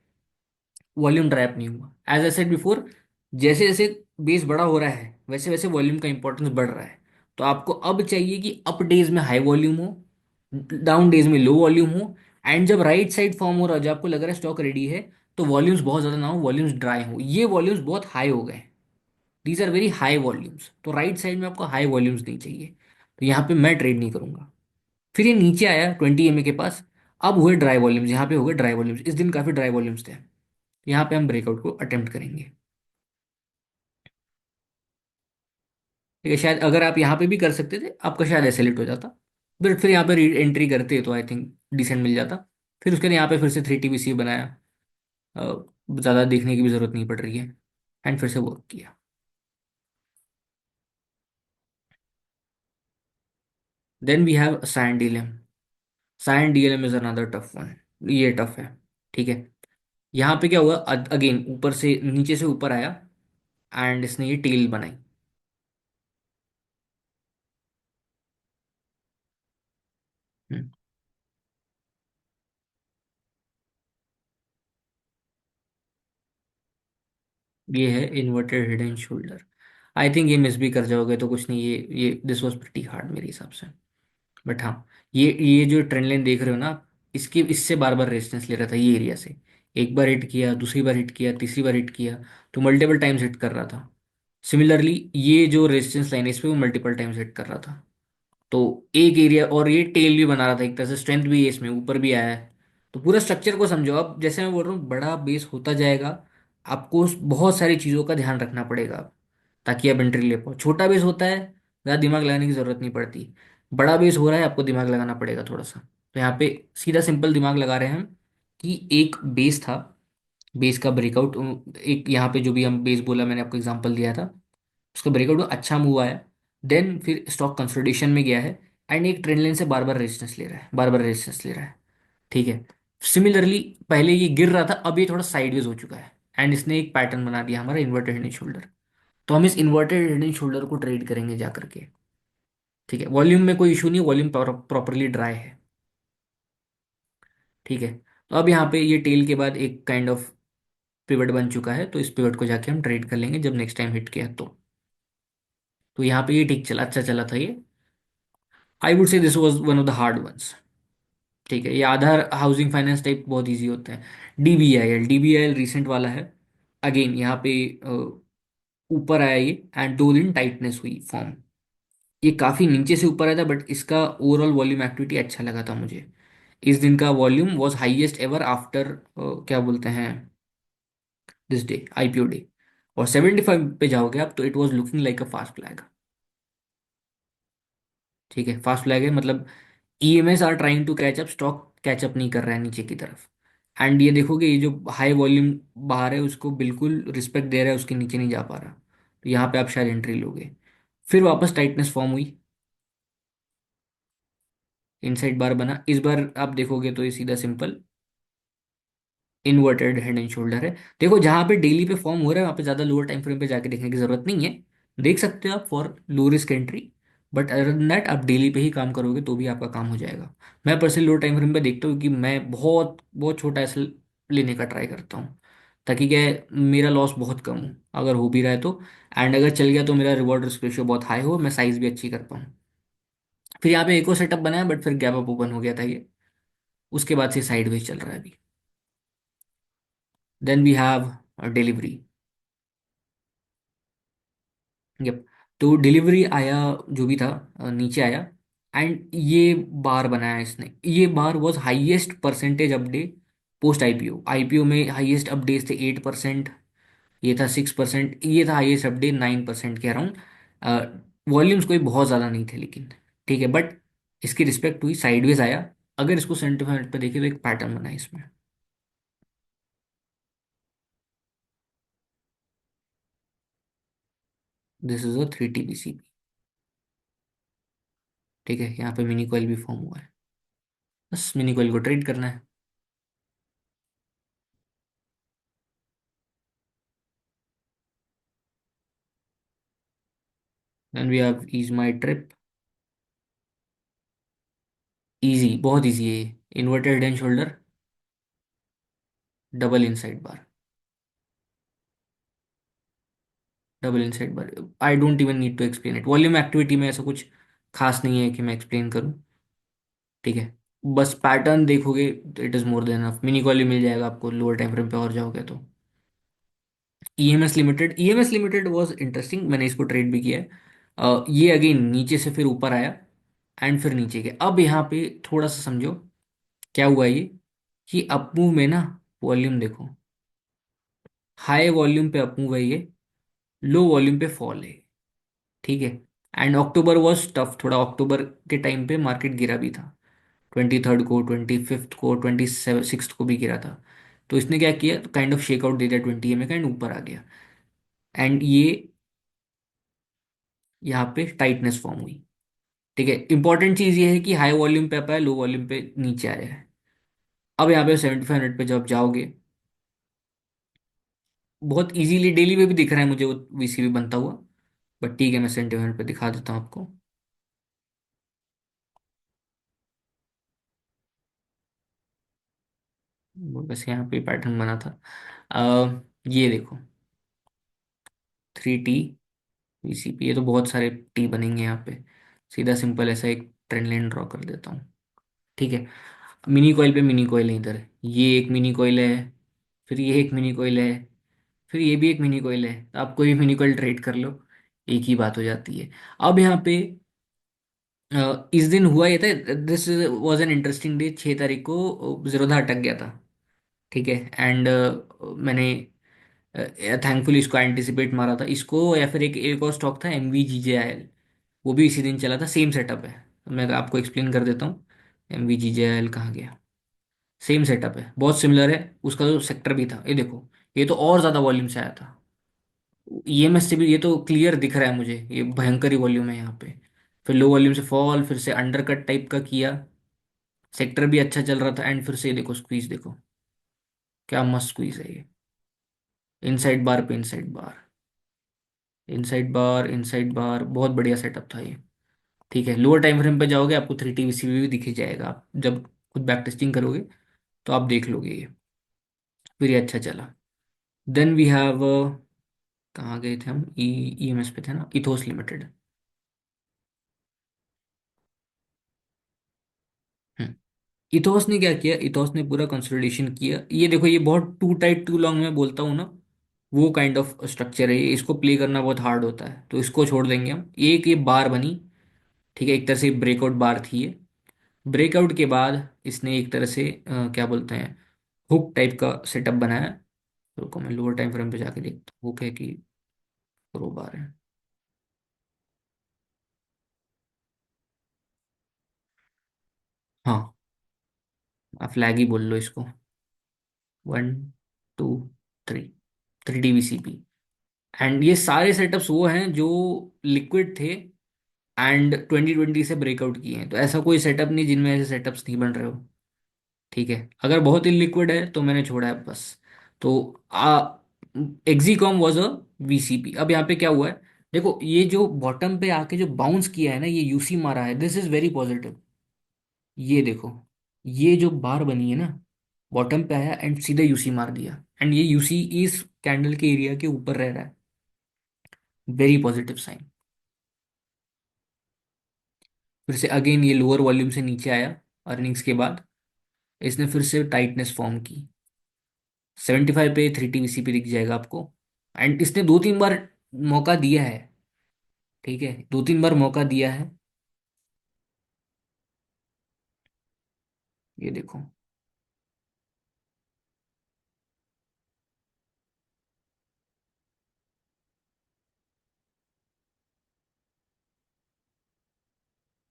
A: वॉल्यूम ड्रैप नहीं हुआ। एज आई सेड बिफोर, जैसे जैसे बेस बड़ा हो रहा है वैसे वैसे वॉल्यूम का इंपॉर्टेंस बढ़ रहा है। तो आपको अब चाहिए कि अप डेज में हाई वॉल्यूम हो, डाउन डेज में लो वॉल्यूम हो, एंड जब राइट साइड फॉर्म हो रहा है, जब आपको लग रहा है स्टॉक रेडी है, तो वॉल्यूम्स बहुत ज्यादा ना हो, वॉल्यूम्स ड्राई हो। ये वॉल्यूम्स बहुत हाई हो गए, these are very high volumes, तो राइट साइड में आपको हाई वॉल्यूम्स नहीं चाहिए। तो यहाँ पे मैं ट्रेड नहीं करूंगा। फिर ये नीचे आया 20 MA के पास, अब हुए ड्राई वॉल्यूम्स, यहाँ पे हो गए ड्राई वॉल्यूम्स, इस दिन काफी ड्राई वॉल्यूम्स थे। यहाँ पे हम ब्रेकआउट को अटेम्प्ट करेंगे। ठीक है, शायद अगर आप यहाँ पे भी कर सकते थे आपका शायद सेलेक्ट हो जाता, बट फिर यहाँ पे एंट्री करते तो आई थिंक डिसेंट मिल जाता। फिर उसके बाद यहाँ पे फिर से 3 TBC बनाया, ज़्यादा देखने की भी ज़रूरत नहीं पड़ रही है, एंड फिर से वर्क किया। Then we have Cyient DLM. Cyient DLM is another tough one, ये टफ है। ठीक है, यहाँ पे क्या हुआ, अगेन ऊपर से नीचे से ऊपर आया, एंड इसने ये टेल बनाई। हम्म, ये है inverted head and shoulder. I think ये मिस भी कर जाओगे तो कुछ नहीं, ये दिस वाज प्रीटी हार्ड मेरे हिसाब से। बट हाँ, ये जो ट्रेंड लाइन देख रहे हो ना आप, इसके इससे बार बार रेजिस्टेंस ले रहा था ये एरिया से। एक बार हिट किया, दूसरी बार हिट किया, तीसरी बार हिट किया, तो मल्टीपल टाइम्स हिट कर रहा था। सिमिलरली ये जो रेजिस्टेंस लाइन है इस पे वो मल्टीपल टाइम्स हिट कर रहा था। तो एक एरिया, और ये टेल भी बना रहा था एक तरह से, स्ट्रेंथ भी है इसमें, ऊपर भी आया है। तो पूरा स्ट्रक्चर को समझो। अब जैसे मैं बोल रहा हूँ, बड़ा बेस होता जाएगा, आपको बहुत सारी चीज़ों का ध्यान रखना पड़ेगा ताकि आप एंट्री ले पाओ। छोटा बेस होता है, ज़्यादा दिमाग लगाने की जरूरत नहीं पड़ती। बड़ा बेस हो रहा है, आपको दिमाग लगाना पड़ेगा थोड़ा सा। तो यहाँ पे सीधा सिंपल दिमाग लगा रहे हैं हम कि एक बेस था, बेस का ब्रेकआउट, एक यहाँ पे जो भी हम बेस बोला, मैंने आपको एग्जांपल दिया था, उसका ब्रेकआउट अच्छा मूव आया। देन फिर स्टॉक कंसोलिडेशन में गया है, एंड एक ट्रेंड लाइन से बार बार रेजिस्टेंस ले रहा है, बार बार रेजिस्टेंस ले रहा है। ठीक है। सिमिलरली पहले ये गिर रहा था, अब ये थोड़ा साइडवेज हो चुका है, एंड इसने एक पैटर्न बना दिया हमारा इन्वर्टेड हेड एंड शोल्डर। तो हम इस इन्वर्टेड हेड एंड शोल्डर को ट्रेड करेंगे जा करके। ठीक है, वॉल्यूम में कोई इशू नहीं, वॉल्यूम प्रॉपरली ड्राई है। ठीक है। तो अब यहाँ पे ये टेल के बाद एक काइंड ऑफ पिवट बन चुका है, तो इस पिवट को जाके हम ट्रेड कर लेंगे जब नेक्स्ट टाइम हिट किया तो यहाँ पे ये ठीक चला, अच्छा चला था ये। I would say this was one of the hard ones. ठीक है, ये आधार हाउसिंग फाइनेंस टाइप बहुत इजी होते हैं। डीबीआईएल, डीबीआईएल रिसेंट वाला है। अगेन यहाँ पे ऊपर आया ये, एंड 2 दिन टाइटनेस हुई फॉर्म। ये काफी नीचे से ऊपर आया था, बट इसका ओवरऑल वॉल्यूम एक्टिविटी अच्छा लगा था मुझे। इस दिन का volume was highest ever after, क्या बोलते हैं, दिस डे, आईपीओ डे। और 75 पे जाओगे आप तो it was looking like a fast flag. ठीक है, फास्ट फ्लैग है मतलब EMS are trying to catch up, stock catch up नहीं कर रहा है नीचे की तरफ। एंड ये देखोगे, ये जो हाई वॉल्यूम बाहर है उसको बिल्कुल रिस्पेक्ट दे रहा है, उसके नीचे नहीं जा पा रहा। तो यहाँ पे आप शायद एंट्री लोगे। फिर वापस टाइटनेस फॉर्म हुई, इनसाइड बार बना। इस बार आप देखोगे तो ये सीधा simple inverted head and shoulder है। देखो जहां पे डेली पे फॉर्म हो रहा है वहां पे ज्यादा लोअर टाइम फ्रेम पे जाके देखने की जरूरत नहीं है। देख सकते हो आप for low risk entry. But other than that आप डेली पे ही काम करोगे तो भी आपका काम हो जाएगा। मैं पर्सनली लो टाइम फ्रेम पे देखता हूँ कि मैं बहुत बहुत छोटा ऐसे लेने का ट्राई करता हूँ, ताकि क्या है, मेरा लॉस बहुत कम हो अगर हो भी रहा है तो। एंड अगर चल गया तो मेरा रिवॉर्ड रिस्क रेशियो बहुत हाई हो, मैं साइज भी अच्छी कर पाऊँ। फिर यहाँ पे एक और सेटअप बनाया, बट फिर गैप अप ओपन हो गया था ये। उसके बाद से साइडवेज चल रहा है अभी। Then we have Delhivery. Yup. तो डिलीवरी आया, जो भी था, नीचे आया। एंड ये बार बनाया इसने, ये bar was highest percentage up day post IPO. IPO में हाईएस्ट अपडेज थे 8%, ये था 6%, ये था हाईएस्ट अपडे 9% के अराउंड। वॉल्यूम्स कोई बहुत ज़्यादा नहीं थे लेकिन। ठीक है, बट इसकी रिस्पेक्ट हुई, साइडवेज आया। अगर इसको 75 पे देखें तो एक पैटर्न बना है इसमें। This is a 3 TBCP। ठीक है, यहाँ पे मिनी कॉइल भी फॉर्म हुआ है। बस मिनी कॉइल को ट्रेड करना है। Then we have EaseMyTrip. Easy, बहुत इजी है ये। Inverted head and shoulder, double inside bar, double inside bar. I don't even need to explain it. Volume activity में ऐसा कुछ खास नहीं है कि मैं एक्सप्लेन करूं। ठीक है, बस पैटर्न देखोगे तो it is more than enough. Mini call मिल जाएगा आपको लोअर टाइम फ्रेम पे और जाओगे तो। ईएमएस लिमिटेड वाज इंटरेस्टिंग, मैंने इसको ट्रेड भी किया है। ये अगेन नीचे से फिर ऊपर आया, एंड फिर नीचे गया। अब यहाँ पे थोड़ा सा समझो क्या हुआ ये, कि अप मूव में ना, वॉल्यूम देखो, हाई वॉल्यूम पे अप मूव है ये, लो वॉल्यूम पे फॉल है। ठीक है। एंड अक्टूबर वॉज टफ थोड़ा, अक्टूबर के टाइम पे मार्केट गिरा भी था। 23rd को, 25th को, 26th को भी गिरा था। तो इसने क्या किया, काइंड ऑफ शेकआउट दे दिया 20 का, एंड ऊपर आ गया। एंड ये यहाँ पे टाइटनेस फॉर्म हुई। ठीक है, इंपॉर्टेंट चीज ये है कि हाई वॉल्यूम पे अप है, लो वॉल्यूम पे नीचे आया है। अब यहाँ पे 7500 पे जब जाओगे, बहुत इजीली डेली में भी दिख रहा है मुझे वो वीसीबी बनता हुआ। बट ठीक है, मैं 7500 पे दिखा देता हूँ आपको। वो बस यहाँ पे पैटर्न बना था। ये देखो, 3 T वीसीपी, ये तो बहुत सारे टी बनेंगे यहाँ पे। सीधा सिंपल ऐसा एक ट्रेंड लाइन ड्रॉ कर देता हूँ। ठीक है, मिनी कॉइल पे मिनी कॉइल है इधर, ये एक मिनी कॉइल है, फिर ये एक मिनी कॉइल है, फिर ये भी एक मिनी कॉइल है। तो आप कोई भी मिनी कॉइल ट्रेड कर लो, एक ही बात हो जाती है। अब यहाँ पे इस दिन हुआ ये था, this was an interesting day. 6 तारीख को जीरोधा अटक गया था। ठीक है। एंड मैंने थैंकफुली इसको एंटिसिपेट मारा था, इसको, या फिर एक और स्टॉक था MVGJIL, वो भी इसी दिन चला था। सेम सेटअप है, मैं आपको एक्सप्लेन कर देता हूँ। MVGJIL कहाँ गया? सेम सेटअप है, बहुत सिमिलर है। उसका जो सेक्टर भी था, ये देखो, ये तो और ज़्यादा वॉल्यूम से आया था। EMS से भी ये तो क्लियर दिख रहा है मुझे, ये भयंकर ही वॉल्यूम है यहाँ पे। फिर लो वॉल्यूम से फॉल, फिर से अंडरकट टाइप का किया। सेक्टर भी अच्छा चल रहा था, एंड फिर से ये देखो स्क्वीज, देखो क्या मस्त स्क्वीज है ये। इनसाइड बार पे इनसाइड बार, इनसाइड बार इनसाइड बार, बहुत बढ़िया सेटअप था ये। ठीक है, लोअर टाइम फ्रेम पे जाओगे, आपको 3TVCV भी दिख ही जाएगा। आप जब खुद बैक टेस्टिंग करोगे तो आप देख लोगे ये। फिर ये अच्छा चला। देन वी हैव, कहाँ गए थे हम? EMS पे थे ना, इथोस लिमिटेड। हम्म। इथोस ने क्या किया? इथोस ने पूरा कंसोलिडेशन किया। ये देखो, ये बहुत टू टाइट टू लॉन्ग में बोलता हूँ ना, वो काइंड ऑफ स्ट्रक्चर है ये। इसको प्ले करना बहुत हार्ड होता है, तो इसको छोड़ देंगे हम। एक ये बार बनी, ठीक है, एक तरह से ब्रेकआउट बार थी ये। ब्रेकआउट के बाद इसने एक तरह से क्या बोलते हैं, हुक टाइप का सेटअप बनाया। रुको मैं लोअर टाइम फ्रेम पे जाके देखता हूँ हुक है कि प्रो बार है। हाँ, आप फ्लैग ही बोल लो इसको। 1 2 3, 3DVCP। एंड ये सारे सेटअप्स वो हैं जो लिक्विड थे एंड 2020 से ब्रेकआउट किए हैं। तो ऐसा कोई सेटअप नहीं जिनमें ऐसे सेटअप्स नहीं बन रहे हो। ठीक है, अगर बहुत ही लिक्विड है तो मैंने छोड़ा है बस। तो एक्जीकॉम वॉज अ VCP। अब यहाँ पे क्या हुआ है, देखो ये जो बॉटम पे आके जो बाउंस किया है ना, ये यूसी मारा है, दिस इज वेरी पॉजिटिव। ये देखो, ये जो बार बनी है ना, बॉटम पे आया एंड सीधा यूसी मार दिया, एंड ये यूसी इस कैंडल के एरिया के ऊपर रह रहा है। Very positive sign. फिर से अगेन ये लोअर वॉल्यूम से नीचे आया अर्निंग्स के बाद। इसने फिर से टाइटनेस फॉर्म की। 75 पे 3TVCP दिख जाएगा आपको। एंड इसने 2 3 बार मौका दिया है। ठीक है, 2 3 बार मौका दिया है। ये देखो,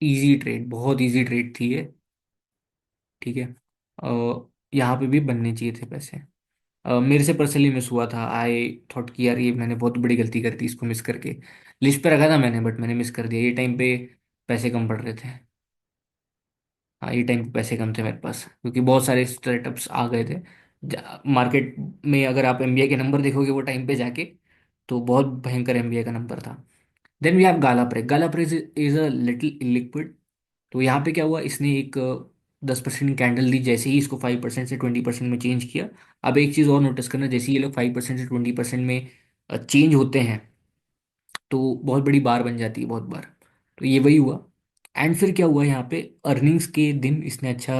A: इजी ट्रेड, बहुत इजी ट्रेड थी ये। ठीक है, यहाँ पे भी बनने चाहिए थे पैसे। मेरे से पर्सनली मिस हुआ था। आई थॉट कि यार ये मैंने बहुत बड़ी गलती कर दी इसको मिस करके। लिस्ट पे रखा था मैंने, बट मैंने मिस कर दिया। ये टाइम पे पैसे कम पड़ रहे थे। हाँ, ये टाइम पे पैसे कम थे मेरे पास, क्योंकि बहुत सारे स्टार्टअप्स आ गए थे मार्केट में। अगर आप MBA के नंबर देखोगे वो टाइम पे जाके, तो बहुत भयंकर MBA का नंबर था। Then we have Gala Press. Gala Press is a little illiquid. तो यहाँ पे क्या हुआ, इसने एक 10% कैंडल दी, जैसे ही इसको 5% से 20% में चेंज किया। अब एक चीज़ और नोटिस करना, जैसे ही ये लोग 5% से 20% में चेंज होते हैं, तो बहुत बड़ी बार बन जाती है बहुत बार। तो ये वही हुआ। एंड फिर क्या हुआ यहाँ पे, अर्निंग्स के दिन इसने अच्छा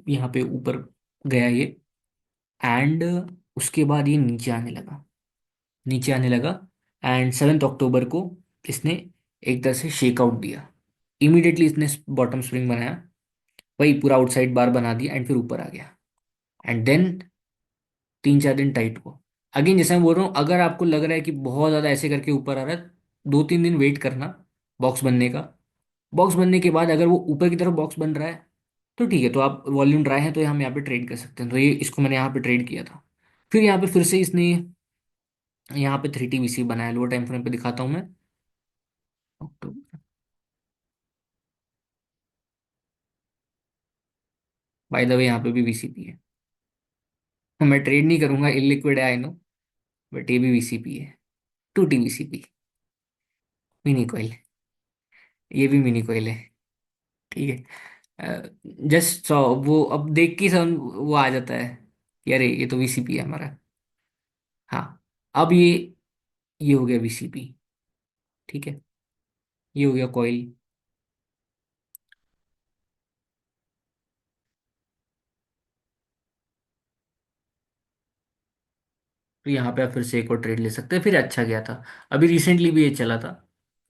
A: यहाँ पे ऊपर गया ये। एंड उसके बाद ये नीचे आने लगा, नीचे आने लगा। एंड 7 अक्टूबर को इसने एक तरह से शेकआउट दिया। इमीडिएटली इसने बॉटम स्विंग बनाया, वही पूरा आउटसाइड बार बना दिया, एंड फिर ऊपर आ गया। एंड देन 3 4 दिन टाइट हुआ। अगेन जैसे मैं बोल रहा हूँ, अगर आपको लग रहा है कि बहुत ज़्यादा ऐसे करके ऊपर आ रहा है, 2 3 दिन वेट करना बॉक्स बनने का। बॉक्स बनने के बाद अगर वो ऊपर की तरफ बॉक्स बन रहा है, तो ठीक है, तो आप वॉल्यूम ड्राई है तो हम यहाँ पे ट्रेड कर सकते हैं। तो ये इसको मैंने यहाँ पे ट्रेड किया था। फिर यहाँ पे फिर से इसने यहाँ पे 3TVC बनाया। लोअर टाइम फ्रेम पे दिखाता हूँ मैं। अक्टूबर, बाय द वे यहाँ पे भी VCP है। मैं ट्रेड नहीं करूंगा, इलिक्विड है आई नो, बट ये भी VCP है। 2TVCP, mini coil. ये भी मिनी कॉइल है। ठीक है, जस्ट वो अब देख के सब वो आ जाता है कि अरे ये तो VCP है हमारा। हाँ, अब ये हो गया VCP। ठीक है, ये हो गया कॉइल। तो यहाँ पे आप फिर से एक और ट्रेड ले सकते हैं। फिर अच्छा गया था। अभी रिसेंटली भी ये चला था।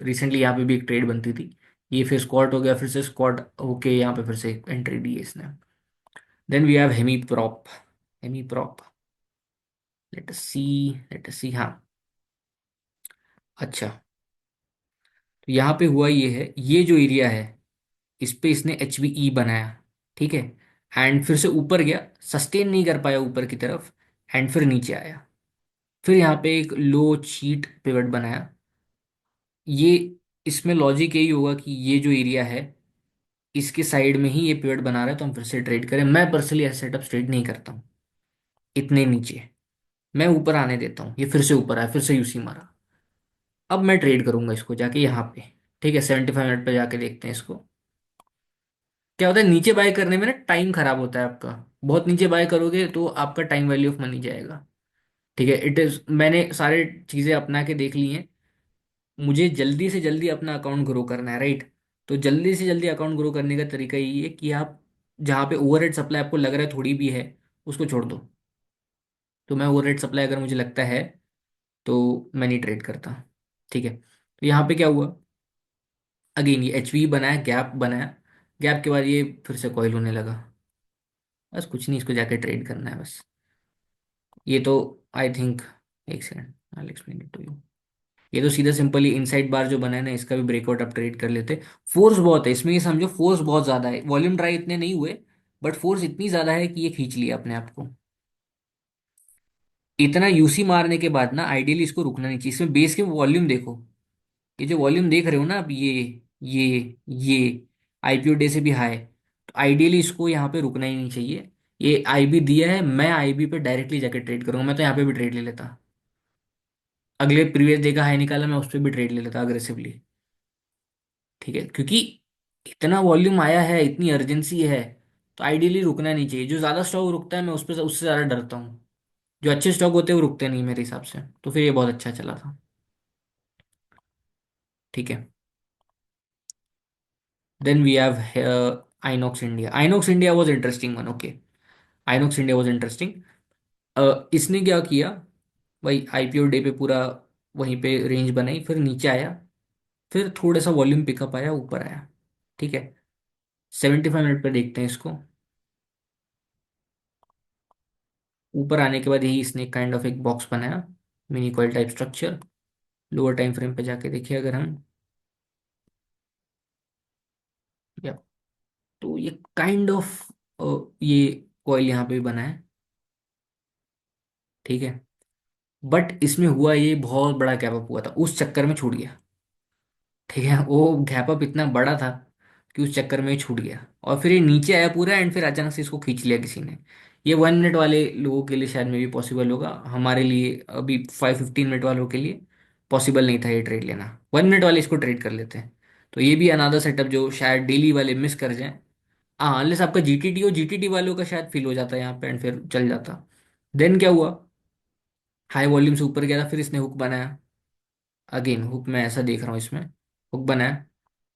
A: रिसेंटली यहाँ पे भी एक ट्रेड बनती थी। ये फिर स्क्वाट हो गया, फिर से स्क्वाट होके यहाँ पे फिर से एंट्री दी है इसने। Then we have Hemi Prop. Hemi Prop, let us see, let us see, हाँ। अच्छा, तो यहाँ पे हुआ ये है, ये जो एरिया है इस पे इसने एच बी ई बनाया, ठीक है। एंड फिर से ऊपर गया, सस्टेन नहीं कर पाया ऊपर की तरफ, एंड फिर नीचे आया। फिर यहाँ पे एक लो चीट पिवट बनाया। ये, इसमें लॉजिक यही होगा कि ये जो एरिया है इसके साइड में ही ये पिवट बना रहा है, तो हम फिर से ट्रेड करें। मैं पर्सनली ऐसा सेटअप ट्रेड नहीं करता हूँ इतने नीचे, मैं ऊपर आने देता हूँ। ये फिर से ऊपर आया, फिर से यूसी मारा। अब मैं ट्रेड करूंगा इसको जाके यहाँ पे, ठीक है। 75 मिनट पे जाके देखते हैं इसको। क्या होता है नीचे बाय करने में ना, टाइम खराब होता है आपका। बहुत नीचे बाय करोगे तो आपका टाइम वैल्यू ऑफ मनी जाएगा, ठीक है। इट इज, मैंने सारे चीजें अपना के देख ली हैं। मुझे जल्दी से जल्दी अपना अकाउंट ग्रो करना है, राइट। तो जल्दी से जल्दी अकाउंट ग्रो करने का तरीका यही है कि आप जहाँ पे ओवरहेड सप्लाई आपको लग रहा है थोड़ी भी है, उसको छोड़ दो। तो मैं ओवरहेड सप्लाई अगर मुझे लगता है तो मैं नहीं ट्रेड करता, ठीक है। तो यहाँ पे क्या हुआ, अगेन ये एच वी बनाया, गैप बनाया। गैप के बाद ये फिर से कॉइल होने लगा। बस कुछ नहीं, इसको जाके ट्रेड करना है बस। ये तो आई थिंक, एक second, I explain it to you. ये तो सीधा सिंपली इनसाइड बार जो बना है ना, इसका भी ब्रेकआउट आप ट्रेड कर लेते। फोर्स बहुत है इसमें, ये समझो फोर्स बहुत ज्यादा है। वॉल्यूम ड्राई इतने नहीं हुए, बट फोर्स इतनी ज्यादा है कि ये खींच लिया अपने आप को। इतना यूसी मारने के बाद ना आइडियली इसको रुकना नहीं चाहिए। इसमें बेस के वॉल्यूम देखो, ये जो वॉल्यूम देख रहे हो ना आप, ये ये आईपीओ डे से भी हाई। तो आइडियली इसको यहाँ पे रुकना ही नहीं चाहिए। ये आईबी दिया है, मैं आईबी पे डायरेक्टली जाके ट्रेड करूंगा। मैं तो यहाँ पे भी ट्रेड ले लेता, अगले प्रीवियस डे का हाई निकाला मैं उस पर भी ट्रेड ले लेता अग्रेसिवली, ठीक है। क्योंकि इतना वॉल्यूम आया है, इतनी अर्जेंसी है, तो आइडियली रुकना नहीं चाहिए। जो ज्यादा स्टॉक रुकता है मैं उस पर उससे ज्यादा डरता हूँ। जो अच्छे स्टॉक होते हैं वो रुकते नहीं मेरे हिसाब से। तो फिर ये बहुत अच्छा चला था, ठीक है। Then we have Inox India. Inox India was interesting one, okay. Inox India was interesting. इसने क्या किया, वही आईपीओ डे पे पूरा वहीं पे रेंज बनाई, फिर नीचे आया, फिर थोड़ा सा वॉल्यूम पिकअप आया, ऊपर आया, ठीक है। 75 मिनट पे देखते हैं इसको। ऊपर आने के बाद यही इसने काइंड ऑफ एक बॉक्स बनाया, mini coil type structure. Lower time frame पे जाके देखिए अगर हम, या तो ये काइंड ऑफ ये कॉइल यहाँ पे भी बना है, ठीक है। बट इसमें हुआ ये, बहुत बड़ा गैप अप हुआ था, उस चक्कर में छूट गया, ठीक है। वो गैप अप इतना बड़ा था कि उस चक्कर में ही छूट गया, और फिर ये नीचे आया पूरा, एंड फिर अचानक से इसको खींच लिया किसी ने। ये 1 मिनट वाले लोगों के लिए शायद में भी पॉसिबल होगा, हमारे लिए अभी 5-15 मिनट वालों के लिए पॉसिबल नहीं था ये ट्रेड लेना। 1 मिनट वाले इसको ट्रेड कर लेते हैं। तो ये भी अनादर सेटअप जो शायद डेली वाले मिस कर जाएं। हाँ, अनलेस आपका जीटीटी हो, जीटीटी वालों का शायद फिल हो जाता है यहाँ पे, एंड फिर चल जाता। देन क्या हुआ, हाई वॉल्यूम से ऊपर गया था, फिर इसने हुक बनाया। अगेन हुक मैं ऐसा देख रहा हूँ इसमें, हुक बनाया,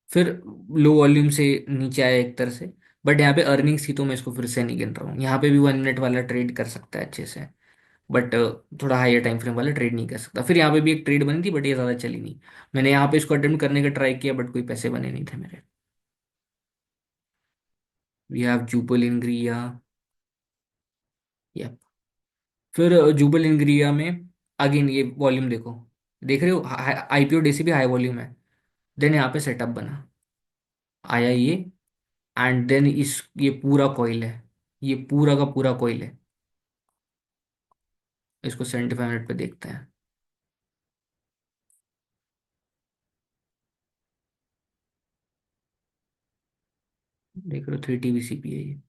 A: फिर लो वॉल्यूम से नीचे आया एक तरह से। बट यहाँ पे अर्निंग्स थी तो मैं इसको फिर से नहीं गिन रहा हूँ। यहाँ पे भी 1 मिनट वाला ट्रेड कर सकता है अच्छे से, बट थोड़ा हायर टाइम फ्रेम वाला ट्रेड नहीं कर सकता। फिर यहाँ पे भी एक ट्रेड बनी थी, बट ये ज़्यादा चली नहीं। मैंने यहाँ पे इसको अटेम्प्ट करने का ट्राई किया, बट कोई पैसे बने नहीं थे मेरे। वी हैव जुबल इंग्रिया, या फिर जुबल इंग्रिया में अगेन ये वॉल्यूम देखो, देख रहे हो, आईपीओ डे से भी हाई वॉल्यूम है। देन यहाँ पे सेटअप बना, आया ये, एंड देन इस, ये पूरा कॉइल है, ये पूरा का पूरा कॉइल है। इसको 75 मिनट पे देखते हैं। देख रहे हो 3 TVCP है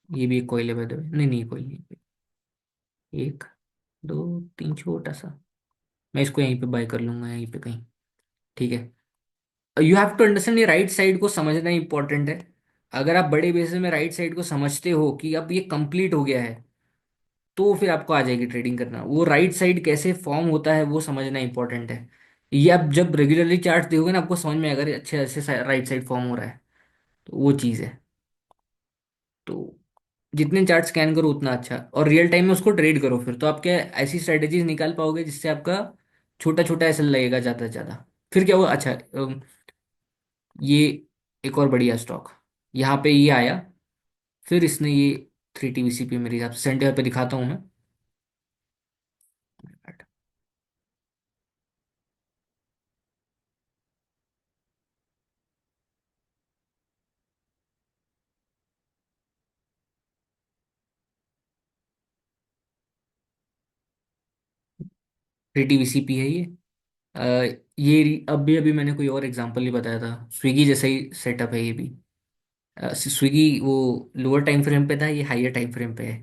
A: ये भी एक कॉइल है by the way। नहीं नहीं, कॉइल नहीं। एक, दो, तीन, छोटा सा। मैं इसको यहीं पे बाय कर लूंगा, यहीं पे कहीं, ठीक है। यू हैव टू अंडरस्टैंड, ये राइट साइड को समझना इंपॉर्टेंट है। अगर आप बड़े बेसिस में राइट साइड को समझते हो कि अब ये कंप्लीट हो गया है, तो फिर आपको आ जाएगी ट्रेडिंग करना। वो राइट साइड कैसे फॉर्म होता है वो समझना इंपॉर्टेंट है। ये आप जब रेगुलरली चार्ट देखोगे ना, आपको समझ में अगर अच्छे अच्छे राइट साइड फॉर्म हो रहा है, तो वो चीज़ है। तो जितने चार्ट स्कैन करो उतना अच्छा, और रियल टाइम में उसको ट्रेड करो, फिर तो आप क्या ऐसी स्ट्रेटेजीज निकाल पाओगे जिससे आपका छोटा छोटा ऐसा लगेगा ज़्यादा से ज़्यादा। फिर क्या हुआ, अच्छा ये एक और बढ़िया स्टॉक, यहाँ पे ये आया, फिर इसने ये 3 TVCP मेरे हिसाब से 75 पे दिखाता हूँ मैं। 3 TVCP है ये। ये अभी अभी मैंने कोई और एग्जांपल नहीं बताया था, स्विगी जैसा ही सेटअप है ये भी। स्विगी वो लोअर टाइम फ्रेम पे था, ये हायर टाइम फ्रेम पे है।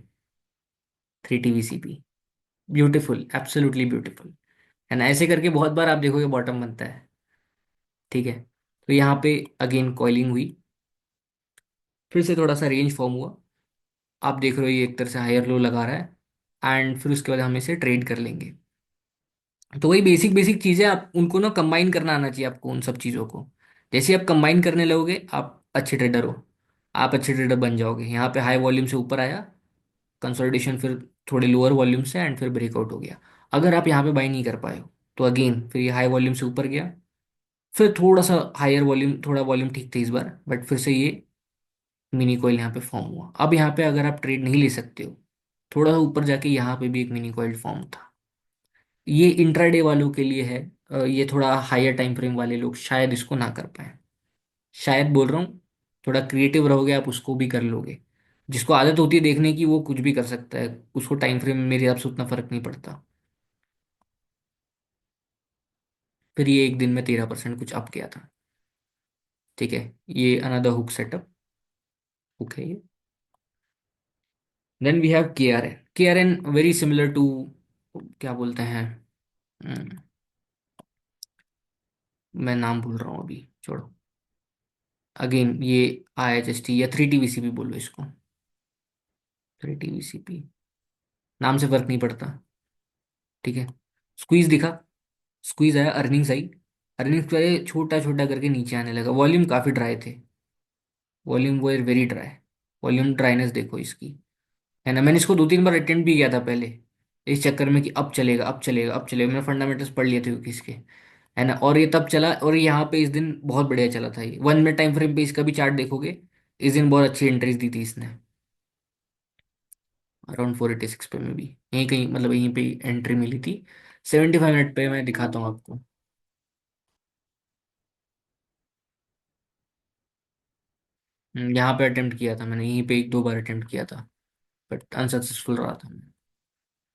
A: 3 TVCP, ब्यूटीफुल, एब्सोल्युटली ब्यूटीफुल। है ना, ऐसे करके बहुत बार आप देखोगे बॉटम बनता है। ठीक है, तो यहाँ पे अगेन कॉइलिंग हुई, फिर से थोड़ा सा रेंज फॉर्म हुआ। आप देख रहे हो ये एक तरह से हायर लो लगा रहा है, एंड फिर उसके बाद हम इसे ट्रेड कर लेंगे। तो वही बेसिक बेसिक चीज़ें, आप उनको ना कंबाइन करना आना चाहिए आपको उन सब चीज़ों को। जैसे आप कंबाइन करने लगोगे, आप अच्छे ट्रेडर हो, आप अच्छे ट्रेडर बन जाओगे। यहाँ पे हाई वॉल्यूम से ऊपर आया, कंसोलिडेशन, फिर थोड़े लोअर वॉल्यूम से, एंड फिर ब्रेकआउट हो गया। अगर आप यहाँ पे बाई नहीं कर पाए हो, तो अगेन फिर ये हाई वॉल्यूम से ऊपर गया, फिर थोड़ा सा हायर वॉल्यूम, थोड़ा वॉल्यूम ठीक थे इस बार, बट फिर से ये मिनी कॉइल यहाँ पे फॉर्म हुआ। अब यहाँ पे अगर आप ट्रेड नहीं ले सकते हो, थोड़ा सा ऊपर जाके यहाँ पे भी एक मिनी कॉइल फॉर्म था। ये इंट्राडे वालों के लिए है। ये थोड़ा हायर टाइम फ्रेम वाले लोग शायद इसको ना कर पाए, शायद बोल रहा हूँ। थोड़ा क्रिएटिव रहोगे आप, उसको भी कर लोगे। जिसको आदत होती है देखने की, वो कुछ भी कर सकता है, उसको टाइम फ्रेम मेरे हिसाब से उतना फर्क नहीं पड़ता। फिर ये एक दिन में 13% कुछ अप गया था। ठीक है, ये अनदर हुक सेटअप, हुक है ये। Then we have K R N very similar to, क्या बोलते हैं, हम्म, मैं नाम भूल रहा हूँ अभी, छोड़ो। अगेन ये IHST या 3 TVCP बोलो इसको, 3 TVCP, नाम से फर्क नहीं पड़ता। ठीक है, स्क्वीज दिखा, स्क्वीज आया, अर्निंग्स आई, अर्निंग्स पे छोटा छोटा करके नीचे आने लगा, वॉल्यूम काफी ड्राई थे, वॉल्यूम वो वेरी ड्राई, वॉल्यूम ड्राइनेस देखो इसकी। है ना, मैंने इसको 2 3 बार अटेम्प्ट भी किया था पहले, इस चक्कर में कि अब चलेगा, अब चलेगा, अब चलेगा, मैंने फंडामेंटल्स पढ़ लिए थे क्योंकि इसके। है ना, और ये तब चला, और यहाँ पे इस दिन बहुत बढ़िया चला था ये, 1 मिनट टाइम फ्रेम पे इसका भी चार्ट देखोगे, इस दिन बहुत अच्छी एंट्रीज दी थी इसने। अराउंड 486 पे में भी यहीं कहीं, मतलब यहीं पे एंट्री मिली थी। 75 मिनट पे मैं दिखाता हूँ आपको। यहाँ पे अटेम्प्ट किया था मैंने, यहीं पे 1 2 बार अटेम्प्ट किया था, बट अनसक्सेसफुल रहा था मैं।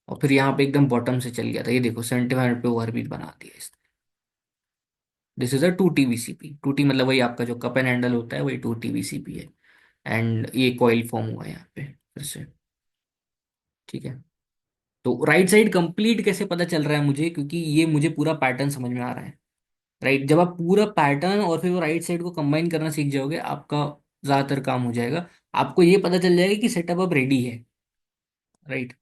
A: और फिर यहाँ पे एकदम बॉटम से चल गया था, ये देखो 75 मिनट पे ओवरबीट बना दिया इसने। This is a 2 TVCP, 2T मतलब वही आपका जो कप एंड हैंडल होता है, वही 2 TVCP है। एंड ये कॉइल फॉर्म हुआ है यहाँ पे फिर से। ठीक है, तो राइट साइड कंप्लीट कैसे पता चल रहा है मुझे, क्योंकि ये मुझे पूरा पैटर्न समझ में आ रहा है। राइट, जब आप पूरा पैटर्न और फिर वो राइट साइड को कंबाइन करना सीख जाओगे, आपका ज्यादातर काम हो जाएगा। आपको ये पता चल जाएगा कि सेटअप अब रेडी है। राइट,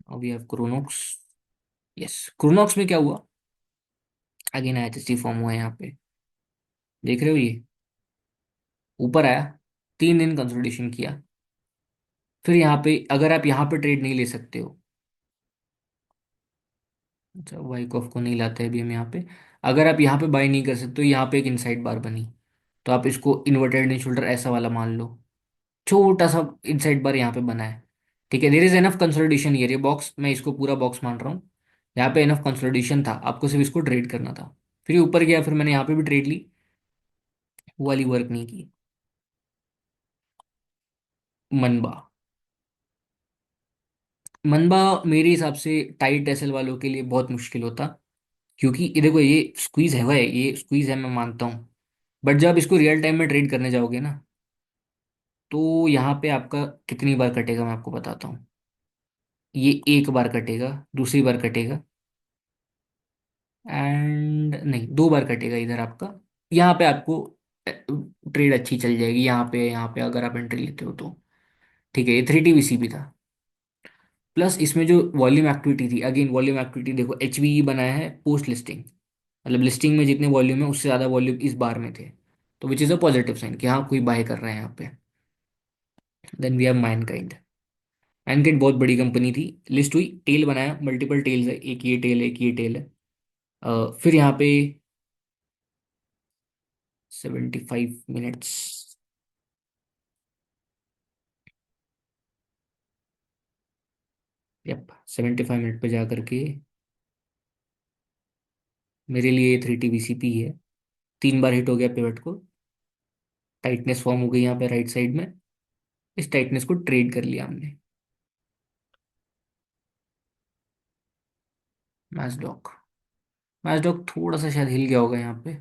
A: अब we have Kronox. Yes, Kronox में क्या हुआ, अगेन IHST फॉर्म हुआ है यहाँ पे, देख रहे हो ये ऊपर आया, 3 दिन कंसोलिडेशन किया, फिर यहाँ पे अगर आप यहाँ पे ट्रेड नहीं ले सकते हो, अच्छा वाइकॉफ को नहीं लाते अभी हम यहाँ पे, अगर आप यहाँ पे बाय नहीं कर सकते हो, यहाँ पे एक इनसाइड बार बनी, तो आप इसको इन्वर्टेड इन शोल्डर ऐसा वाला मान लो, छोटा सा इनसाइड बार यहाँ पे बना है। ठीक है, देर इज एनफ कंसोलिडेशन, ये बॉक्स, मैं इसको पूरा बॉक्स मान रहा हूँ। यहाँ पे एनफ कंसोलिडेशन था, आपको सिर्फ इसको ट्रेड करना था। फिर ये ऊपर गया, फिर मैंने यहाँ पे भी ट्रेड ली, वो वाली वर्क नहीं की। मनबा, मनबा मेरे हिसाब से टाइट एसएल वालों के लिए बहुत मुश्किल होता, क्योंकि ये देखो ये स्क्वीज है, वह ये स्क्वीज है, मैं मानता हूँ, बट जब इसको रियल टाइम में ट्रेड करने जाओगे ना, तो यहाँ पे आपका कितनी बार कटेगा मैं आपको बताता हूँ। ये एक बार कटेगा, दूसरी बार कटेगा, एंड नहीं 2 बार कटेगा इधर आपका। यहाँ पे आपको ट्रेड अच्छी चल जाएगी, यहाँ पे अगर आप एंट्री लेते हो तो। ठीक है, ये 3 TVCP था, प्लस इसमें जो वॉल्यूम एक्टिविटी थी, अगेन वॉल्यूम एक्टिविटी देखो, HVE बनाया है पोस्ट लिस्टिंग, मतलब लिस्टिंग में जितने वॉल्यूम है उससे ज़्यादा वॉल्यूम इस बार में थे, तो which is a positive sign कि हाँ कोई बाय कर रहे हैं यहाँ पे। Then we have Mankind, Mankind बहुत बड़ी कंपनी थी, लिस्ट हुई, टेल बनाया, मल्टीपल टेल्स है, एक ये टेल है, एक ये टेल है, फिर यहाँ पे 75 मिनट्स। यप, 75 मिनट पे जा करके मेरे लिए 3 TVCP है। 3 बार हिट हो गया पिवट को। टाइटनेस फॉर्म हो गई यहाँ पे राइट साइड में। इस टाइटनेस को ट्रेड कर लिया हमने। मैचडॉक। मैचडॉक थोड़ा सा शायद हिल गया होगा यहाँ पे।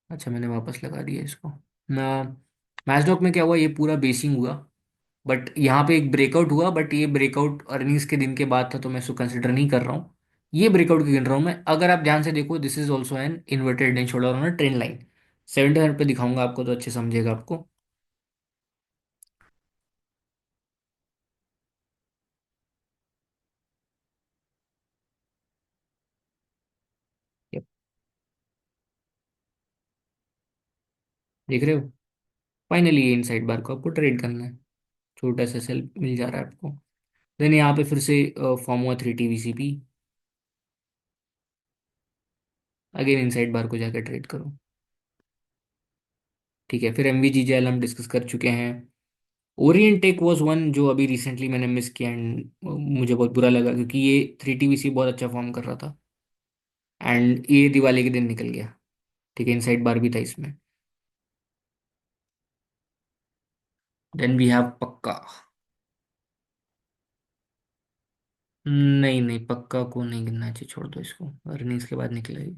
A: अच्छा, मैंने वापस लगा दिया इसको ना। मैचडॉक में क्या हुआ, ये पूरा बेसिंग हुआ, बट यहाँ पे एक ब्रेकआउट हुआ, बट ये ब्रेकआउट अर्निंग्स के दिन के बाद था, तो मैं इसको कंसिडर नहीं कर रहा हूँ। ये ब्रेकआउट की गिन रहा हूँ मैं। अगर आप ध्यान से देखो, this is also an inverted and shoulder on trend line. 70 पे दिखाऊंगा आपको तो अच्छे समझेगा आपको। Yep, देख रहे हो। फाइनली ये इनसाइड बार को आपको ट्रेड करना है। छोटा सा सेल मिल जा रहा है आपको। देन यहाँ पे फिर से फॉर्म हुआ 3 TVCP। अगेन इनसाइड बार को जाकर ट्रेड करो। ठीक है, फिर MVGJL हम डिस्कस कर चुके हैं। ओरिएंट टेक वॉज वन जो अभी रिसेंटली मैंने मिस किया, एंड मुझे बहुत बुरा लगा क्योंकि ये 3 TVC बहुत अच्छा फॉर्म कर रहा था, एंड ये दिवाली के दिन निकल गया। ठीक है, इनसाइड बार भी था इसमें। देन वी हैव पक्का। नहीं नहीं, पक्का को नहीं गिनना चाहिए, छोड़ दो इसको, अर्निंग्स के बाद निकलेगी।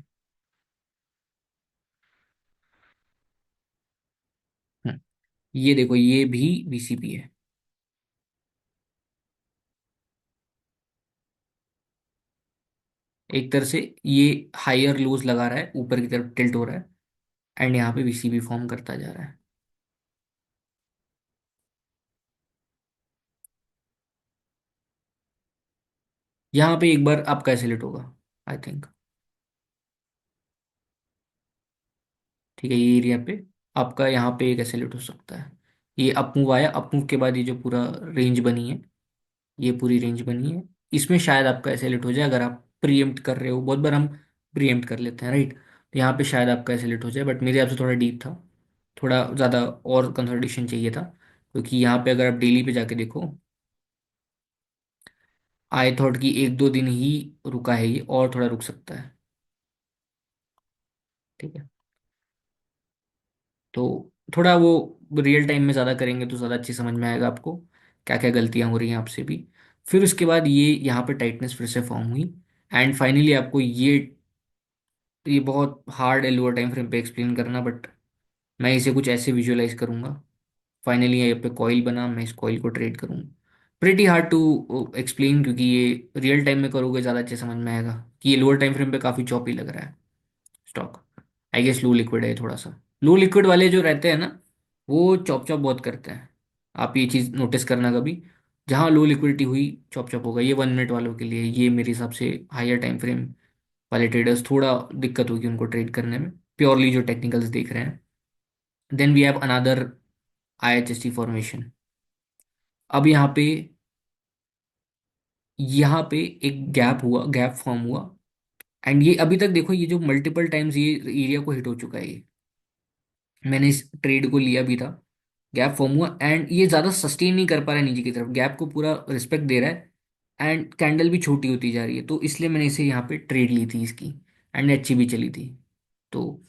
A: हम्म, ये देखो, ये भी VCP है। एक तरह से ये हायर लोज लगा रहा है, ऊपर की तरफ टिल्ट हो रहा है, एंड यहाँ पे VCP फॉर्म करता जा रहा है। यहाँ पे एक बार आपका एसिलेट होगा, आई थिंक। ठीक है, ये एरिया पे आपका यहाँ पे एक एसिलेट हो सकता है। ये अप मूव आया, अप मूव के बाद ये जो पूरा रेंज बनी है, ये पूरी रेंज बनी है, इसमें शायद आपका एसिलेट हो जाए। अगर आप प्रीएम्प्ट कर रहे हो, बहुत बार हम प्रीएम्प्ट कर लेते हैं, राइट। तो यहाँ पे शायद आपका एसिलेट हो जाए, बट मेरे हिसाब से थोड़ा डीप था। थोड़ा ज़्यादा और कंसल्टेशन चाहिए था, क्योंकि यहाँ पे अगर आप डेली पे जाके देखो, आई थॉट कि 1-2 दिन ही रुका है ये, और थोड़ा रुक सकता है। ठीक है, तो थोड़ा वो रियल टाइम में ज़्यादा करेंगे तो ज़्यादा अच्छी समझ में आएगा आपको क्या क्या गलतियाँ हो रही हैं आपसे भी। फिर उसके बाद ये यहाँ पे टाइटनेस फिर से फॉर्म हुई, एंड फाइनली आपको ये बहुत हार्ड है लोअर टाइम फ्रेम पे एक्सप्लेन करना, बट मैं इसे कुछ ऐसे विजुअलाइज करूंगा। फाइनली यहाँ पे कॉइल बना, मैं इस कॉइल को ट्रेड करूंगा। प्रेटी हार्ड टू एक्सप्लेन, क्योंकि ये रियल टाइम में करोगे ज़्यादा अच्छे समझ में आएगा कि ये लोअर टाइम फ्रेम पे काफ़ी चॉपी लग रहा है stock. I guess low liquid है थोड़ा सा। लो लिक्विड वाले जो रहते हैं ना, वो चॉप चॉप बहुत करते हैं। आप ये चीज़ नोटिस करना कभी। जहाँ लो लिक्विडिटी हुई, चॉप चॉप होगा। ये 1 मिनट वालों के लिए, ये मेरे हिसाब से हायर टाइम फ्रेम वाले ट्रेडर्स थोड़ा दिक्कत होगी उनको ट्रेड करने में, प्योरली जो टेक्निकल्स देख रहे हैं। Then we have another IHST formation. अब यहाँ पे एक गैप हुआ, गैप फॉर्म हुआ, एंड ये अभी तक देखो, ये जो मल्टीपल टाइम्स ये एरिया को हिट हो चुका है ये। मैंने इस ट्रेड को लिया भी था। गैप फॉर्म हुआ, एंड ये ज़्यादा सस्टेन नहीं कर पा रहा है नीचे की तरफ, गैप को पूरा रिस्पेक्ट दे रहा है, एंड कैंडल भी छोटी होती जा रही है, तो इसलिए मैंने इसे यहाँ पे ट्रेड ली थी इसकी, एंड अच्छी भी चली थी। तो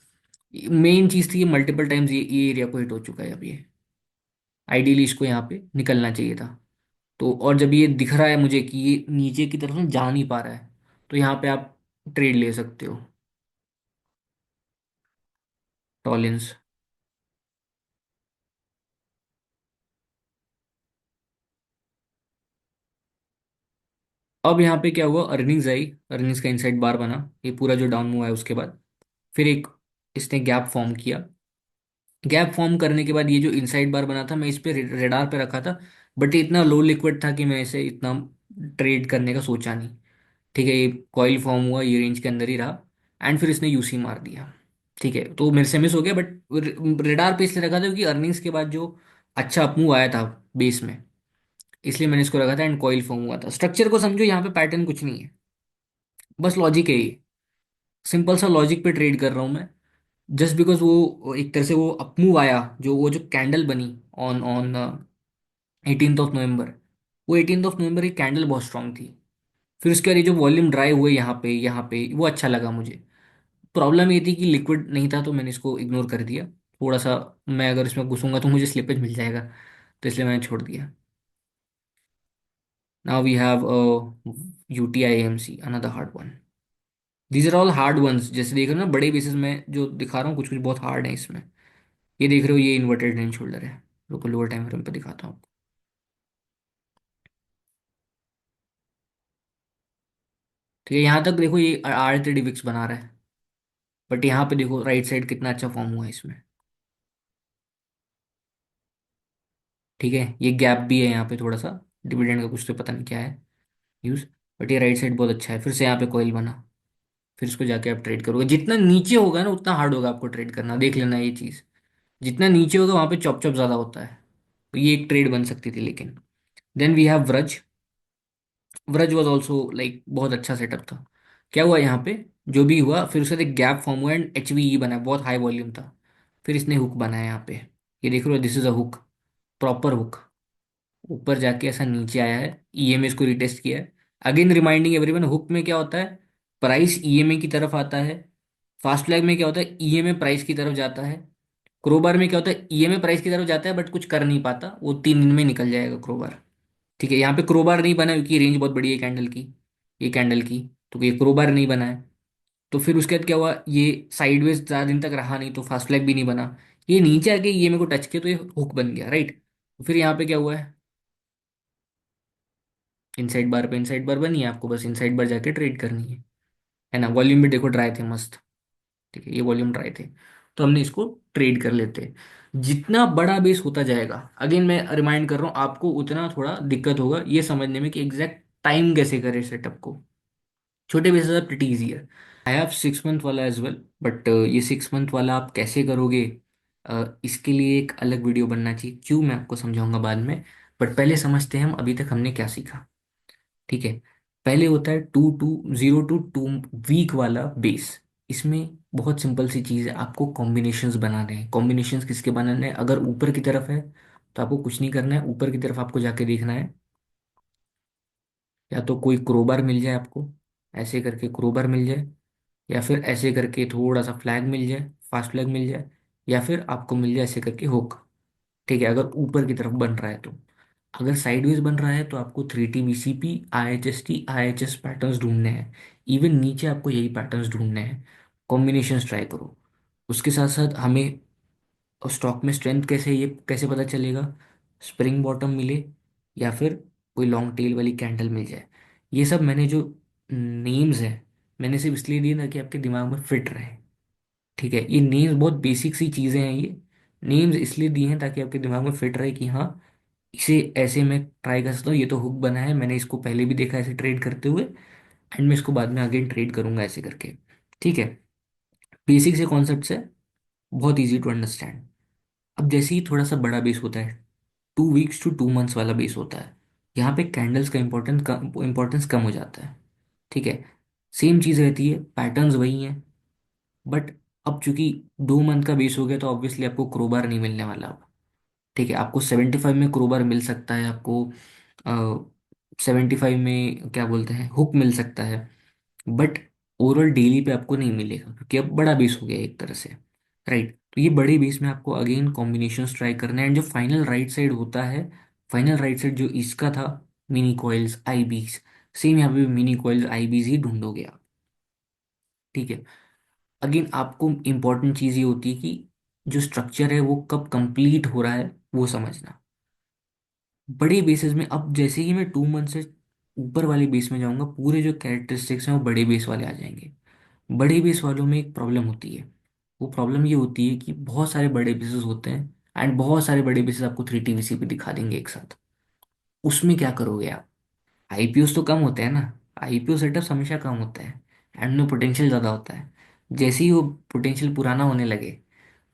A: मेन चीज़ थी, ये मल्टीपल टाइम्स ये एरिया को हिट हो चुका है अब ये। आइडियली इसको यहाँ पे निकलना चाहिए था। तो और जब ये दिख रहा है मुझे कि ये नीचे की तरफ ना जा नहीं पा रहा है, तो यहाँ पे आप ट्रेड ले सकते हो। टॉलिंस। अब यहाँ पे क्या हुआ, अर्निंग्स आई, अर्निंग्स का इनसाइड बार बना, ये पूरा जो डाउन हुआ है उसके बाद फिर एक इसने गैप फॉर्म किया। गैप फॉर्म करने के बाद ये जो इनसाइड बार बना था, मैं इस पे रेडार पे रखा था, बट ये इतना लो लिक्विड था कि मैं इसे इतना ट्रेड करने का सोचा नहीं। ठीक है, ये कॉइल फॉर्म हुआ, ये रेंज के अंदर ही रहा, एंड फिर इसने यूसी मार दिया। ठीक है, तो मेरे से मिस हो गया, बट रेडार पे इसलिए रखा था क्योंकि अर्निंग्स के बाद जो अच्छा अपमूव आया था बेस में, इसलिए मैंने इसको रखा था, एंड कॉइल फॉर्म हुआ था। स्ट्रक्चर को समझो, यहाँ पे पैटर्न कुछ नहीं है, बस लॉजिक है ये। सिंपल सा लॉजिक पे ट्रेड कर रहा हूँ मैं। जस्ट बिकॉज वो एक तरह से वो अपमूव आया, जो वो जो कैंडल बनी ऑन ऑन 18 ऑफ नवंबर, वो 18 ऑफ नवंबर की कैंडल बहुत स्ट्रांग थी। फिर उसके बाद ये जो वॉल्यूम ड्राई हुए यहाँ पे वो अच्छा लगा मुझे। प्रॉब्लम ये थी कि लिक्विड नहीं था, तो मैंने इसको इग्नोर कर दिया थोड़ा सा। मैं अगर इसमें घुसूंगा तो मुझे स्लिपेज मिल जाएगा, तो इसलिए मैंने छोड़ दिया। Now we have UTI AMC, another hard one. These are all hard ones. जैसे देख रहे हो ना, बड़े बेसिस में जो दिखा रहा हूँ, कुछ कुछ बहुत हार्ड है इसमें। ये देख रहे हो, ये इन्वर्टेड हेड शोल्डर है। रुको, लोअर टाइम फ्रेम पे दिखाता हूँ आपको। ठीक है, यहाँ तक देखो ये आर थ्री डिविक्स बना रहा है। बट यहाँ पे देखो राइट साइड कितना अच्छा फॉर्म हुआ है इसमें। ठीक है, ये गैप भी है यहाँ पे थोड़ा सा, डिविडेंड का कुछ तो पता नहीं क्या है यूज। बट ये राइट साइड बहुत अच्छा है, फिर से यहाँ पे कोयल बना। फिर इसको जाके आप ट्रेड करोगे, जितना नीचे होगा ना उतना हार्ड होगा आपको ट्रेड करना, देख लेना ये चीज़। जितना नीचे होगा वहाँ पे चॉप चॉप ज़्यादा होता है। तो ये एक ट्रेड बन सकती थी लेकिन। Then we have Vraj. Vraj was also like बहुत अच्छा सेटअप था। क्या हुआ यहाँ पे, जो भी हुआ, फिर उसके बाद एक गैप फॉर्म हुआ एंड एच वी ई बना, बहुत हाई वॉल्यूम था। फिर इसने हुक बनाया यहाँ पे। ये देख रहे हो, this is a hook, proper hook. ऊपर जाके ऐसा नीचे आया है, ईएमए इसको रिटेस्ट किया है। अगेन रिमाइंडिंग एवरीवन, हुक में क्या होता है, प्राइस ईएमए की तरफ आता है। फास्ट फ्लैग में क्या होता है, ईएमए प्राइस की तरफ जाता है। क्रोबार में क्या होता है, ईएमए प्राइस की तरफ जाता है बट कुछ कर नहीं पाता, वो 3 दिन में निकल जाएगा क्रोबार। ठीक है, यहाँ पे क्रोबार नहीं बना क्योंकि रेंज बहुत बड़ी है कैंडल की, ये कैंडल की। तो ये क्रोबार नहीं बना है। तो फिर उसके बाद क्या हुआ, ये साइडवेज ज़्यादा दिन तक रहा नहीं, तो फास्ट फ्लैग भी नहीं बना। ये नीचे आके ईएमए को टच किया तो ये हुक बन गया, राइट। तो फिर यहाँ पे क्या हुआ है, इनसाइड बार पे इनसाइड बार बनी है, आपको बस इनसाइड बार जाके ट्रेड करनी है ना। वॉल्यूम भी देखो ड्राई थे मस्त। ठीक है, ये वॉल्यूम ड्राई थे, तो हमने इसको ट्रेड कर लेते हैं। जितना बड़ा बेस होता जाएगा, अगेन मैं रिमाइंड कर रहा हूँ आपको, उतना थोड़ा दिक्कत होगा ये समझने में कि एग्जैक्ट टाइम कैसे करें सेटअप को। छोटे बेसिस आर प्रिटी इजी है। आई हैव 6 मंथ वाला एज वेल, बट ये 6 मंथ वाला आप कैसे करोगे, इसके लिए एक अलग वीडियो बनना चाहिए, क्यों मैं आपको समझाऊंगा बाद में। बट पहले समझते हैं हम अभी तक हमने क्या सीखा। ठीक है, पहले होता है 0 to 2 वीक वाला बेस। इसमें बहुत सिंपल सी चीज़ है, आपको कॉम्बिनेशंस बनाने हैं। कॉम्बिनेशंस किसके बनाने हैं, अगर ऊपर की तरफ है तो आपको कुछ नहीं करना है, ऊपर की तरफ आपको जाके देखना है, या तो कोई क्रोबार मिल जाए आपको, ऐसे करके क्रोबार मिल जाए, या फिर ऐसे करके थोड़ा सा फ्लैग मिल जाए, फास्ट फ्लैग मिल जाए, या फिर आपको मिल जाए ऐसे करके हुक। ठीक है, अगर ऊपर की तरफ बन रहा है तो। अगर साइडवेज बन रहा है तो आपको 3T BCP IHST IHS patterns ढूंढने हैं। इवन नीचे आपको यही पैटर्न्स ढूंढने हैं। कॉम्बिनेशंस ट्राई करो। उसके साथ साथ हमें स्टॉक में स्ट्रेंथ कैसे, ये कैसे पता चलेगा, स्प्रिंग बॉटम मिले या फिर कोई लॉन्ग टेल वाली कैंडल मिल जाए। ये सब मैंने जो नेम्स हैं, मैंने सिर्फ इसलिए दिए ताकि आपके दिमाग में फिट रहे। ठीक है, ये नेम्स बहुत बेसिक सी चीज़ें हैं। ये नेम्स इसलिए दिए हैं ताकि आपके दिमाग में फिट रहे कि हाँ, इसे ऐसे मैं ट्राई कर सकता हूँ, ये तो हुक बना है, मैंने इसको पहले भी देखा ऐसे ट्रेड करते हुए, एंड मैं इसको बाद में अगेन ट्रेड करूंगा ऐसे करके। ठीक है, बेसिक से कॉन्सेप्ट है, बहुत इजी टू अंडरस्टैंड। अब जैसे ही थोड़ा सा बड़ा बेस होता है, 2 weeks to 2 months वाला बेस होता है, यहाँ पे कैंडल्स का इंपॉर्टेंस कम हो जाता है। ठीक है, सेम चीज़ रहती है, पैटर्न्स वही हैं, बट अब चूंकि 2 मंथ का बेस हो गया तो ऑब्वियसली आपको क्रोबार नहीं मिलने वाला अब। ठीक है, आपको 75 में क्रोबार मिल सकता है, आपको 75 में क्या बोलते हैं, हुक मिल सकता है। बट ओवरऑल डेली पे आपको नहीं मिलेगा क्योंकि अब बड़ा बेस हो गया है एक तरह से, राइट। तो ये बड़े बेस में आपको अगेन कॉम्बिनेशंस ट्राई करना है, एंड जो फाइनल राइट साइड होता है, फाइनल राइट साइड जो इसका था, मिनी कॉइल्स आईबीज, सेम यहाँ पे मिनी कॉइल्स आईबीज ही ढूंढोगे आप। ठीक है, अगेन आपको इम्पोर्टेंट चीज़ ये होती है कि जो स्ट्रक्चर है वो कब कंप्लीट हो रहा है वो समझना। बड़े बेसिस में अब जैसे ही मैं 2 मंथ से ऊपर वाले बेस में जाऊंगा, पूरे जो कैरेक्टरिस्टिक्स हैं वो बड़े बेस वाले आ जाएंगे। बड़े बेस वालों में एक प्रॉब्लम होती है। वो प्रॉब्लम ये होती है कि बहुत सारे बड़े बेसेस होते हैं, एंड बहुत सारे बड़े बेसेस आपको 3TVC पे दिखा देंगे एक साथ। उसमें क्या करोगे आप, आईपीओस तो कम होते हैं ना, आईपीओ सेटअप हमेशा कम होता है, एंड उनमें पोटेंशियल ज़्यादा होता है। जैसे ही वो पोटेंशियल पुराना होने लगे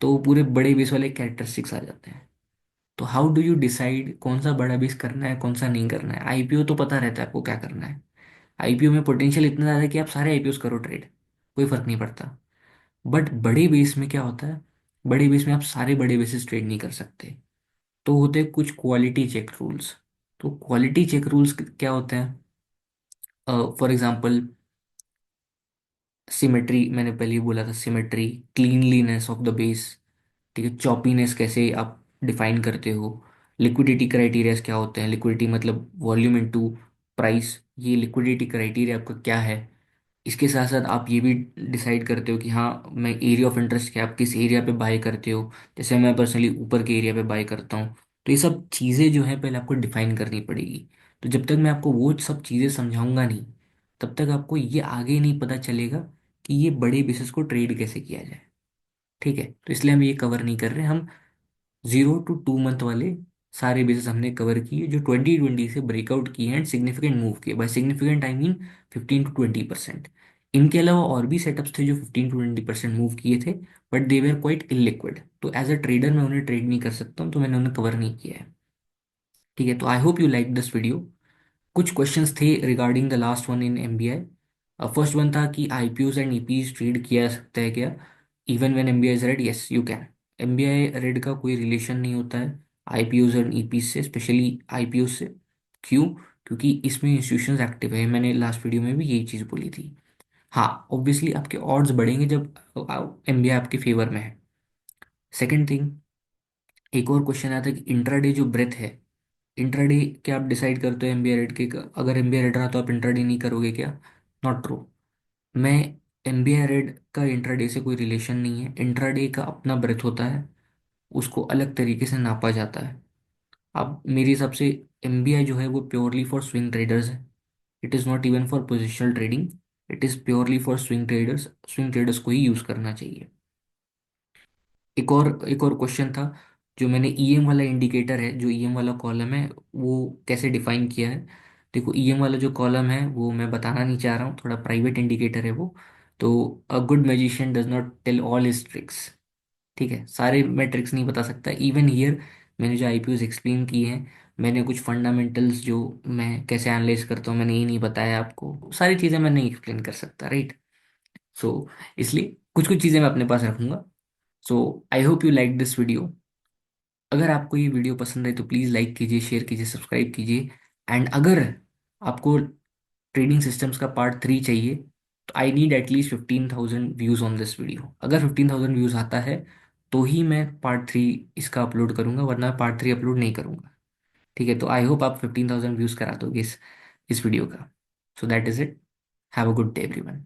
A: तो वो पूरे बड़े बेस वाले कैरेक्टरिस्टिक्स आ जाते हैं। तो हाउ डू यू डिसाइड कौन सा बड़ा बेस करना है कौन सा नहीं करना है। आईपीओ तो पता रहता है आपको क्या करना है। आईपीओ में पोटेंशियल इतना ज़्यादा है कि आप सारे आईपीओस करो ट्रेड। कोई फर्क नहीं पड़ता। बट बड़े बेस में क्या होता है, बड़े बेस में आप सारे बड़े बेसिस ट्रेड नहीं कर सकते। तो होते हैं कुछ क्वालिटी चेक रूल्स। तो क्वालिटी चेक रूल्स क्या होते हैं? फॉर एग्जांपल, सिमेट्री, मैंने पहले ही बोला था, symmetry, cleanliness of the base, ठीक है, चॉपीनेस कैसे आप डिफाइन करते हो, लिक्विडिटी क्राइटेरियाज क्या होते हैं, लिक्विडिटी मतलब वॉल्यूम इनटू प्राइस, ये लिक्विडिटी क्राइटेरिया आपका क्या है। इसके साथ साथ आप ये भी डिसाइड करते हो कि हाँ, मैं एरिया ऑफ इंटरेस्ट क्या, आप किस एरिया पे बाय करते हो। जैसे मैं पर्सनली ऊपर के एरिया पे बाय करता हूँ। तो ये सब चीज़ें जो है पहले आपको डिफाइन करनी पड़ेगी। तो जब तक मैं आपको वो सब चीज़ें समझाऊंगा नहीं, तब तक आपको ये आगे नहीं पता चलेगा कि ये बड़े बिजनेस को ट्रेड कैसे किया जाए। ठीक है, तो इसलिए हम ये कवर नहीं कर रहे। हम 0 to 2 मंथ वाले सारे बेसिस हमने कवर किए जो 2020 से ब्रेकआउट किए एंड सिग्निफिकेंट मूव किए। By significant I mean 15 to 20%। इनके अलावा और भी सेटअप्स थे जो 15 to 20% मूव किए थे, but they were quite illiquid, तो एज अ ट्रेडर मैं उन्हें ट्रेड नहीं कर सकता हूँ, तो मैंने उन्हें कवर नहीं किया है। ठीक है, तो आई hope you like this video. कुछ क्वेश्चंस थे regarding the last one in MBI. First one था कि आईपीओज एंड ईपीज ट्रेड किया जा सकता है क्या even when MBI is red? Yes you can. MBI red का कोई रिलेशन नहीं होता है आईपीओज एंड ईपीज से, स्पेशली आईपीओ से। क्यों? क्योंकि इसमें इंस्टीट्यूशंस एक्टिव है, मैंने लास्ट वीडियो में भी यही चीज़ बोली थी। हाँ, ऑब्वियसली आपके ऑड्स बढ़ेंगे जब एमबीआई आपके फेवर में है। सेकेंड थिंग, एक और क्वेश्चन आया था कि इंट्राडे जो ब्रेथ है, इंट्राडे क्या आप डिसाइड करते हो एमबीए रेट के? अगर एमबीए रेट रहा तो आप इंट्राडे नहीं करोगे क्या? Not true. मैं एमबीए रेट का इंट्राडे से कोई रिलेशन नहीं है। इंट्राडे का अपना ब्रेथ होता है, उसको अलग तरीके से नापा जाता है। अब मेरे हिसाब से एमबीआई जो है वो प्योरली फॉर स्विंग ट्रेडर्स है। It is not even for positional trading, it is purely for swing traders. Swing traders को ही यूज़ करना चाहिए। एक और क्वेश्चन था, जो मैंने ईएम वाला इंडिकेटर है, जो ईएम वाला कॉलम है, वो कैसे डिफाइन किया है? देखो, ईएम वाला जो कॉलम है वो मैं बताना नहीं चाह रहा हूँ, थोड़ा प्राइवेट इंडिकेटर है वो। तो a good magician does not tell all his tricks. ठीक है, सारे मैं ट्रिक्स नहीं बता सकता इवन हियर। मैंने जो आईपीओज एक्सप्लेन किए हैं, मैंने कुछ फंडामेंटल्स जो मैं कैसे एनालाइज करता हूँ मैंने ये नहीं बताया आपको, सारी चीज़ें मैं नहीं एक्सप्लेन कर सकता, राइट? सो इसलिए कुछ कुछ चीज़ें मैं अपने पास रखूंगा। So I hope you like this video. अगर आपको ये वीडियो पसंद है तो प्लीज़ लाइक कीजिए, शेयर कीजिए, सब्सक्राइब कीजिए। एंड अगर आपको ट्रेडिंग सिस्टम्स का पार्ट 3 चाहिए, तो I need at least 15,000 views on this video. अगर 15,000 व्यूज़ आता है तो ही मैं पार्ट 3 इसका अपलोड करूंगा, वरना पार्ट 3 अपलोड नहीं करूंगा। ठीक है, तो आई होप आप 15,000 व्यूज़ करा दोगे इस वीडियो का। So that is it. Have a good day everyone.